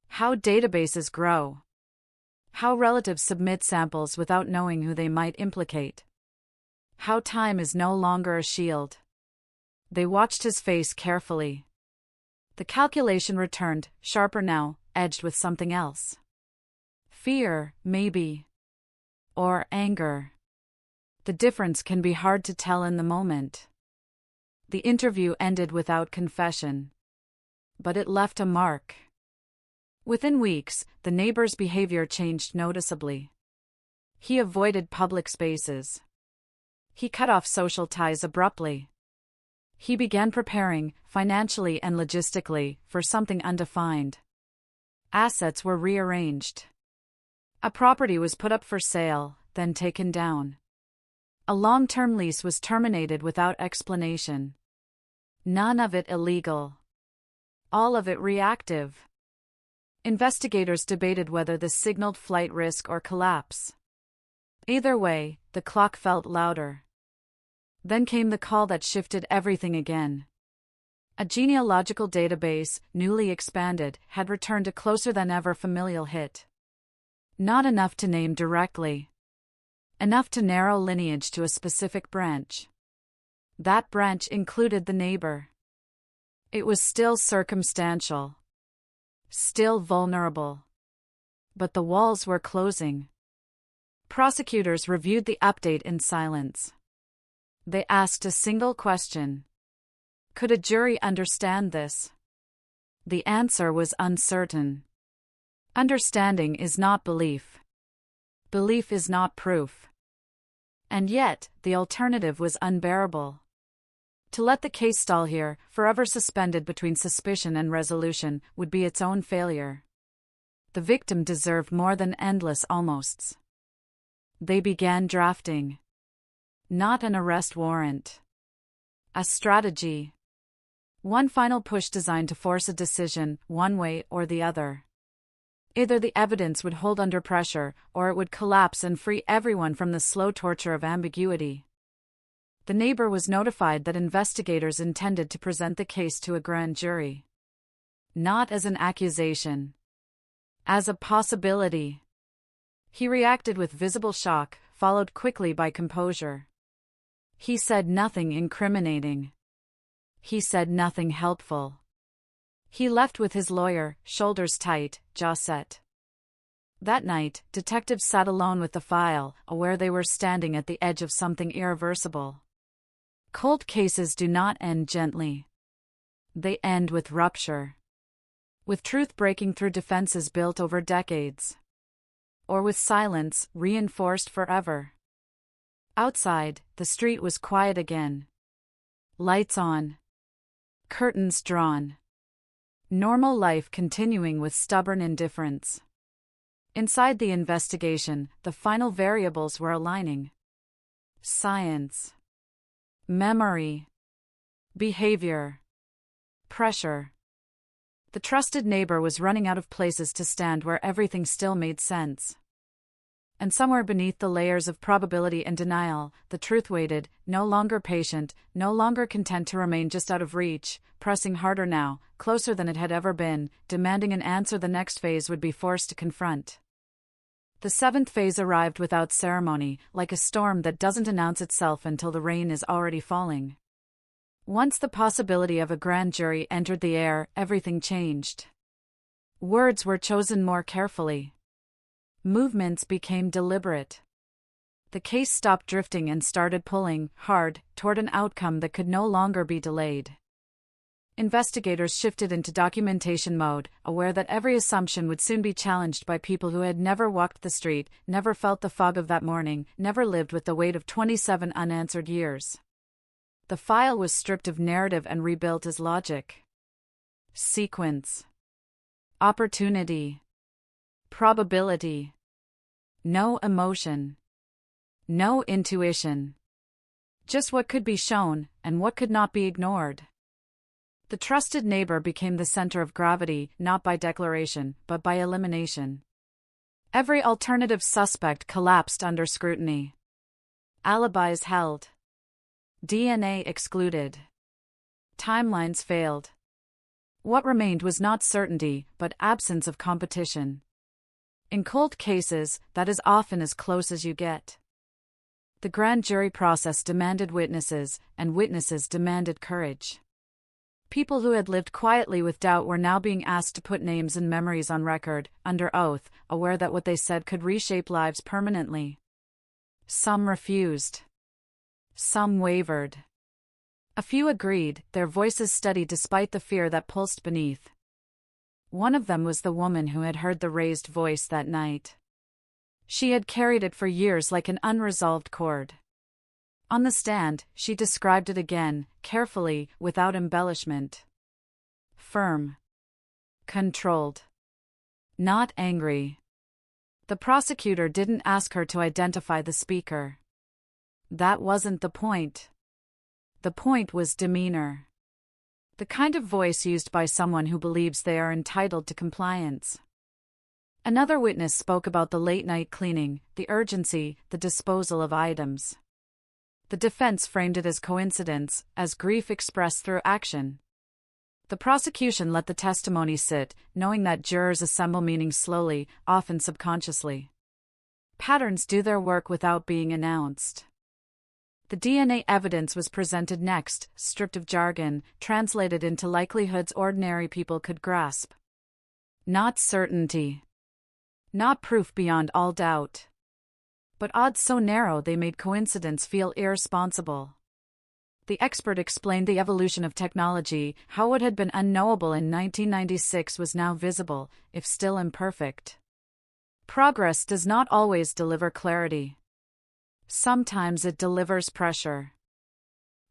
How databases grow. How relatives submit samples without knowing who they might implicate. How time is no longer a shield. They watched his face carefully. The calculation returned, sharper now, edged with something else. Fear, maybe. Or anger. The difference can be hard to tell in the moment. The interview ended without confession. But it left a mark. Within weeks, the neighbor's behavior changed noticeably. He avoided public spaces. He cut off social ties abruptly. He began preparing, financially and logistically, for something undefined. Assets were rearranged. A property was put up for sale, then taken down. A long-term lease was terminated without explanation. None of it illegal. All of it reactive. Investigators debated whether this signaled flight risk or collapse. Either way, the clock felt louder. Then came the call that shifted everything again. A genealogical database, newly expanded, had returned a closer than ever familial hit. Not enough to name directly. Enough to narrow lineage to a specific branch. That branch included the neighbor. It was still circumstantial. Still vulnerable. But the walls were closing. Prosecutors reviewed the update in silence. They asked a single question. Could a jury understand this? The answer was uncertain. Understanding is not belief. Belief is not proof. And yet, the alternative was unbearable. To let the case stall here, forever suspended between suspicion and resolution, would be its own failure. The victim deserved more than endless almosts. They began drafting. Not an arrest warrant. A strategy. One final push designed to force a decision, one way or the other. Either the evidence would hold under pressure, or it would collapse and free everyone from the slow torture of ambiguity. The neighbor was notified that investigators intended to present the case to a grand jury. Not as an accusation. As a possibility. He reacted with visible shock, followed quickly by composure. He said nothing incriminating. He said nothing helpful. He left with his lawyer, shoulders tight, jaw set. That night, detectives sat alone with the file, aware they were standing at the edge of something irreversible. Cold cases do not end gently. They end with rupture. With truth breaking through defenses built over decades. Or with silence, reinforced forever. Outside, the street was quiet again. Lights on. Curtains drawn. Normal life continuing with stubborn indifference. Inside the investigation, the final variables were aligning. Science. Memory. Behavior. Pressure. The trusted neighbor was running out of places to stand where everything still made sense. And somewhere beneath the layers of probability and denial, the truth waited, no longer patient, no longer content to remain just out of reach, pressing harder now, closer than it had ever been, demanding an answer the next phase would be forced to confront. The seventh phase arrived without ceremony, like a storm that doesn't announce itself until the rain is already falling. Once the possibility of a grand jury entered the air, everything changed. Words were chosen more carefully. Movements became deliberate. The case stopped drifting and started pulling, hard, toward an outcome that could no longer be delayed. Investigators shifted into documentation mode, aware that every assumption would soon be challenged by people who had never walked the street, never felt the fog of that morning, never lived with the weight of 27 unanswered years. The file was stripped of narrative and rebuilt as logic. Sequence. Opportunity. Probability. No emotion. No intuition. Just what could be shown, and what could not be ignored. The trusted neighbor became the center of gravity, not by declaration, but by elimination. Every alternative suspect collapsed under scrutiny. Alibis held. DNA excluded. Timelines failed. What remained was not certainty, but absence of competition. In cold cases, that is often as close as you get. The grand jury process demanded witnesses, and witnesses demanded courage. People who had lived quietly with doubt were now being asked to put names and memories on record, under oath, aware that what they said could reshape lives permanently. Some refused. Some wavered. A few agreed, their voices steady despite the fear that pulsed beneath. One of them was the woman who had heard the raised voice that night. She had carried it for years like an unresolved chord. On the stand, she described it again, carefully, without embellishment. Firm. Controlled. Not angry. The prosecutor didn't ask her to identify the speaker. That wasn't the point. The point was demeanor. The kind of voice used by someone who believes they are entitled to compliance. Another witness spoke about the late-night cleaning, the urgency, the disposal of items. The defense framed it as coincidence, as grief expressed through action. The prosecution let the testimony sit, knowing that jurors assemble meaning slowly, often subconsciously. Patterns do their work without being announced. The DNA evidence was presented next, stripped of jargon, translated into likelihoods ordinary people could grasp. Not certainty. Not proof beyond all doubt. But odds so narrow they made coincidence feel irresponsible. The expert explained the evolution of technology, how what had been unknowable in 1996 was now visible, if still imperfect. Progress does not always deliver clarity. Sometimes it delivers pressure.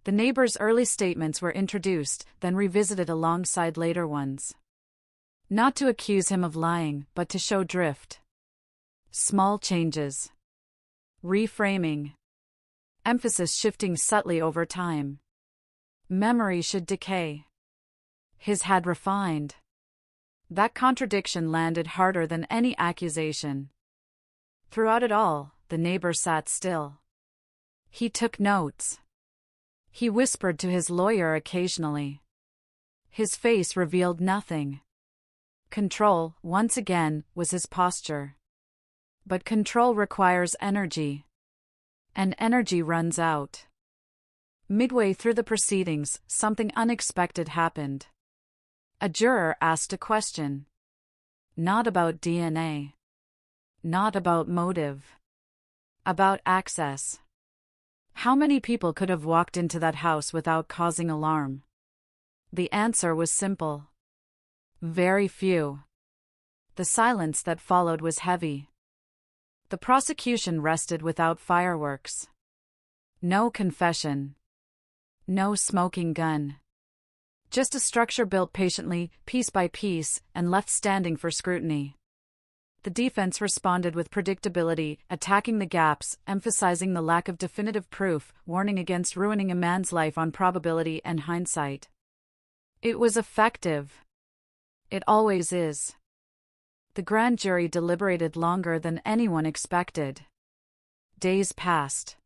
The neighbor's early statements were introduced, then revisited alongside later ones. Not to accuse him of lying, but to show drift. Small changes. Reframing. Emphasis shifting subtly over time. Memory should decay. His had refined. That contradiction landed harder than any accusation. Throughout it all, the neighbor sat still. He took notes. He whispered to his lawyer occasionally. His face revealed nothing. Control, once again, was his posture. But control requires energy. And energy runs out. Midway through the proceedings, something unexpected happened. A juror asked a question. Not about DNA. Not about motive. About access. How many people could have walked into that house without causing alarm? The answer was simple. Very few. The silence that followed was heavy. The prosecution rested without fireworks. No confession. No smoking gun. Just a structure built patiently, piece by piece, and left standing for scrutiny. The defense responded with predictability, attacking the gaps, emphasizing the lack of definitive proof, warning against ruining a man's life on probability and hindsight. It was effective. It always is. The grand jury deliberated longer than anyone expected. Days passed.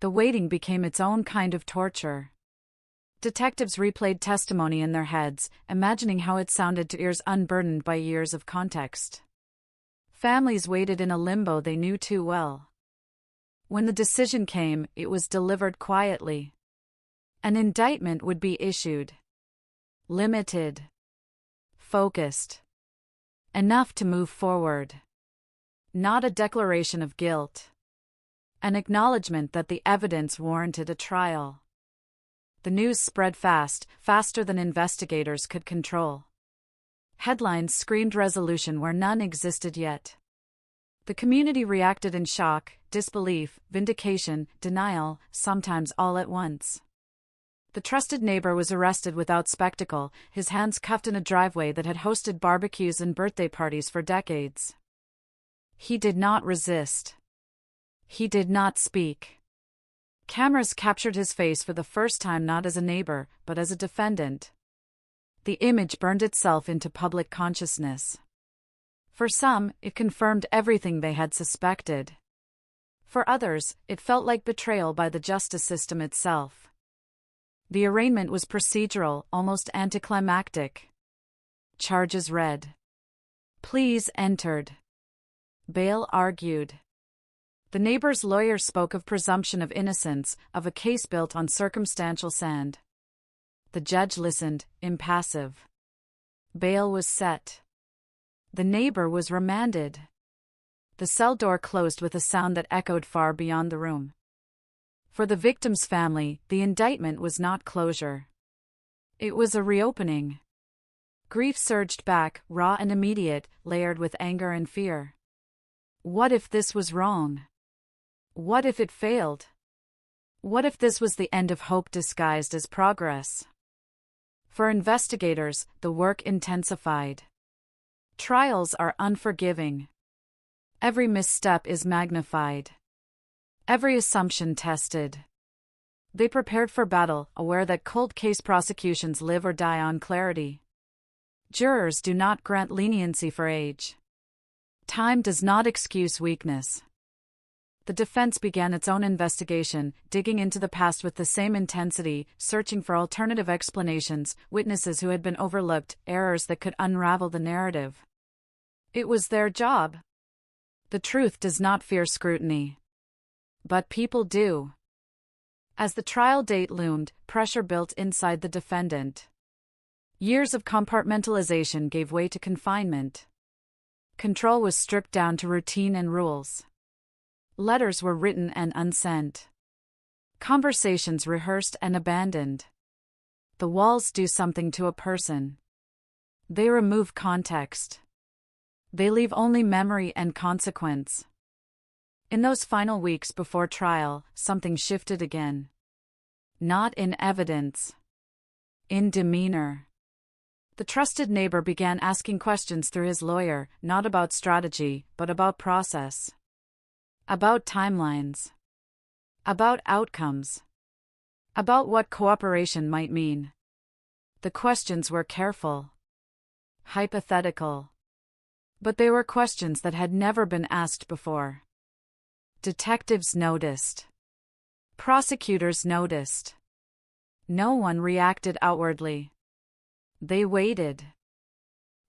The waiting became its own kind of torture. Detectives replayed testimony in their heads, imagining how it sounded to ears unburdened by years of context. Families waited in a limbo they knew too well. When the decision came, it was delivered quietly. An indictment would be issued. Limited. Focused. Enough to move forward. Not a declaration of guilt. An acknowledgement that the evidence warranted a trial. The news spread fast, faster than investigators could control. Headlines screamed resolution where none existed yet. The community reacted in shock, disbelief, vindication, denial, sometimes all at once. The trusted neighbor was arrested without spectacle, his hands cuffed in a driveway that had hosted barbecues and birthday parties for decades. He did not resist. He did not speak. Cameras captured his face for the first time not as a neighbor, but as a defendant. The image burned itself into public consciousness. For some, it confirmed everything they had suspected. For others, it felt like betrayal by the justice system itself. The arraignment was procedural, almost anticlimactic. Charges read. Pleas entered. Bail argued. The neighbor's lawyer spoke of presumption of innocence, of a case built on circumstantial sand. The judge listened, impassive. Bail was set. The neighbor was remanded. The cell door closed with a sound that echoed far beyond the room. For the victim's family, the indictment was not closure. It was a reopening. Grief surged back, raw and immediate, layered with anger and fear. What if this was wrong? What if it failed? What if this was the end of hope disguised as progress? For investigators, the work intensified. Trials are unforgiving. Every misstep is magnified. Every assumption tested. They prepared for battle, aware that cold case prosecutions live or die on clarity. Jurors do not grant leniency for age. Time does not excuse weakness. The defense began its own investigation, digging into the past with the same intensity, searching for alternative explanations, witnesses who had been overlooked, errors that could unravel the narrative. It was their job. The truth does not fear scrutiny. But people do. As the trial date loomed, pressure built inside the defendant. Years of compartmentalization gave way to confinement. Control was stripped down to routine and rules. Letters were written and unsent. Conversations rehearsed and abandoned. The walls do something to a person. They remove context. They leave only memory and consequence. In those final weeks before trial, something shifted again. Not in evidence. In demeanor. The trusted neighbor began asking questions through his lawyer, not about strategy, but about process. About timelines. About outcomes. About what cooperation might mean. The questions were careful. Hypothetical. But they were questions that had never been asked before. Detectives noticed. Prosecutors noticed. No one reacted outwardly. They waited.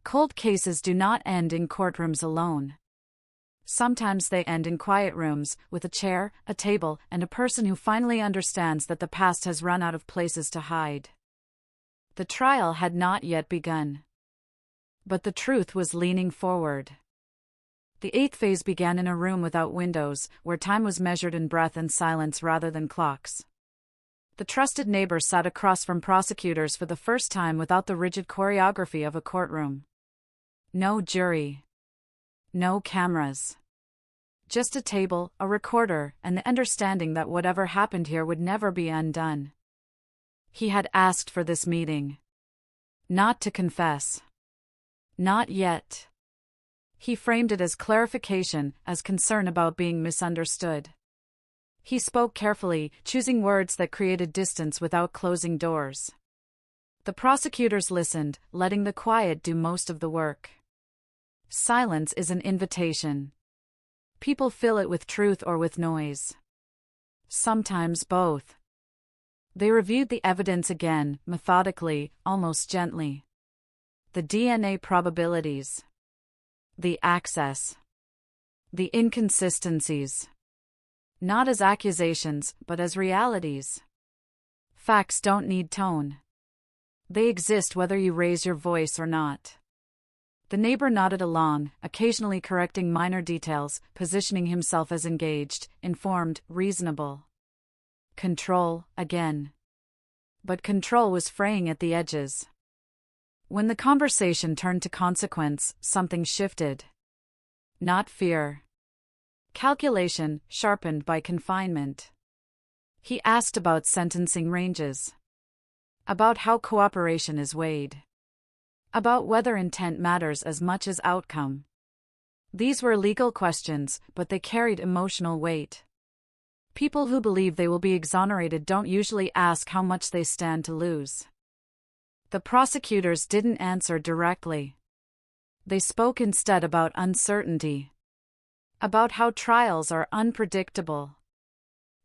Cold cases do not end in courtrooms alone. Sometimes they end in quiet rooms, with a chair, a table, and a person who finally understands that the past has run out of places to hide. The trial had not yet begun. But the truth was leaning forward. The eighth phase began in a room without windows, where time was measured in breath and silence rather than clocks. The trusted neighbor sat across from prosecutors for the first time without the rigid choreography of a courtroom. No jury. No cameras. Just a table, a recorder, and the understanding that whatever happened here would never be undone. He had asked for this meeting. Not to confess. Not yet. He framed it as clarification, as concern about being misunderstood. He spoke carefully, choosing words that created distance without closing doors. The prosecutors listened, letting the quiet do most of the work. Silence is an invitation. People fill it with truth or with noise. Sometimes both. They reviewed the evidence again, methodically, almost gently. The DNA probabilities. The access. The inconsistencies. Not as accusations, but as realities. Facts don't need tone. They exist whether you raise your voice or not. The neighbor nodded along, occasionally correcting minor details, positioning himself as engaged, informed, reasonable. Control, again. But control was fraying at the edges. When the conversation turned to consequence, something shifted. Not fear. Calculation, sharpened by confinement. He asked about sentencing ranges. About how cooperation is weighed. About whether intent matters as much as outcome. These were legal questions, but they carried emotional weight. People who believe they will be exonerated don't usually ask how much they stand to lose. The prosecutors didn't answer directly. They spoke instead about uncertainty. About how trials are unpredictable.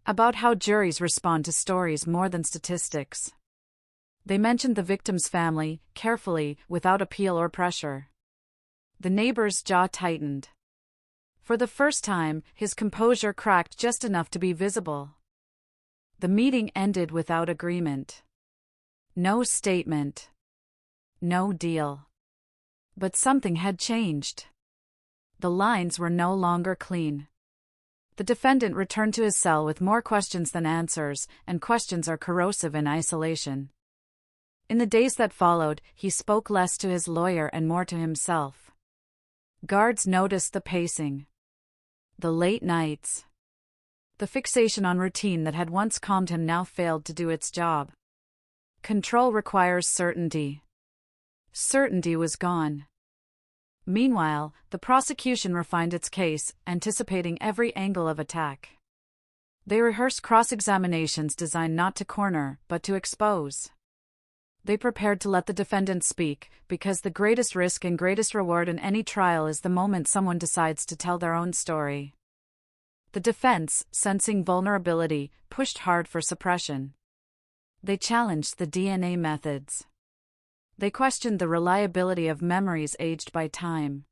About how juries respond to stories more than statistics. They mentioned the victim's family, carefully, without appeal or pressure. The neighbor's jaw tightened. For the first time, his composure cracked just enough to be visible. The meeting ended without agreement. No statement. No deal. But something had changed. The lines were no longer clean. The defendant returned to his cell with more questions than answers, and questions are corrosive in isolation. In the days that followed, he spoke less to his lawyer and more to himself. Guards noticed the pacing. The late nights. The fixation on routine that had once calmed him now failed to do its job. Control requires certainty. Certainty was gone. Meanwhile, the prosecution refined its case, anticipating every angle of attack. They rehearsed cross-examinations designed not to corner, but to expose. They prepared to let the defendant speak, because the greatest risk and greatest reward in any trial is the moment someone decides to tell their own story. The defense, sensing vulnerability, pushed hard for suppression. They challenged the DNA methods. They questioned the reliability of memories aged by time.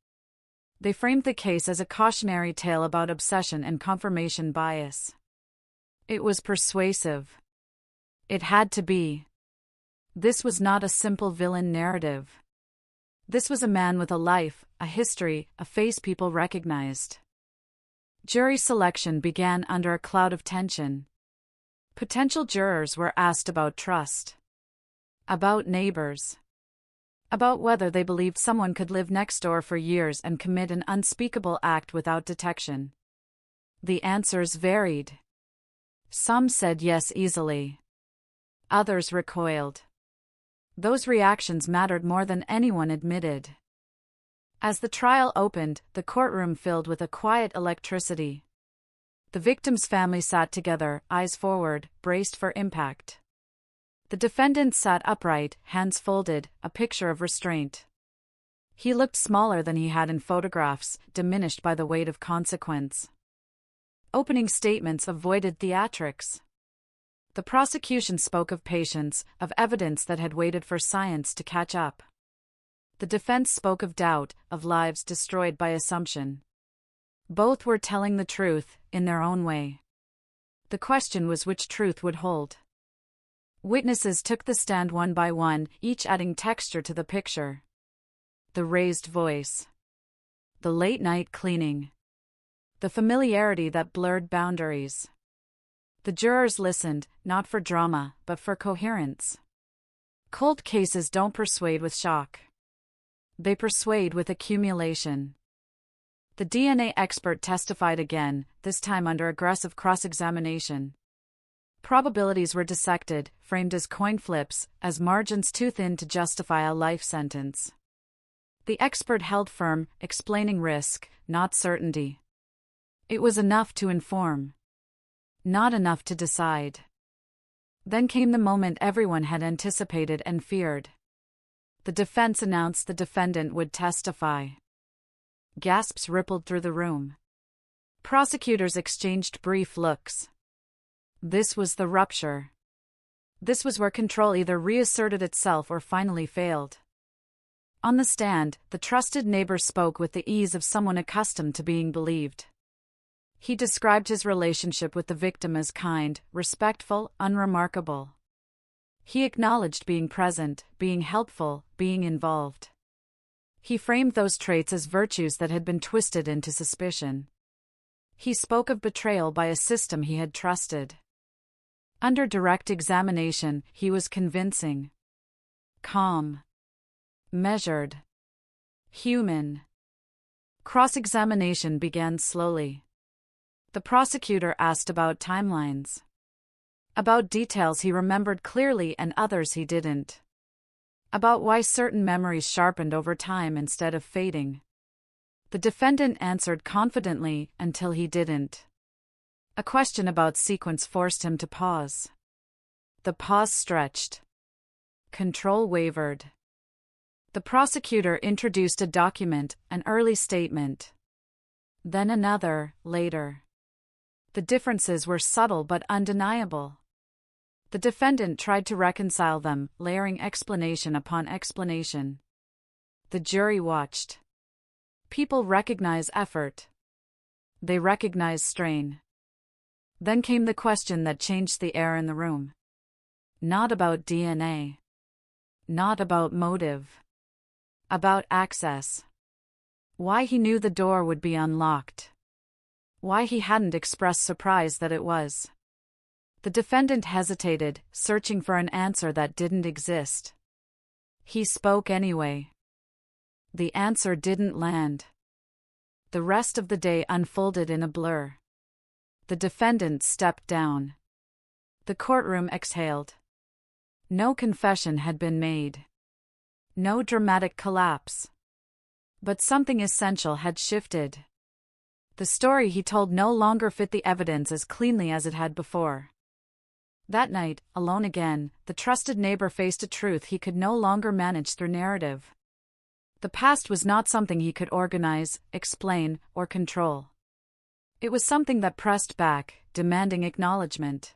They framed the case as a cautionary tale about obsession and confirmation bias. It was persuasive. It had to be. This was not a simple villain narrative. This was a man with a life, a history, a face people recognized. Jury selection began under a cloud of tension. Potential jurors were asked about trust, about neighbors, about whether they believed someone could live next door for years and commit an unspeakable act without detection. The answers varied. Some said yes easily. Others recoiled. Those reactions mattered more than anyone admitted. As the trial opened, the courtroom filled with a quiet electricity. The victim's family sat together, eyes forward, braced for impact. The defendant sat upright, hands folded, a picture of restraint. He looked smaller than he had in photographs, diminished by the weight of consequence. Opening statements avoided theatrics. The prosecution spoke of patience, of evidence that had waited for science to catch up. The defense spoke of doubt, of lives destroyed by assumption. Both were telling the truth, in their own way. The question was which truth would hold. Witnesses took the stand one by one, each adding texture to the picture. The raised voice. The late-night cleaning. The familiarity that blurred boundaries. The jurors listened, not for drama, but for coherence. Cold cases don't persuade with shock. They persuade with accumulation. The DNA expert testified again, this time under aggressive cross-examination. Probabilities were dissected, framed as coin flips, as margins too thin to justify a life sentence. The expert held firm, explaining risk, not certainty. It was enough to inform. Not enough to decide. Then came the moment everyone had anticipated and feared. The defense announced the defendant would testify. Gasps rippled through the room. Prosecutors exchanged brief looks. This was the rupture. This was where control either reasserted itself or finally failed. On the stand, the trusted neighbor spoke with the ease of someone accustomed to being believed. He described his relationship with the victim as kind, respectful, unremarkable. He acknowledged being present, being helpful, being involved. He framed those traits as virtues that had been twisted into suspicion. He spoke of betrayal by a system he had trusted. Under direct examination, he was convincing. Calm. Measured. Human. Cross-examination began slowly. The prosecutor asked about timelines. About details he remembered clearly and others he didn't. About why certain memories sharpened over time instead of fading. The defendant answered confidently until he didn't. A question about sequence forced him to pause. The pause stretched. Control wavered. The prosecutor introduced a document, an early statement. Then another, later. The differences were subtle but undeniable. The defendant tried to reconcile them, layering explanation upon explanation. The jury watched. People recognize effort. They recognize strain. Then came the question that changed the air in the room. Not about DNA. Not about motive. About access. Why he knew the door would be unlocked. Why he hadn't expressed surprise that it was. The defendant hesitated, searching for an answer that didn't exist. He spoke anyway. The answer didn't land. The rest of the day unfolded in a blur. The defendant stepped down. The courtroom exhaled. No confession had been made. No dramatic collapse. But something essential had shifted. The story he told no longer fit the evidence as cleanly as it had before. That night, alone again, the trusted neighbor faced a truth he could no longer manage through narrative. The past was not something he could organize, explain, or control. It was something that pressed back, demanding acknowledgement.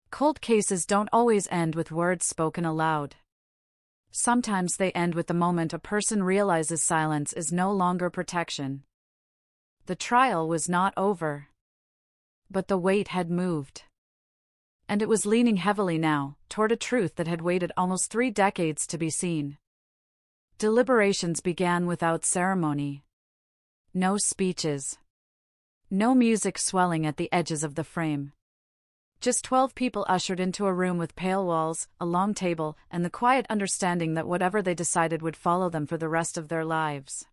Cold cases don't always end with words spoken aloud. Sometimes they end with the moment a person realizes silence is no longer protection. The trial was not over. But the weight had moved. And it was leaning heavily now, toward a truth that had waited almost 3 decades to be seen. Deliberations began without ceremony. No speeches. No music swelling at the edges of the frame. Just 12 people ushered into a room with pale walls, a long table, and the quiet understanding that whatever they decided would follow them for the rest of their lives.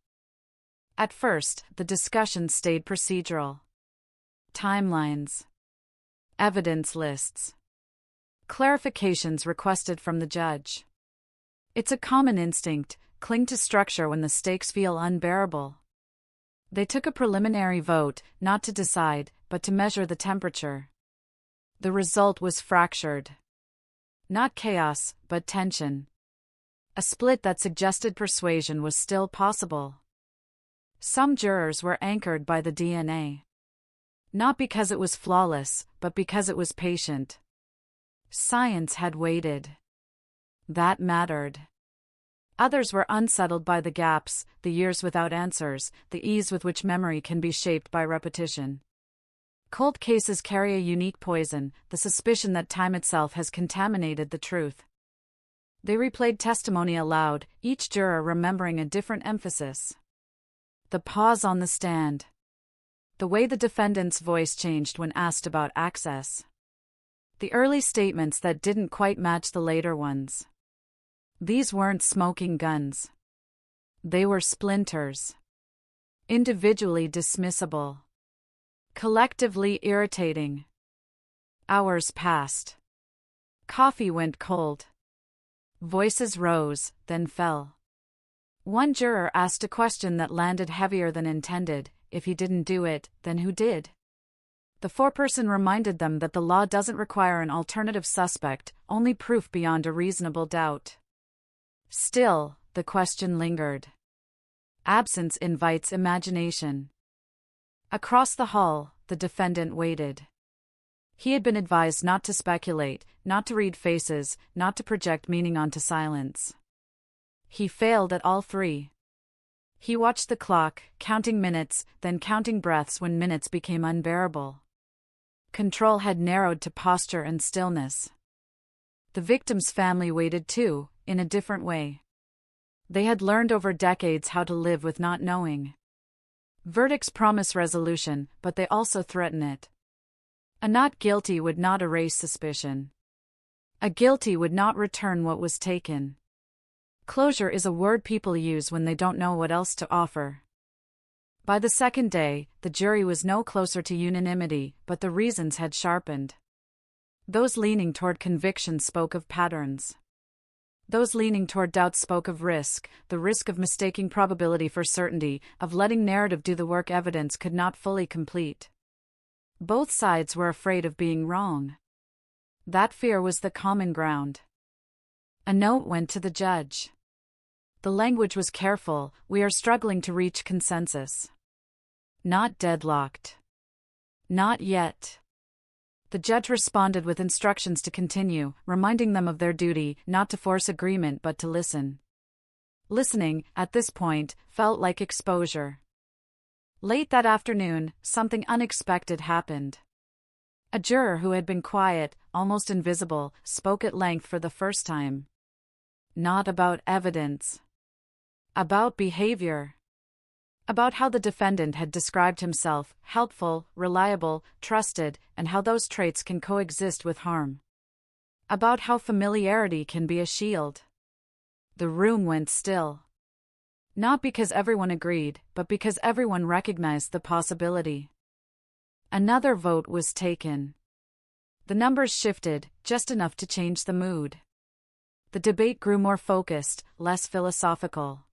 At first, the discussion stayed procedural. Timelines. Evidence lists. Clarifications requested from the judge. It's a common instinct, cling to structure when the stakes feel unbearable. They took a preliminary vote, not to decide, but to measure the temperature. The result was fractured. Not chaos, but tension. A split that suggested persuasion was still possible. Some jurors were anchored by the DNA. Not because it was flawless, but because it was patient. Science had waited. That mattered. Others were unsettled by the gaps, the years without answers, the ease with which memory can be shaped by repetition. Cold cases carry a unique poison, the suspicion that time itself has contaminated the truth. They replayed testimony aloud, each juror remembering a different emphasis. The pause on the stand. The way the defendant's voice changed when asked about access. The early statements that didn't quite match the later ones. These weren't smoking guns. They were splinters. Individually dismissible. Collectively irritating. Hours passed. Coffee went cold. Voices rose, then fell. One juror asked a question that landed heavier than intended. If he didn't do it, then who did? The foreperson reminded them that the law doesn't require an alternative suspect, only proof beyond a reasonable doubt. Still, the question lingered. Absence invites imagination. Across the hall, the defendant waited. He had been advised not to speculate, not to read faces, not to project meaning onto silence. He failed at all three. He watched the clock, counting minutes, then counting breaths when minutes became unbearable. Control had narrowed to posture and stillness. The victim's family waited too, in a different way. They had learned over decades how to live with not knowing. Verdicts promise resolution, but they also threaten it. A not guilty would not erase suspicion. A guilty would not return what was taken. Closure is a word people use when they don't know what else to offer. By the second day, the jury was no closer to unanimity, but the reasons had sharpened. Those leaning toward conviction spoke of patterns. Those leaning toward doubt spoke of risk, the risk of mistaking probability for certainty, of letting narrative do the work evidence could not fully complete. Both sides were afraid of being wrong. That fear was the common ground. A note went to the judge. The language was careful, we are struggling to reach consensus. Not deadlocked. Not yet. The judge responded with instructions to continue, reminding them of their duty, not to force agreement but to listen. Listening, at this point, felt like exposure. Late that afternoon, something unexpected happened. A juror who had been quiet, almost invisible, spoke at length for the first time. Not about evidence. About behavior. About how the defendant had described himself, helpful, reliable, trusted, and how those traits can coexist with harm. About how familiarity can be a shield. The room went still. Not because everyone agreed, but because everyone recognized the possibility. Another vote was taken. The numbers shifted, just enough to change the mood. The debate grew more focused, less philosophical.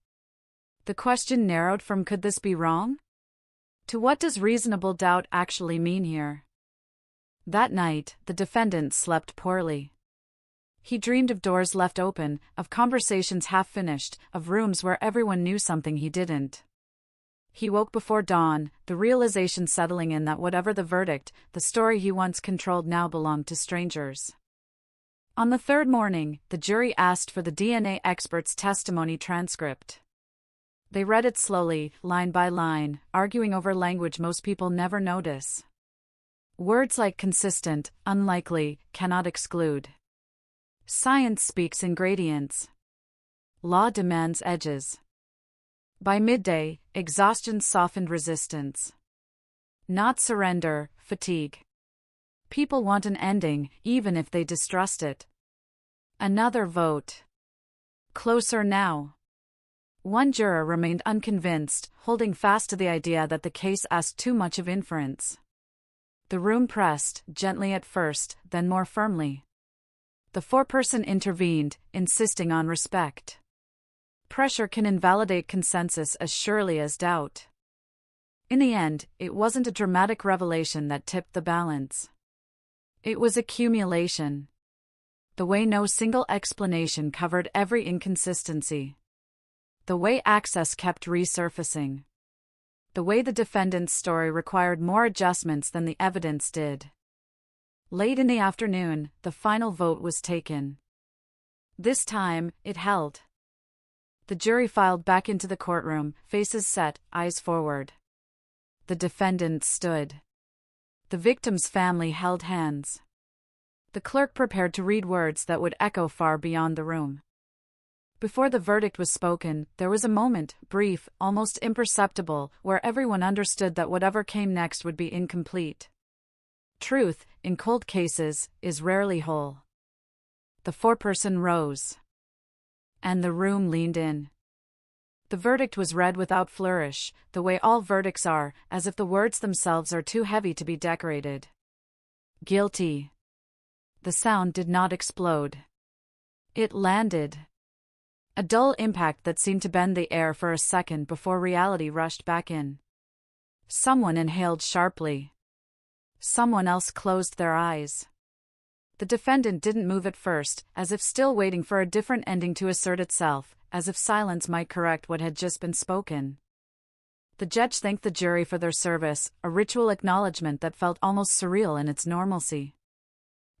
The question narrowed from could this be wrong? To what does reasonable doubt actually mean here? That night, the defendant slept poorly. He dreamed of doors left open, of conversations half finished, of rooms where everyone knew something he didn't. He woke before dawn, the realization settling in that whatever the verdict, the story he once controlled now belonged to strangers. On the third morning, the jury asked for the DNA expert's testimony transcript. They read it slowly, line by line, arguing over language most people never notice. Words like consistent, unlikely, cannot exclude. Science speaks in gradients. Law demands edges. By midday, exhaustion softened resistance. Not surrender, fatigue. People want an ending, even if they distrust it. Another vote. Closer now. One juror remained unconvinced, holding fast to the idea that the case asked too much of inference. The room pressed, gently at first, then more firmly. The foreperson intervened, insisting on respect. Pressure can invalidate consensus as surely as doubt. In the end, it wasn't a dramatic revelation that tipped the balance. It was accumulation. The way no single explanation covered every inconsistency. The way access kept resurfacing. The way the defendant's story required more adjustments than the evidence did. Late in the afternoon, the final vote was taken. This time, it held. The jury filed back into the courtroom, faces set, eyes forward. The defendant stood. The victim's family held hands. The clerk prepared to read words that would echo far beyond the room. Before the verdict was spoken, there was a moment, brief, almost imperceptible, where everyone understood that whatever came next would be incomplete. Truth, in cold cases, is rarely whole. The foreperson rose. And the room leaned in. The verdict was read without flourish, the way all verdicts are, as if the words themselves are too heavy to be decorated. Guilty. The sound did not explode. It landed. A dull impact that seemed to bend the air for a second before reality rushed back in. Someone inhaled sharply. Someone else closed their eyes. The defendant didn't move at first, as if still waiting for a different ending to assert itself, as if silence might correct what had just been spoken. The judge thanked the jury for their service, a ritual acknowledgement that felt almost surreal in its normalcy.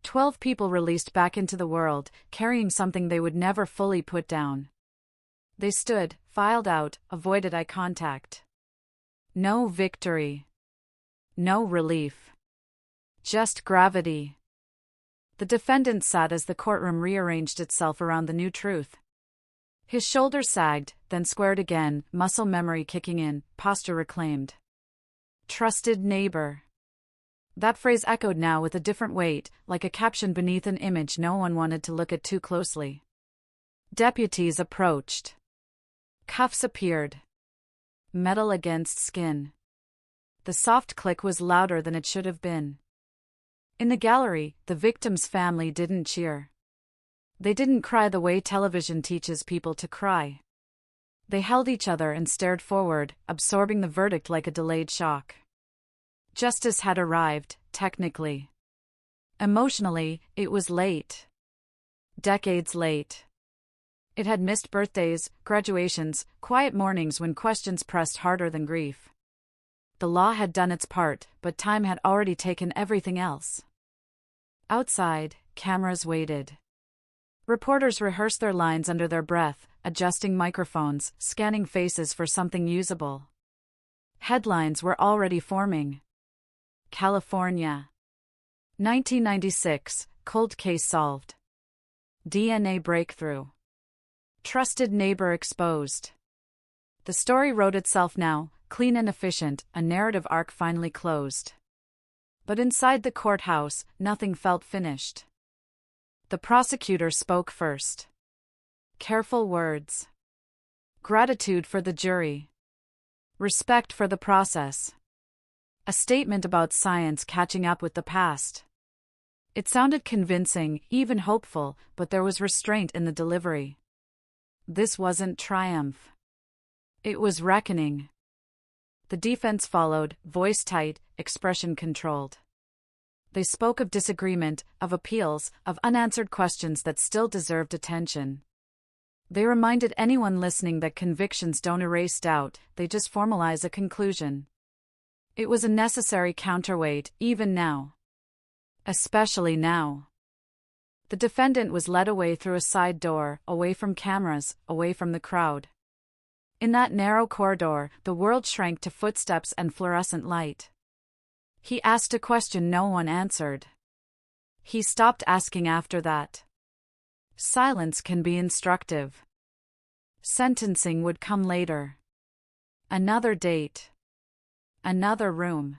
12 people released back into the world, carrying something they would never fully put down. They stood, filed out, avoided eye contact. No victory. No relief. Just gravity. The defendant sat as the courtroom rearranged itself around the new truth. His shoulders sagged, then squared again, muscle memory kicking in, posture reclaimed. Trusted neighbor. That phrase echoed now with a different weight, like a caption beneath an image no one wanted to look at too closely. Deputies approached. Cuffs appeared. Metal against skin. The soft click was louder than it should have been. In the gallery, the victim's family didn't cheer. They didn't cry the way television teaches people to cry. They held each other and stared forward, absorbing the verdict like a delayed shock. Justice had arrived, technically. Emotionally, it was late. Decades late. It had missed birthdays, graduations, quiet mornings when questions pressed harder than grief. The law had done its part, but time had already taken everything else. Outside, cameras waited. Reporters rehearsed their lines under their breath, adjusting microphones, scanning faces for something usable. Headlines were already forming. California. 1996, cold case solved. DNA breakthrough. Trusted neighbor exposed. The story wrote itself now, clean and efficient, a narrative arc finally closed. But inside the courthouse, nothing felt finished. The prosecutor spoke first. Careful words. Gratitude for the jury. Respect for the process. A statement about science catching up with the past. It sounded convincing, even hopeful, but there was restraint in the delivery. This wasn't triumph. It was reckoning. The defense followed, voice tight, expression controlled. They spoke of disagreement, of appeals, of unanswered questions that still deserved attention. They reminded anyone listening that convictions don't erase doubt, they just formalize a conclusion. It was a necessary counterweight, even now. Especially now. The defendant was led away through a side door, away from cameras, away from the crowd. In that narrow corridor, the world shrank to footsteps and fluorescent light. He asked a question no one answered. He stopped asking after that. Silence can be instructive. Sentencing would come later. Another date. Another room.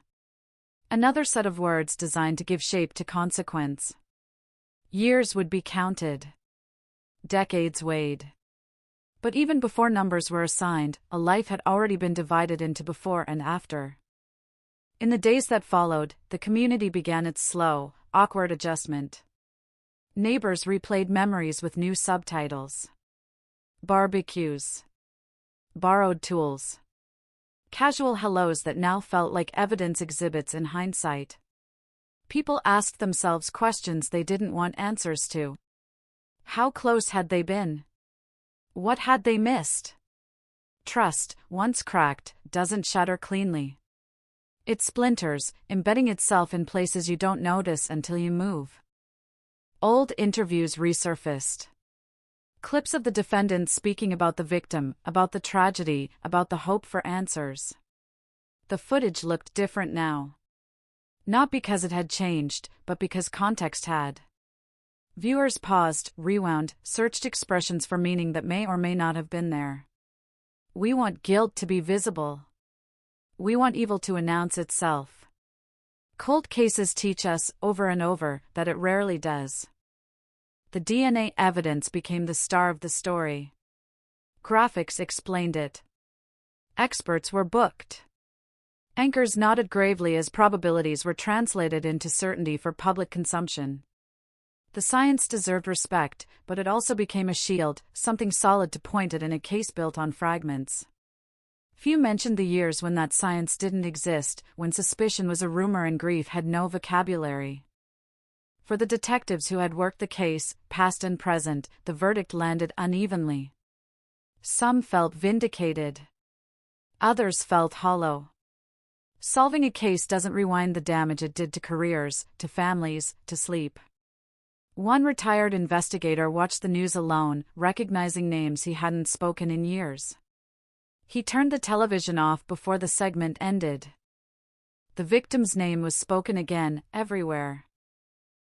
Another set of words designed to give shape to consequence. Years would be counted. Decades weighed. But even before numbers were assigned, a life had already been divided into before and after. In the days that followed, the community began its slow, awkward adjustment. Neighbors replayed memories with new subtitles. Barbecues. Borrowed tools. Casual hellos that now felt like evidence exhibits in hindsight. People asked themselves questions they didn't want answers to. How close had they been? What had they missed? Trust, once cracked, doesn't shatter cleanly. It splinters, embedding itself in places you don't notice until you move. Old interviews resurfaced. Clips of the defendant speaking about the victim, about the tragedy, about the hope for answers. The footage looked different now. Not because it had changed, but because context had. Viewers paused, rewound, searched expressions for meaning that may or may not have been there. We want guilt to be visible. We want evil to announce itself. Cold cases teach us, over and over, that it rarely does. The DNA evidence became the star of the story. Graphics explained it. Experts were booked. Anchors nodded gravely as probabilities were translated into certainty for public consumption. The science deserved respect, but it also became a shield, something solid to point at in a case built on fragments. Few mentioned the years when that science didn't exist, when suspicion was a rumor and grief had no vocabulary. For the detectives who had worked the case, past and present, the verdict landed unevenly. Some felt vindicated. Others felt hollow. Solving a case doesn't rewind the damage it did to careers, to families, to sleep. One retired investigator watched the news alone, recognizing names he hadn't spoken in years. He turned the television off before the segment ended. The victim's name was spoken again, everywhere.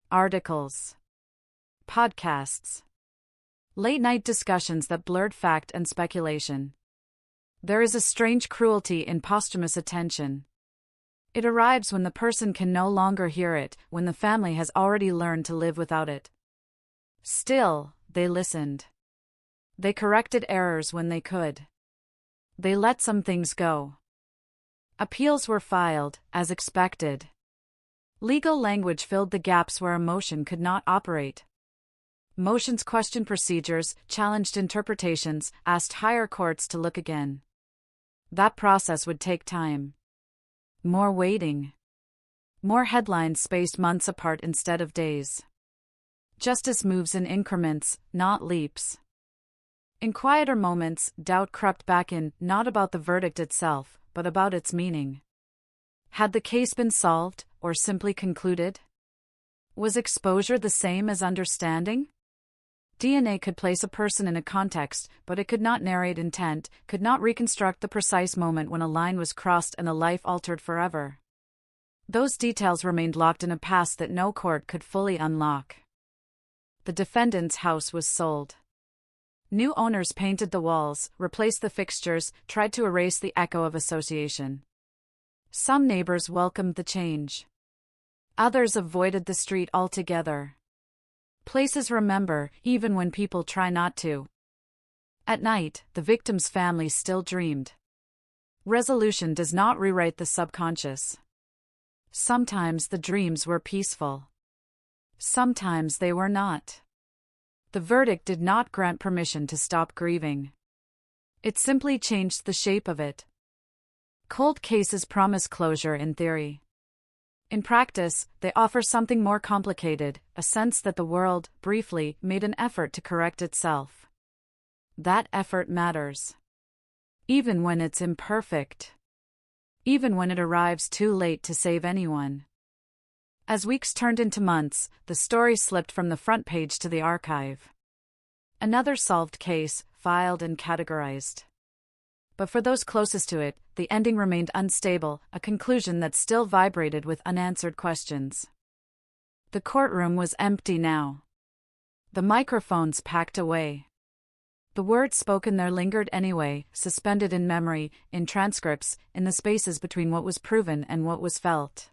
Articles. Podcasts. Late-night discussions that blurred fact and speculation. There is a strange cruelty in posthumous attention. It arrives when the person can no longer hear it, when the family has already learned to live without it. Still, they listened. They corrected errors when they could. They let some things go. Appeals were filed, as expected. Legal language filled the gaps where emotion could not operate. Motions questioned procedures, challenged interpretations, asked higher courts to look again. That process would take time. More waiting. More headlines spaced months apart instead of days. Justice moves in increments, not leaps. In quieter moments, doubt crept back in, not about the verdict itself, but about its meaning. Had the case been solved, or simply concluded? Was exposure the same as understanding? DNA could place a person in a context, but it could not narrate intent, could not reconstruct the precise moment when a line was crossed and a life altered forever. Those details remained locked in a past that no court could fully unlock. The defendant's house was sold. New owners painted the walls, replaced the fixtures, tried to erase the echo of association. Some neighbors welcomed the change. Others avoided the street altogether. Places remember, even when people try not to. At night, the victim's family still dreamed. Resolution does not rewrite the subconscious. Sometimes the dreams were peaceful. Sometimes they were not. The verdict did not grant permission to stop grieving. It simply changed the shape of it. Cold cases promise closure in theory. In practice, they offer something more complicated, a sense that the world, briefly, made an effort to correct itself. That effort matters. Even when it's imperfect. Even when it arrives too late to save anyone. As weeks turned into months, the story slipped from the front page to the archive. Another solved case, filed and categorized. But for those closest to it, the ending remained unstable, a conclusion that still vibrated with unanswered questions. The courtroom was empty now. The microphones packed away. The words spoken there lingered anyway, suspended in memory, in transcripts, in the spaces between what was proven and what was felt.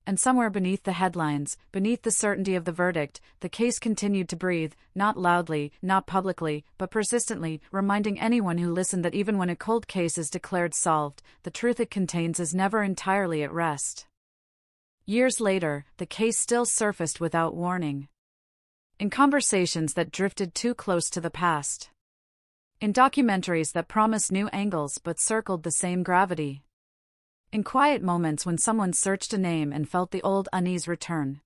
And somewhere beneath the headlines, beneath the certainty of the verdict, the case continued to breathe, not loudly, not publicly, but persistently, reminding anyone who listened that even when a cold case is declared solved, the truth it contains is never entirely at rest. Years later, the case still surfaced without warning. In conversations that drifted too close to the past. In documentaries that promised new angles but circled the same gravity. In quiet moments when someone searched a name and felt the old unease return.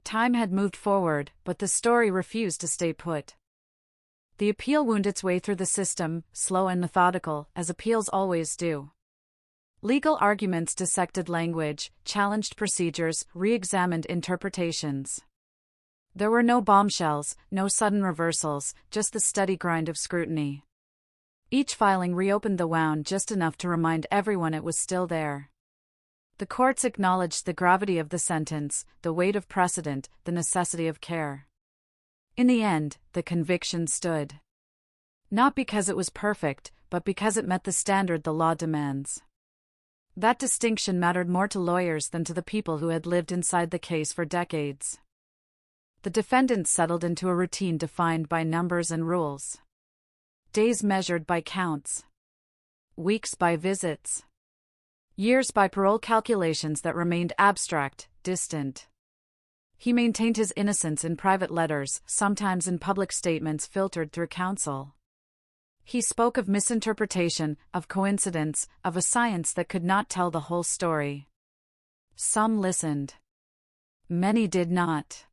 Time had moved forward, but the story refused to stay put. The appeal wound its way through the system, slow and methodical, as appeals always do. Legal arguments dissected language, challenged procedures, re-examined interpretations. There were no bombshells, no sudden reversals, just the steady grind of scrutiny. Each filing reopened the wound just enough to remind everyone it was still there. The courts acknowledged the gravity of the sentence, the weight of precedent, the necessity of care. In the end, the conviction stood. Not because it was perfect, but because it met the standard the law demands. That distinction mattered more to lawyers than to the people who had lived inside the case for decades. The defendants settled into a routine defined by numbers and rules. Days measured by counts. Weeks by visits. Years by parole calculations that remained abstract, distant. He maintained his innocence in private letters, sometimes in public statements filtered through counsel. He spoke of misinterpretation, of coincidence, of a science that could not tell the whole story. Some listened. Many did not.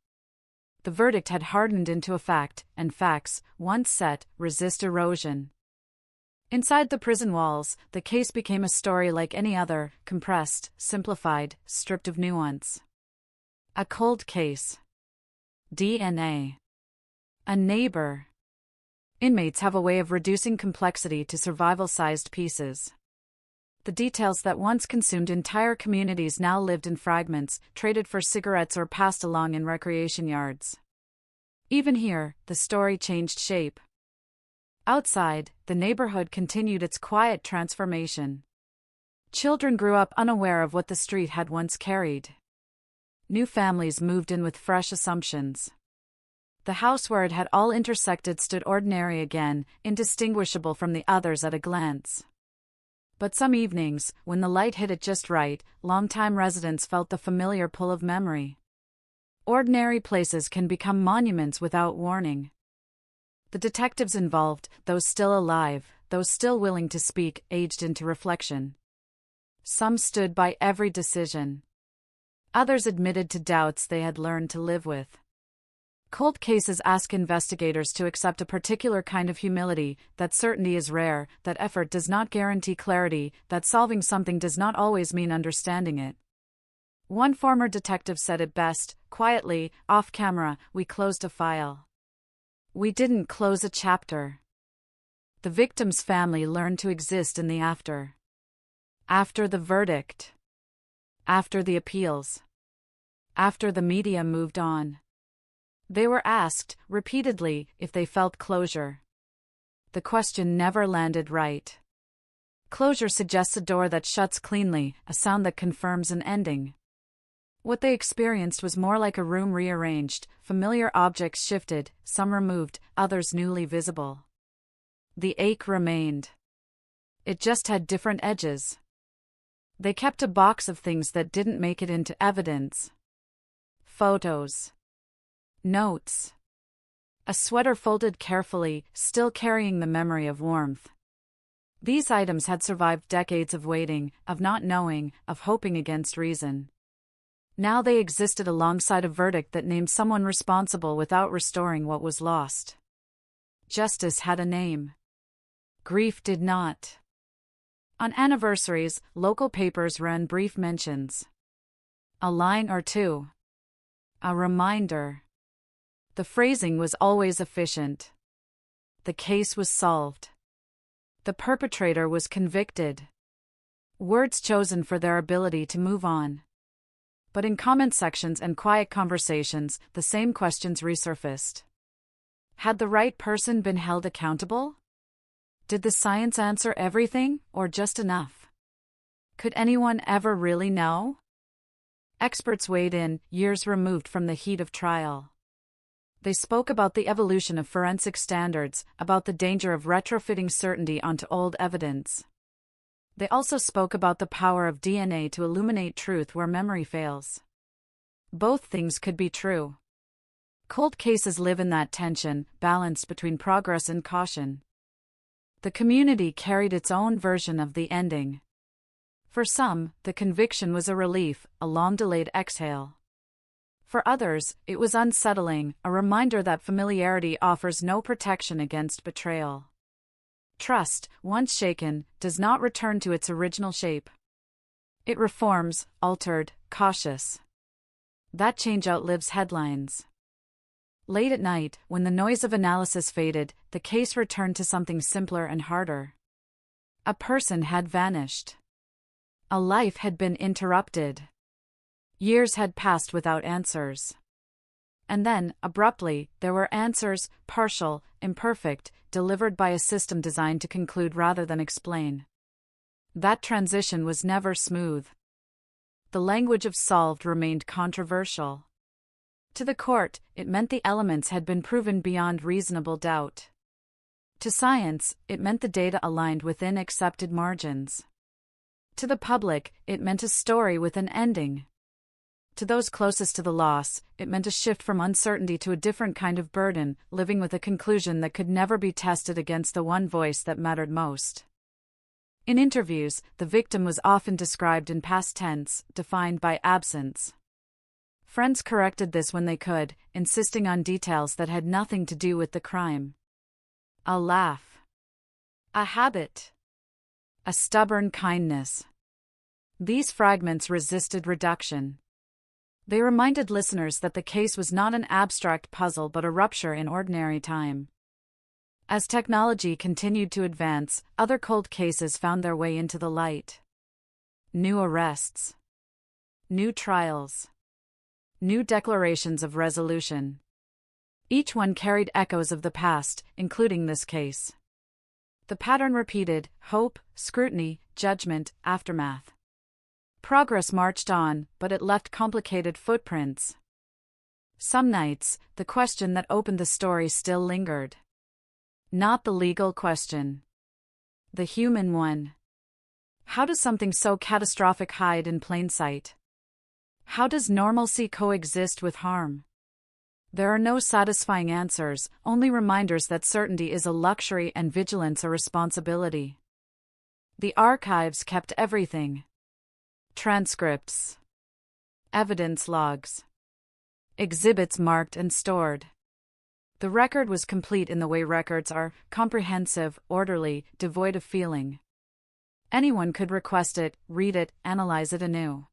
The verdict had hardened into a fact, and facts, once set, resist erosion. Inside the prison walls, the case became a story like any other, compressed, simplified, stripped of nuance. A cold case. DNA. A neighbor. Inmates have a way of reducing complexity to survival-sized pieces. The details that once consumed entire communities now lived in fragments, traded for cigarettes or passed along in recreation yards. Even here, the story changed shape. Outside, the neighborhood continued its quiet transformation. Children grew up unaware of what the street had once carried. New families moved in with fresh assumptions. The house where it had all intersected stood ordinary again, indistinguishable from the others at a glance. But some evenings, when the light hit it just right, longtime residents felt the familiar pull of memory. Ordinary places can become monuments without warning. The detectives involved, those still alive, those still willing to speak, aged into reflection. Some stood by every decision. Others admitted to doubts they had learned to live with. Cold cases ask investigators to accept a particular kind of humility, that certainty is rare, that effort does not guarantee clarity, that solving something does not always mean understanding it. One former detective said it best, quietly, off camera, "We closed a file. We didn't close a chapter." The victim's family learned to exist in the after. After the verdict. After the appeals. After the media moved on. They were asked, repeatedly, if they felt closure. The question never landed right. Closure suggests a door that shuts cleanly, a sound that confirms an ending. What they experienced was more like a room rearranged, familiar objects shifted, some removed, others newly visible. The ache remained. It just had different edges. They kept a box of things that didn't make it into evidence. Photos. Notes. A sweater folded carefully, still carrying the memory of warmth. These items had survived decades of waiting, of not knowing, of hoping against reason. Now they existed alongside a verdict that named someone responsible without restoring what was lost. Justice had a name. Grief did not. On anniversaries, local papers ran brief mentions. A line or two. A reminder. The phrasing was always efficient. The case was solved. The perpetrator was convicted. Words chosen for their ability to move on. But in comment sections and quiet conversations, the same questions resurfaced. Had the right person been held accountable? Did the science answer everything, or just enough? Could anyone ever really know? Experts weighed in, years removed from the heat of trial. They spoke about the evolution of forensic standards, about the danger of retrofitting certainty onto old evidence. They also spoke about the power of DNA to illuminate truth where memory fails. Both things could be true. Cold cases live in that tension, balanced between progress and caution. The community carried its own version of the ending. For some, the conviction was a relief, a long-delayed exhale. For others, it was unsettling, a reminder that familiarity offers no protection against betrayal. Trust, once shaken, does not return to its original shape. It reforms, altered, cautious. That change outlives headlines. Late at night, when the noise of analysis faded, the case returned to something simpler and harder. A person had vanished. A life had been interrupted. Years had passed without answers. And then, abruptly, there were answers, partial, imperfect, delivered by a system designed to conclude rather than explain. That transition was never smooth. The language of solved remained controversial. To the court, it meant the elements had been proven beyond reasonable doubt. To science, it meant the data aligned within accepted margins. To the public, it meant a story with an ending. To those closest to the loss, it meant a shift from uncertainty to a different kind of burden, living with a conclusion that could never be tested against the one voice that mattered most. In interviews, the victim was often described in past tense, defined by absence. Friends corrected this when they could, insisting on details that had nothing to do with the crime. A laugh. A habit. A stubborn kindness. These fragments resisted reduction. They reminded listeners that the case was not an abstract puzzle but a rupture in ordinary time. As technology continued to advance, other cold cases found their way into the light. New arrests. New trials. New declarations of resolution. Each one carried echoes of the past, including this case. The pattern repeated: hope, scrutiny, judgment, aftermath. Progress marched on, but it left complicated footprints. Some nights, the question that opened the story still lingered. Not the legal question. The human one. How does something so catastrophic hide in plain sight? How does normalcy coexist with harm? There are no satisfying answers, only reminders that certainty is a luxury and vigilance a responsibility. The archives kept everything. Transcripts. Evidence logs. Exhibits marked and stored. The record was complete in the way records are: comprehensive, orderly, devoid of feeling. Anyone could request it, read it, analyze it anew.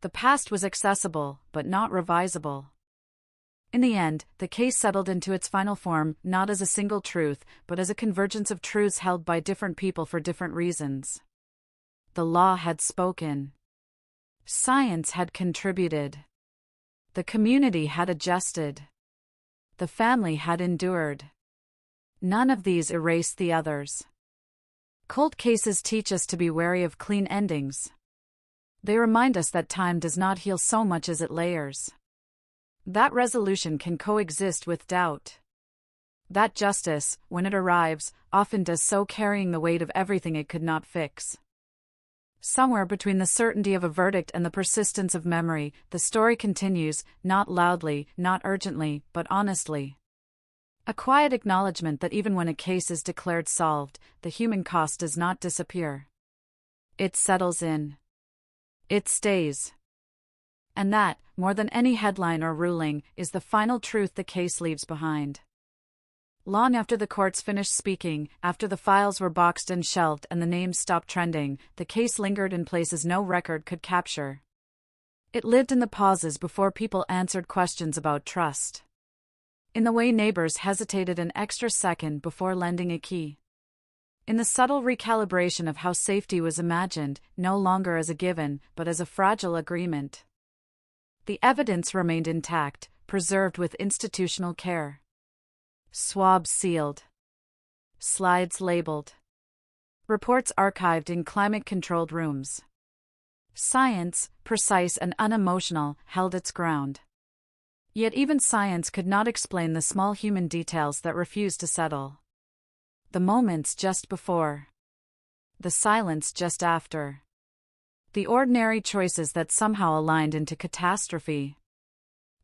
The past was accessible, but not revisable. In the end, the case settled into its final form, not as a single truth, but as a convergence of truths held by different people for different reasons. The law had spoken. Science had contributed. The community had adjusted. The family had endured. None of these erased the others. Cold cases teach us to be wary of clean endings. They remind us that time does not heal so much as it layers. That resolution can coexist with doubt. That justice, when it arrives, often does so carrying the weight of everything it could not fix. Somewhere between the certainty of a verdict and the persistence of memory, the story continues, not loudly, not urgently, but honestly. A quiet acknowledgement that even when a case is declared solved, the human cost does not disappear. It settles in. It stays. And that, more than any headline or ruling, is the final truth the case leaves behind. Long after the courts finished speaking, after the files were boxed and shelved and the names stopped trending, the case lingered in places no record could capture. It lived in the pauses before people answered questions about trust. In the way neighbors hesitated an extra second before lending a key. In the subtle recalibration of how safety was imagined, no longer as a given, but as a fragile agreement. The evidence remained intact, preserved with institutional care. Swabs sealed. Slides labeled. Reports archived in climate-controlled rooms. Science, precise and unemotional, held its ground. Yet even science could not explain the small human details that refused to settle. The moments just before. The silence just after. The ordinary choices that somehow aligned into catastrophe.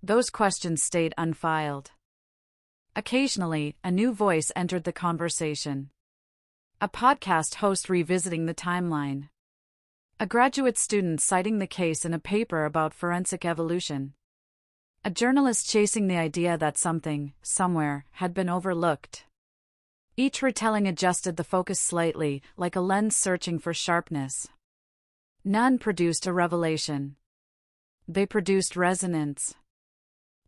Those questions stayed unfiled. Occasionally, a new voice entered the conversation. A podcast host revisiting the timeline. A graduate student citing the case in a paper about forensic evolution. A journalist chasing the idea that something, somewhere, had been overlooked. Each retelling adjusted the focus slightly, like a lens searching for sharpness. None produced a revelation. They produced resonance.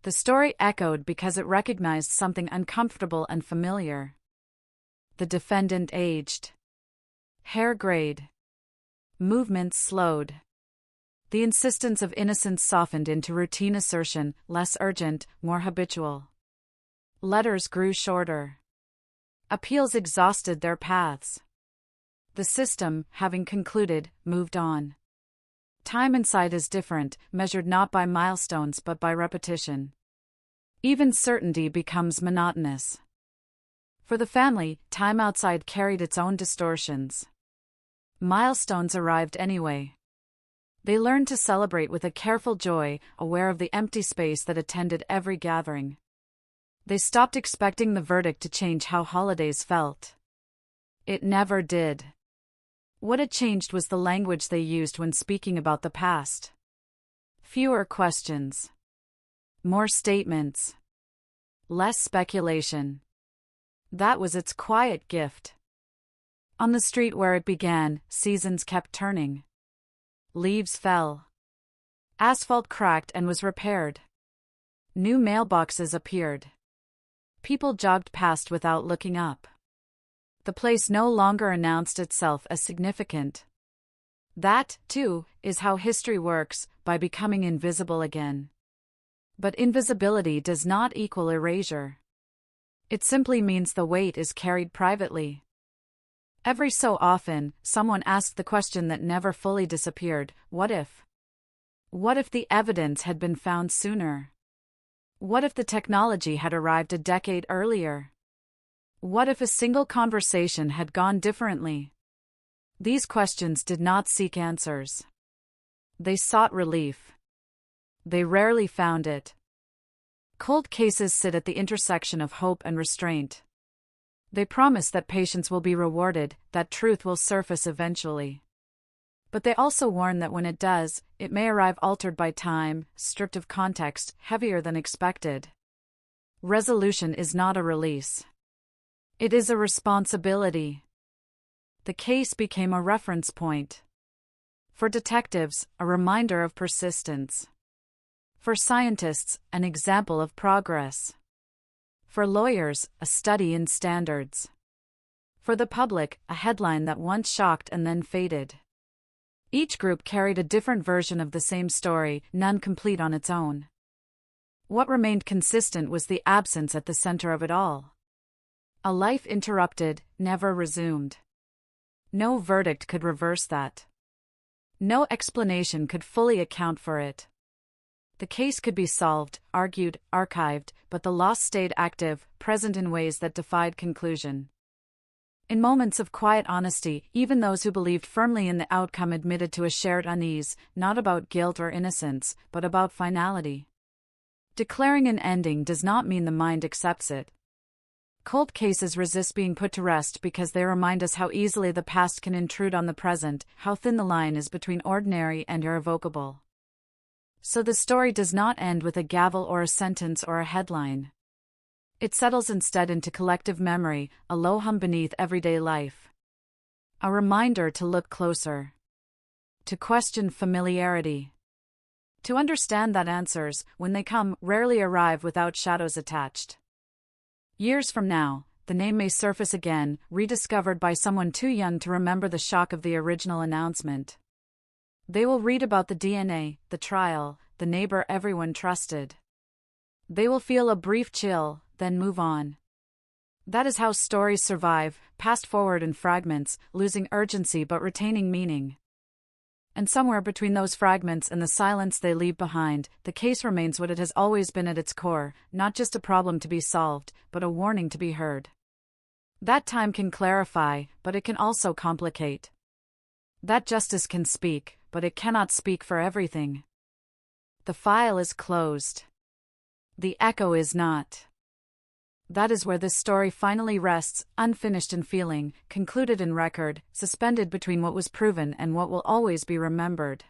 The story echoed because it recognized something uncomfortable and familiar. The defendant aged. Hair grayed. Movements slowed. The insistence of innocence softened into routine assertion, less urgent, more habitual. Letters grew shorter. Appeals exhausted their paths. The system, having concluded, moved on. Time inside is different, measured not by milestones but by repetition. Even certainty becomes monotonous. For the family, time outside carried its own distortions. Milestones arrived anyway. They learned to celebrate with a careful joy, aware of the empty space that attended every gathering. They stopped expecting the verdict to change how holidays felt. It never did. What had changed was the language they used when speaking about the past. Fewer questions. More statements. Less speculation. That was its quiet gift. On the street where it began, seasons kept turning. Leaves fell. Asphalt cracked and was repaired. New mailboxes appeared. People jogged past without looking up. The place no longer announced itself as significant. That, too, is how history works, by becoming invisible again. But invisibility does not equal erasure. It simply means the weight is carried privately. Every so often, someone asked the question that never fully disappeared: what if? What if the evidence had been found sooner? What if the technology had arrived a decade earlier? What if a single conversation had gone differently? These questions did not seek answers. They sought relief. They rarely found it. Cold cases sit at the intersection of hope and restraint. They promise that patience will be rewarded, that truth will surface eventually. But they also warn that when it does, it may arrive altered by time, stripped of context, heavier than expected. Resolution is not a release. It is a responsibility. The case became a reference point. For detectives, a reminder of persistence. For scientists, an example of progress. For lawyers, a study in standards. For the public, a headline that once shocked and then faded. Each group carried a different version of the same story, none complete on its own. What remained consistent was the absence at the center of it all. A life interrupted, never resumed. No verdict could reverse that. No explanation could fully account for it. The case could be solved, argued, archived, but the loss stayed active, present in ways that defied conclusion. In moments of quiet honesty, even those who believed firmly in the outcome admitted to a shared unease, not about guilt or innocence, but about finality. Declaring an ending does not mean the mind accepts it. Cold cases resist being put to rest because they remind us how easily the past can intrude on the present, how thin the line is between ordinary and irrevocable. So the story does not end with a gavel or a sentence or a headline. It settles instead into collective memory, a low hum beneath everyday life. A reminder to look closer. To question familiarity. To understand that answers, when they come, rarely arrive without shadows attached. Years from now, the name may surface again, rediscovered by someone too young to remember the shock of the original announcement. They will read about the DNA, the trial, the neighbor everyone trusted. They will feel a brief chill, then move on. That is how stories survive, passed forward in fragments, losing urgency but retaining meaning. And somewhere between those fragments and the silence they leave behind, the case remains what it has always been at its core, not just a problem to be solved, but a warning to be heard. That time can clarify, but it can also complicate. That justice can speak, but it cannot speak for everything. The file is closed. The echo is not. That is where this story finally rests, unfinished in feeling, concluded in record, suspended between what was proven and what will always be remembered.